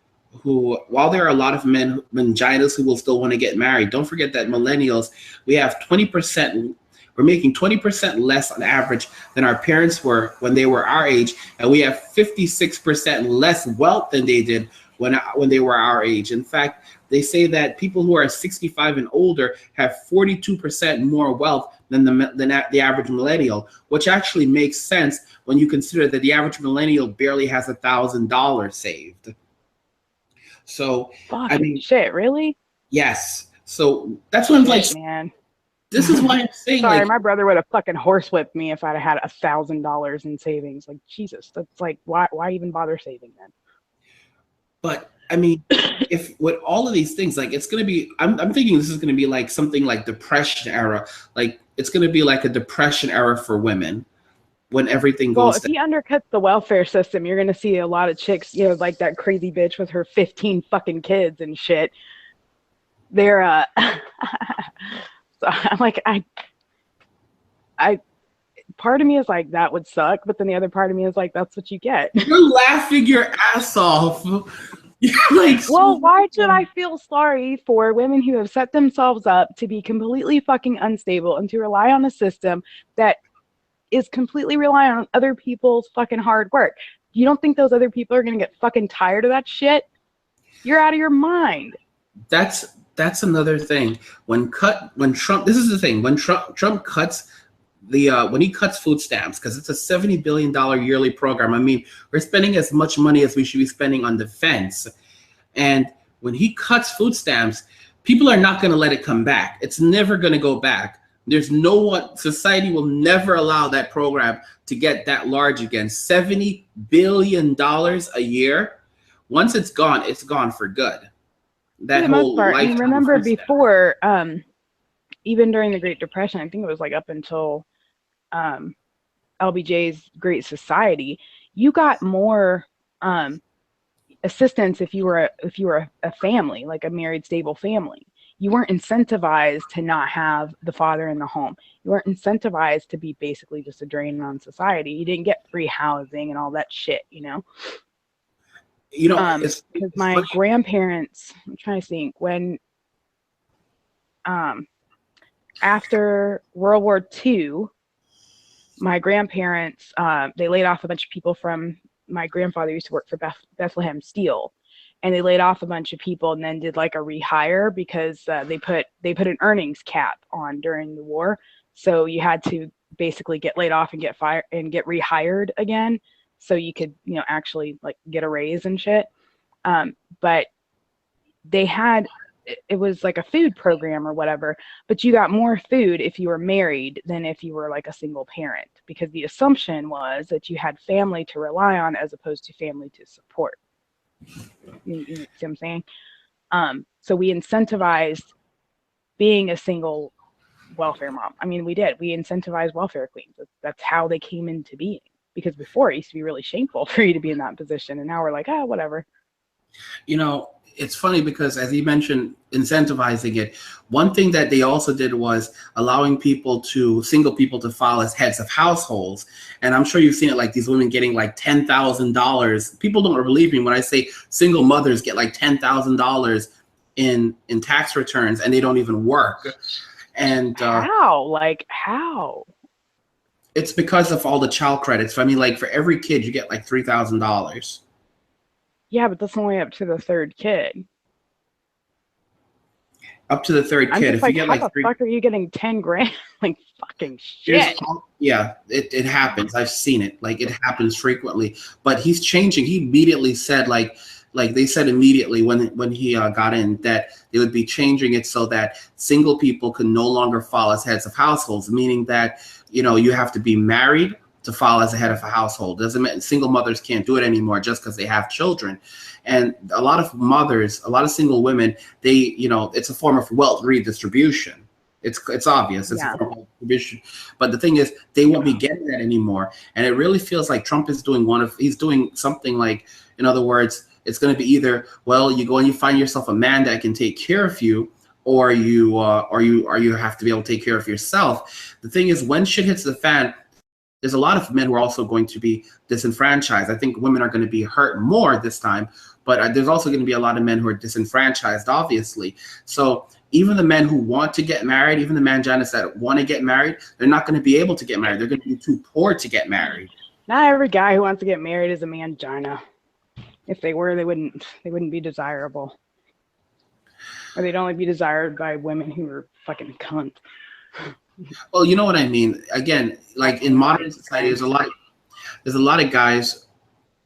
vaginas who will still want to get married, don't forget that millennials, we have 20%, we're making 20% less on average than our parents were when they were our age, and we have 56% less wealth than they did when they were our age. In fact, they say that people who are 65 and older have 42% more wealth than the average millennial, which actually makes sense when you consider that the average millennial barely has $1,000 saved. So, I mean, shit, really? Yes. So that's what I'm like, man. This is why I'm saying. Sorry, like, my brother would have fucking horsewhipped me if I'd had $1,000 in savings. Like, Jesus, that's like, why even bother saving then? But I mean, if with all of these things, like it's going to be, I'm thinking this is going to be like something like Depression era. Like it's going to be like a Depression era for women when everything goes. Well, if he undercuts the welfare system, you're going to see a lot of chicks, like that crazy bitch with her 15 fucking kids and shit. They're, so I'm like, part of me is like, that would suck. But then the other part of me is like, that's what you get. You're laughing your ass off. Like, well, why should I feel sorry for women who have set themselves up to be completely fucking unstable and to rely on a system that is completely reliant on other people's fucking hard work? You don't think those other people are going to get fucking tired of that shit? You're out of your mind. That's another thing. When Trump, this is the thing, when Trump cuts when he cuts food stamps, because it's a $70 billion yearly program. I mean, we're spending as much money as we should be spending on defense. And when he cuts food stamps, people are not going to let it come back. It's never going to go back. There's no one, society will never allow that program to get that large again. $70 billion a year. Once it's gone for good. That for the whole most part, I mean, remember before, even during the Great Depression, I think it was like up until LBJ's Great Society, you got more assistance if you were a family, like a married, stable family. You weren't incentivized to not have the father in the home. You weren't incentivized to be basically just a drain on society. You didn't get free housing and all that shit, because my grandparents, I'm trying to think, when after World War II, my grandparents, they laid off a bunch of people from, my grandfather used to work for Bethlehem Steel, and they laid off a bunch of people and then did like a rehire because they put an earnings cap on during the war. So you had to basically get laid off and get fired and get rehired again, so you could, actually like get a raise and shit. But they had, it was like a food program or whatever, but you got more food if you were married than if you were like a single parent, because the assumption was that you had family to rely on as opposed to family to support. You see what I'm saying? So we incentivized being a single welfare mom. I mean, we incentivized welfare queens. That's how they came into being, because before it used to be really shameful for you to be in that position, and now we're like, whatever. It's funny because, as you mentioned, incentivizing it, one thing that they also did was allowing single people to file as heads of households. And I'm sure you've seen it, like these women getting like $10,000. People don't believe me when I say single mothers get like $10,000 in tax returns and they don't even work. And how? It's because of all the child credits. I mean, like for every kid, you get like $3,000. Yeah, but that's only up to the third kid. Up to the third I'm kid. just If you like, get how like the three, fuck are you getting 10 grand? Like, fucking there's shit. yeah, it happens. I've seen it. Like it happens frequently. But he's changing. He immediately said like they said immediately when he got in that they would be changing it so that single people can no longer fall as heads of households, meaning that you have to be married to fall as a head of a household. Doesn't mean single mothers can't do it anymore just because they have children. And a lot of mothers, a lot of single women, it's a form of wealth redistribution. It's obvious. It's a Yeah. form of distribution. But the thing is, they won't be getting that anymore. And it really feels like Trump is doing he's doing something like, in other words, it's going to be either, well, you go and you find yourself a man that can take care of you, or you have to be able to take care of yourself. The thing is, when shit hits the fan, there's a lot of men who are also going to be disenfranchised. I think women are going to be hurt more this time, but there's also going to be a lot of men who are disenfranchised, obviously. So even the men who want to get married, even the manginas that want to get married, they're not going to be able to get married. They're going to be too poor to get married. Not every guy who wants to get married is a mangina. If they were, they wouldn't be desirable. Or they'd only be desired by women who are fucking cunt. Well, you know what I mean. Again, like in modern society, there's a lot of guys.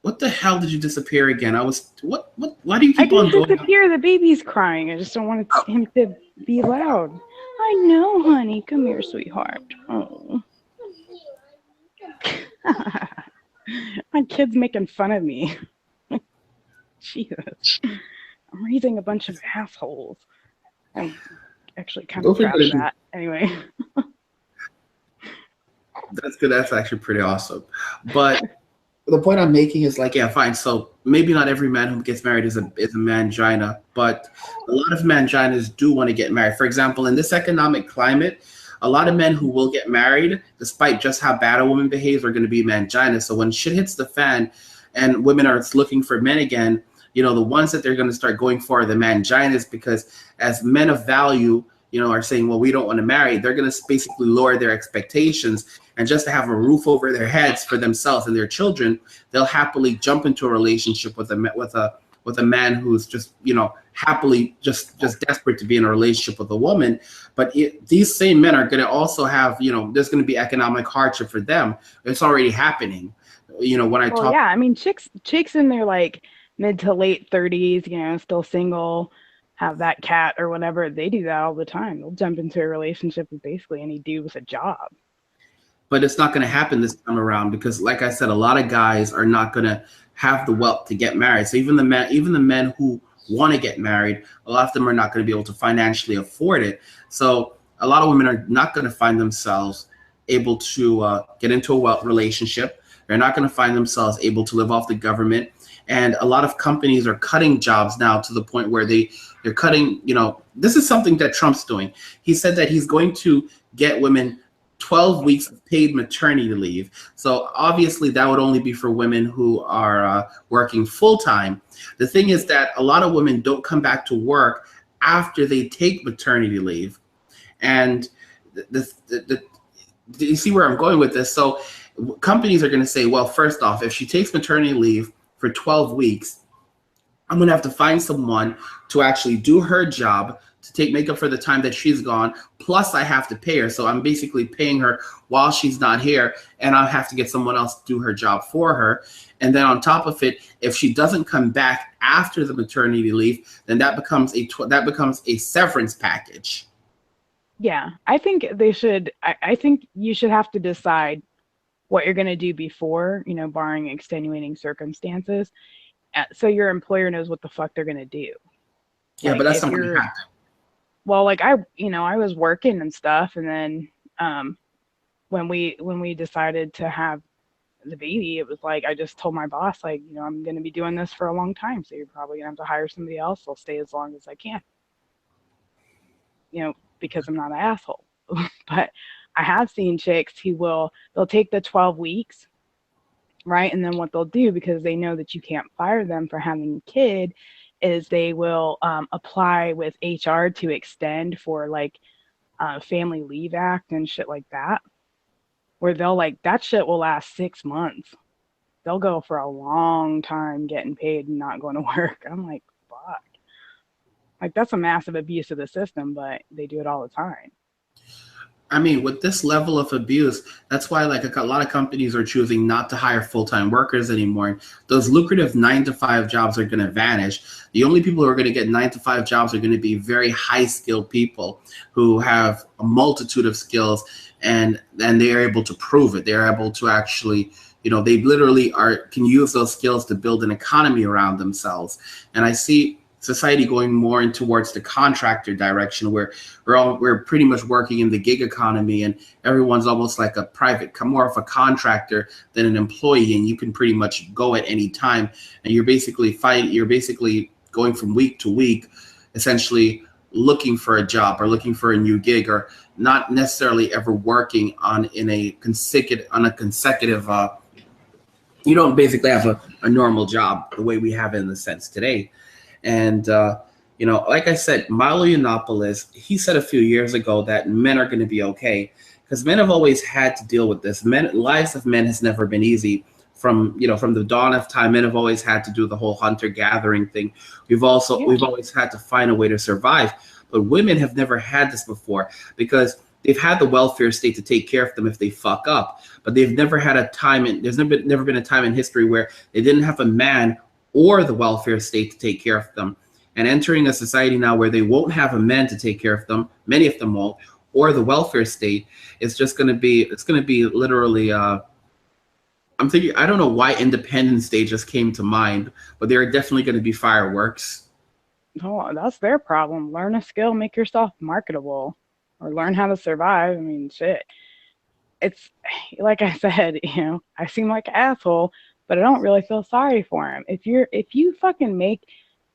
What the hell did you disappear again? Why do you keep on going? I didn't disappear. The baby's crying. I just don't want him to be loud. I know, honey. Come here, sweetheart. Oh. My kid's making fun of me. Jesus. I'm raising a bunch of assholes. I'm actually kind of proud of that. Anyway. That's good. That's actually pretty awesome. But the point I'm making is like, yeah, fine. So maybe not every man who gets married is a mangina, but a lot of manginas do want to get married. For example, in this economic climate, a lot of men who will get married, despite just how bad a woman behaves, are going to be manginas. So when shit hits the fan and women are looking for men again, the ones that they're going to start going for are the manginas, because as men of value, are saying, well, we don't want to marry, they're going to basically lower their expectations. And just to have a roof over their heads for themselves and their children, they'll happily jump into a relationship with a man who's just, happily just desperate to be in a relationship with a woman. But these same men are going to also have, there's going to be economic hardship for them. It's already happening. When I talk. Yeah, I mean, chicks in their like mid to late 30s, still single, have that cat or whatever, they do that all the time. They'll jump into a relationship with basically any dude with a job. But it's not going to happen this time around because, like I said, a lot of guys are not going to have the wealth to get married. So even the men who want to get married, a lot of them are not going to be able to financially afford it. So a lot of women are not going to find themselves able to get into a wealth relationship. They're not going to find themselves able to live off the government. And a lot of companies are cutting jobs now to the point where they're cutting, this is something that Trump's doing. He said that he's going to get women 12 weeks of paid maternity leave. So obviously that would only be for women who are working full time. The thing is that a lot of women don't come back to work after they take maternity leave. And do you see where I'm going with this? So companies are going to say, well, first off, if she takes maternity leave for 12 weeks, I'm going to have to find someone to actually do her job to make up for the time that she's gone. Plus I have to pay her. So I'm basically paying her while she's not here, and I'll have to get someone else to do her job for her. And then on top of it, if she doesn't come back after the maternity leave, then that becomes a severance package. Yeah, I think they should. I think you should have to decide what you're going to do before, barring extenuating circumstances, so your employer knows what the fuck they're going to do. Yeah, but that's not going to happen. Well, like I was working and stuff, and then when we decided to have the baby, it was like I just told my boss, like, I'm going to be doing this for a long time, so you're probably going to have to hire somebody else. I'll stay as long as I can, because I'm not an asshole. But I have seen chicks who they'll take the 12 weeks, right? And then what they'll do, because they know that you can't fire them for having a kid, is they will apply with HR to extend for like Family Leave Act and shit like that, where they'll that shit will last 6 months. They'll go for a long time getting paid and not going to work. I'm like, fuck. Like, that's a massive abuse of the system, but they do it all the time. I mean, with this level of abuse, that's why like a lot of companies are choosing not to hire full-time workers anymore. Those lucrative 9 to 5 jobs are going to vanish. The only people who are going to get 9 to 5 jobs are going to be very high-skilled people who have a multitude of skills, and they are able to prove it. They're able to actually, they literally can use those skills to build an economy around themselves. And I see society going more in towards the contractor direction, where we're pretty much working in the gig economy, and everyone's almost like a more of a contractor than an employee, and you can pretty much go at any time, and you're basically going from week to week, essentially looking for a job or looking for a new gig, or not necessarily ever working on a consecutive you don't basically have a normal job the way we have it in the sense today. And, like I said, Milo Yiannopoulos, he said a few years ago that men are going to be okay, because men have always had to deal with this. Lives of men has never been easy. From the dawn of time, men have always had to do the whole hunter-gathering thing. We've always had to find a way to survive. But women have never had this before, because they've had the welfare state to take care of them if they fuck up. But they've never had a time, there's never been a time in history where they didn't have a man or the welfare state to take care of them. And entering a society now where they won't have a man to take care of them, many of them won't, or the welfare state, it's going to be literally, I'm thinking, I don't know why Independence Day just came to mind, but there are definitely going to be fireworks. Oh, that's their problem. Learn a skill, make yourself marketable, or learn how to survive. I mean, shit. It's like I said, I seem like an asshole, but I don't really feel sorry for him. If you fucking make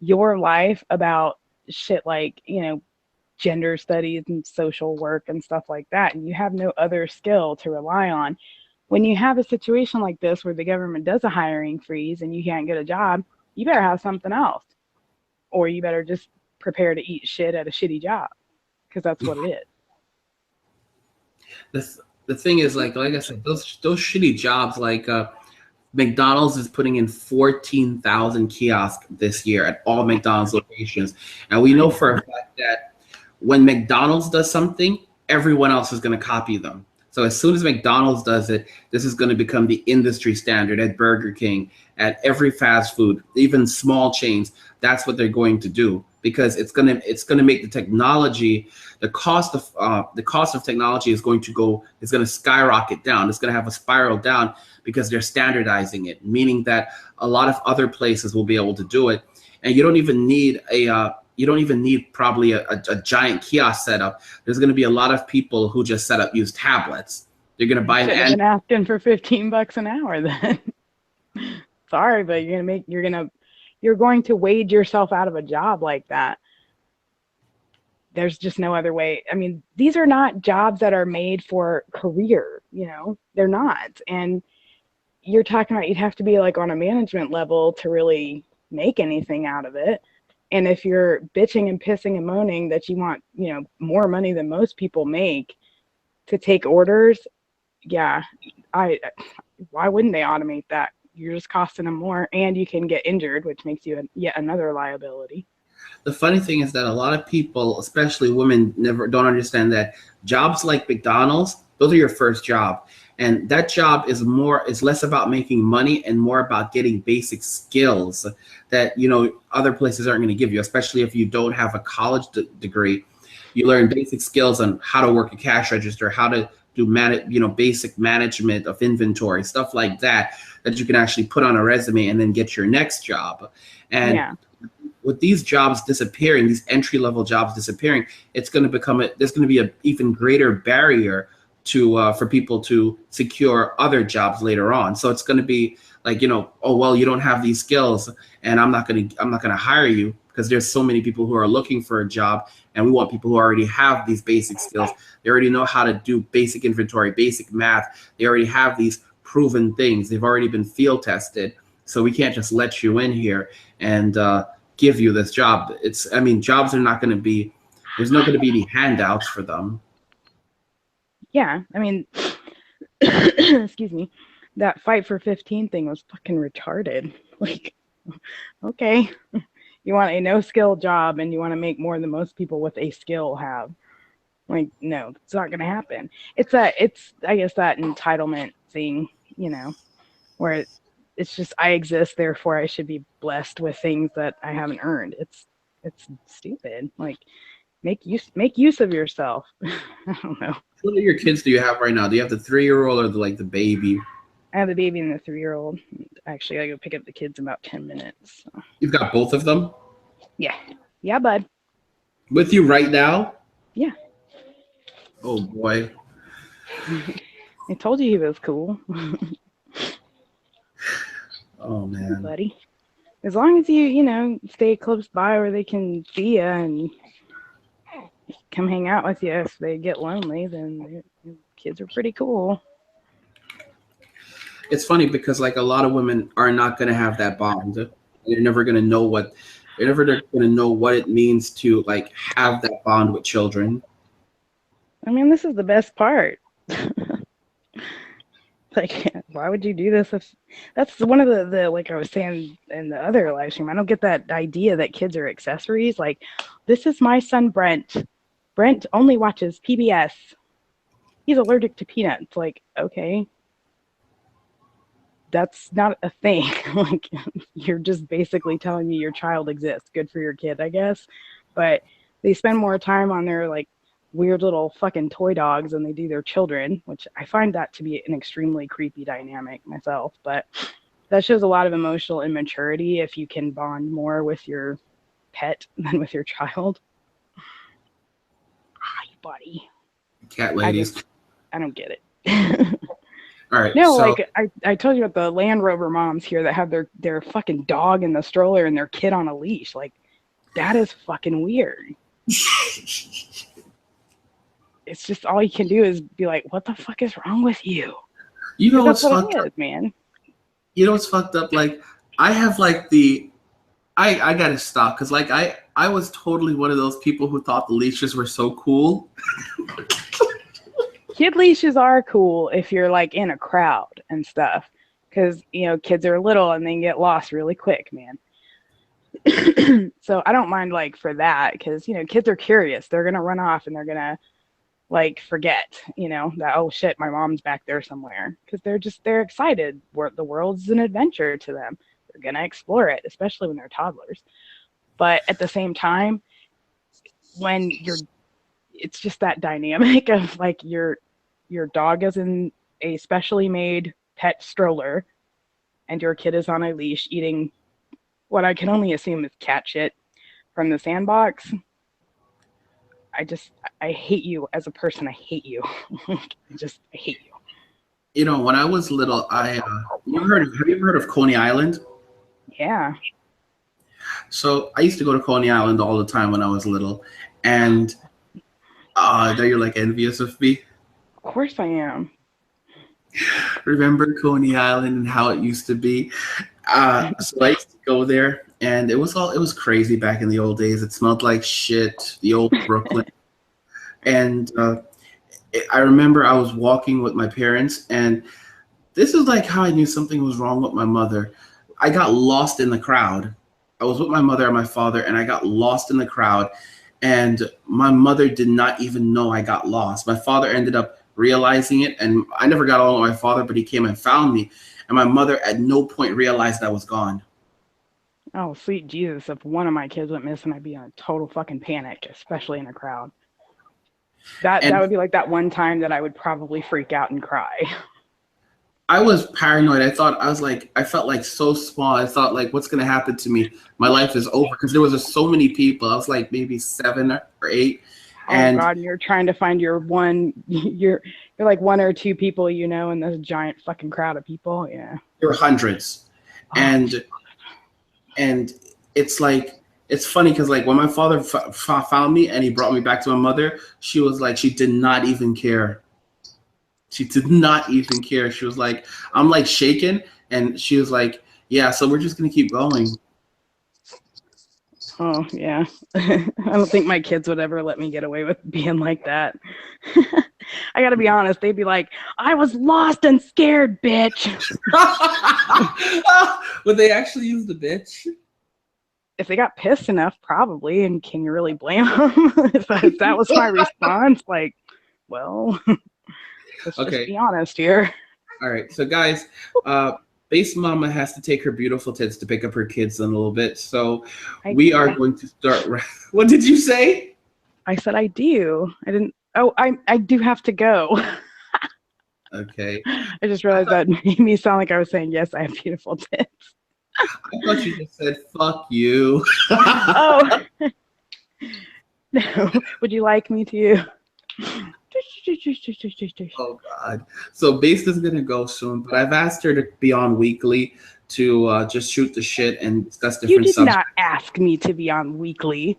your life about shit like, gender studies and social work and stuff like that, and you have no other skill to rely on, when you have a situation like this where the government does a hiring freeze and you can't get a job, you better have something else, or you better just prepare to eat shit at a shitty job, because that's what it is. The thing is, like I said, those shitty jobs, like McDonald's is putting in 14,000 kiosks this year at all McDonald's locations. And we know for a fact that when McDonald's does something, everyone else is going to copy them. So as soon as McDonald's does it, this is going to become the industry standard at Burger King, at every fast food, even small chains. That's what they're going to do, because it's going to make the technology, the cost of technology is going to skyrocket down. It's going to have a spiral down, because they're standardizing it, meaning that a lot of other places will be able to do it, and you don't even need probably a giant kiosk setup. There's going to be a lot of people who just use tablets. They're going to buy an and asking for $15 an hour then. Sorry, but you're going to wage yourself out of a job like that. There's just no other way. I mean, these are not jobs that are made for career, they're not. And you're talking about you'd have to be like on a management level to really make anything out of it. And if you're bitching and pissing and moaning that you want, more money than most people make to take orders, yeah, why wouldn't they automate that? You're just costing them more, and you can get injured, which makes you yet another liability. The funny thing is that a lot of people, especially women, don't understand that jobs like McDonald's, those are your first job. And that job is less about making money and more about getting basic skills that, other places aren't going to give you, especially if you don't have a college degree. You learn basic skills on how to work a cash register, how to do basic management of inventory, stuff like that you can actually put on a resume and then get your next job. And with these jobs disappearing, these entry-level jobs disappearing, there's going to be an even greater barrier for people to secure other jobs later on. So it's going to be like, oh, well, you don't have these skills, and I'm not going to hire you, because there's so many people who are looking for a job, and we want people who already have these basic skills. They already know how to do basic inventory, basic math. They already have these proven things. They've already been field tested. So we can't just let you in here and give you this job. Jobs are not going to be, there's not going to be any handouts for them. Yeah, excuse me, that fight for 15 thing was fucking retarded. Like, okay, You want a no-skill job and you want to make more than most people with a skill have. Like, no, it's not going to happen. It's I guess that entitlement thing, where it's just I exist, therefore I should be blessed with things that I haven't earned. It's stupid. Like, make use of yourself. I don't know. What of your kids do you have right now? Do you have the 3-year-old or the baby? I have the baby and the 3-year-old. Actually, I go pick up the kids in about 10 minutes. So. You've got both of them? Yeah, bud. With you right now? Yeah. Oh boy. I told you he was cool. Oh man. Buddy. As long as you stay close by where they can see you and come hang out with you if they get lonely, then kids are pretty cool. It's funny because like a lot of women are not going to have that bond. They're never going to know what it means to like have that bond with children. I mean, this is the best part. Like, why would you do this if that's one of the like I was saying in the other live stream, I don't get that idea that kids are accessories. Like, this is my son Brent. Brent only watches PBS. He's allergic to peanuts. Like, okay. That's not a thing. Like, you're just basically telling me your child exists. Good for your kid, I guess. But they spend more time on their like weird little fucking toy dogs than they do their children, which I find that to be an extremely creepy dynamic myself. But that shows a lot of emotional immaturity if you can bond more with your pet than with your child. Hi, buddy. Cat ladies. I don't get it. All right. No, so, like I told you about the Land Rover moms here that have their fucking dog in the stroller and their kid on a leash. Like, that is fucking weird. It's just all you can do is be like, what the fuck is wrong with you? You know what's fucked up, man? You know what's fucked up? Like, I have like I gotta stop because like I was totally one of those people who thought the leashes were so cool. Kid leashes are cool if you're like in a crowd and stuff, because kids are little and they get lost really quick, man. So I don't mind like for that, because kids are curious. They're gonna run off and they're gonna like forget that, oh shit, my mom's back there somewhere, because they're excited. The world's an adventure to them. They're gonna explore it, especially when they're toddlers. But at the same time, when it's just that dynamic of like your dog is in a specially made pet stroller and your kid is on a leash eating what I can only assume is cat shit from the sandbox. I hate you as a person. I hate you. I hate you. When I was little, have you ever heard of Coney Island? Yeah. So I used to go to Coney Island all the time when I was little, and now you're like envious of me. Of course I am. Remember Coney Island and how it used to be? So I used to go there, and it was crazy back in the old days. It smelled like shit, the old Brooklyn. And I remember I was walking with my parents, and this is like how I knew something was wrong with my mother. I got lost in the crowd. I was with my mother and my father, and I got lost in the crowd. And my mother did not even know I got lost. My father ended up realizing it, and I never got along with my father, but he came and found me. And my mother at no point realized I was gone. Oh, sweet Jesus. If one of my kids went missing, I'd be in a total fucking panic, especially in a crowd. That would be like that one time that I would probably freak out and cry. I was paranoid. I felt like so small. I thought like, what's going to happen to me? My life is over, because there was just so many people. I was like maybe 7 or 8. Oh God, and you're trying to find your one, you're like 1 or 2 people, in this giant fucking crowd of people. Yeah. There were hundreds. Oh. And it's like, it's funny because like when my father found me and he brought me back to my mother, she was like, she did not even care. She did not even care. She was like, I'm like shaking. And she was like, yeah, so we're just going to keep going. Oh, yeah. I don't think my kids would ever let me get away with being like that. I got to be honest. They'd be like, I was lost and scared, bitch. Would they actually use the bitch? if they got pissed enough, probably. And can you really blame them? if that was my response, like, well, let's just Okay. be honest here. All right. So guys, Base Mama has to take her beautiful tits to pick up her kids in a little bit. So we are going to start. What did you say? I said I do. I didn't. Oh, I do have to go. Okay. I just realized that made me sound like I was saying, yes, I have beautiful tits. I thought you just said, fuck you. Oh. No. Would you like me to? Oh, God. So Base is going to go soon, but I've asked her to be on weekly to just shoot the shit and discuss different subjects. You did not ask me to be on weekly.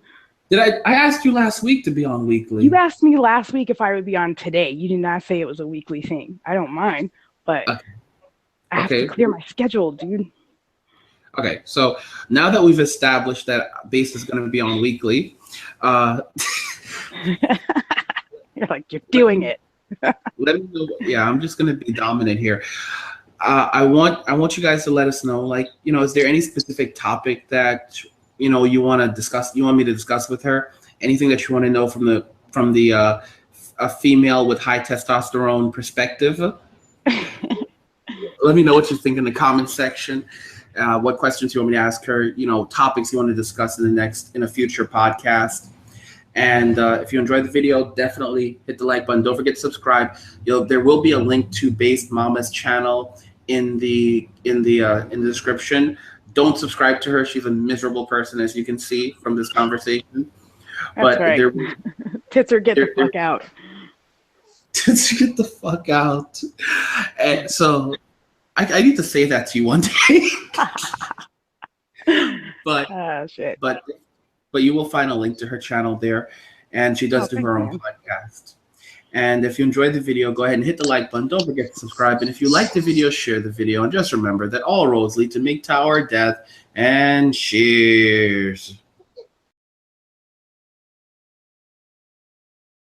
Did I asked you last week to be on weekly. You asked me last week if I would be on today. You did not say it was a weekly thing. I don't mind, but I have to clear my schedule, dude. Okay, so now that we've established that Base is going to be on weekly, you're like, you're doing it. Let me know. Yeah, I'm just going to be dominant here. I want you guys to let us know, like, is there any specific topic that you want to discuss? You want me to discuss with her? Anything that you want to know from the a female with high testosterone perspective? Let me know what you think in the comment section. What questions you want me to ask her? Topics you want to discuss in a future podcast. And if you enjoyed the video, definitely hit the like button. Don't forget to subscribe. There will be a link to Based Mama's channel in the description. Don't subscribe to her. She's a miserable person, as you can see from this conversation. That's right. Tits her, get the fuck out. Tits her, get the fuck out. And so I need to say that to you one day. But shit. But you will find a link to her channel there, and she does do her own podcast. And if you enjoyed the video, go ahead and hit the like button. Don't forget to subscribe. And if you like the video, share the video. And just remember that all roads lead to MGTOW or death. And cheers.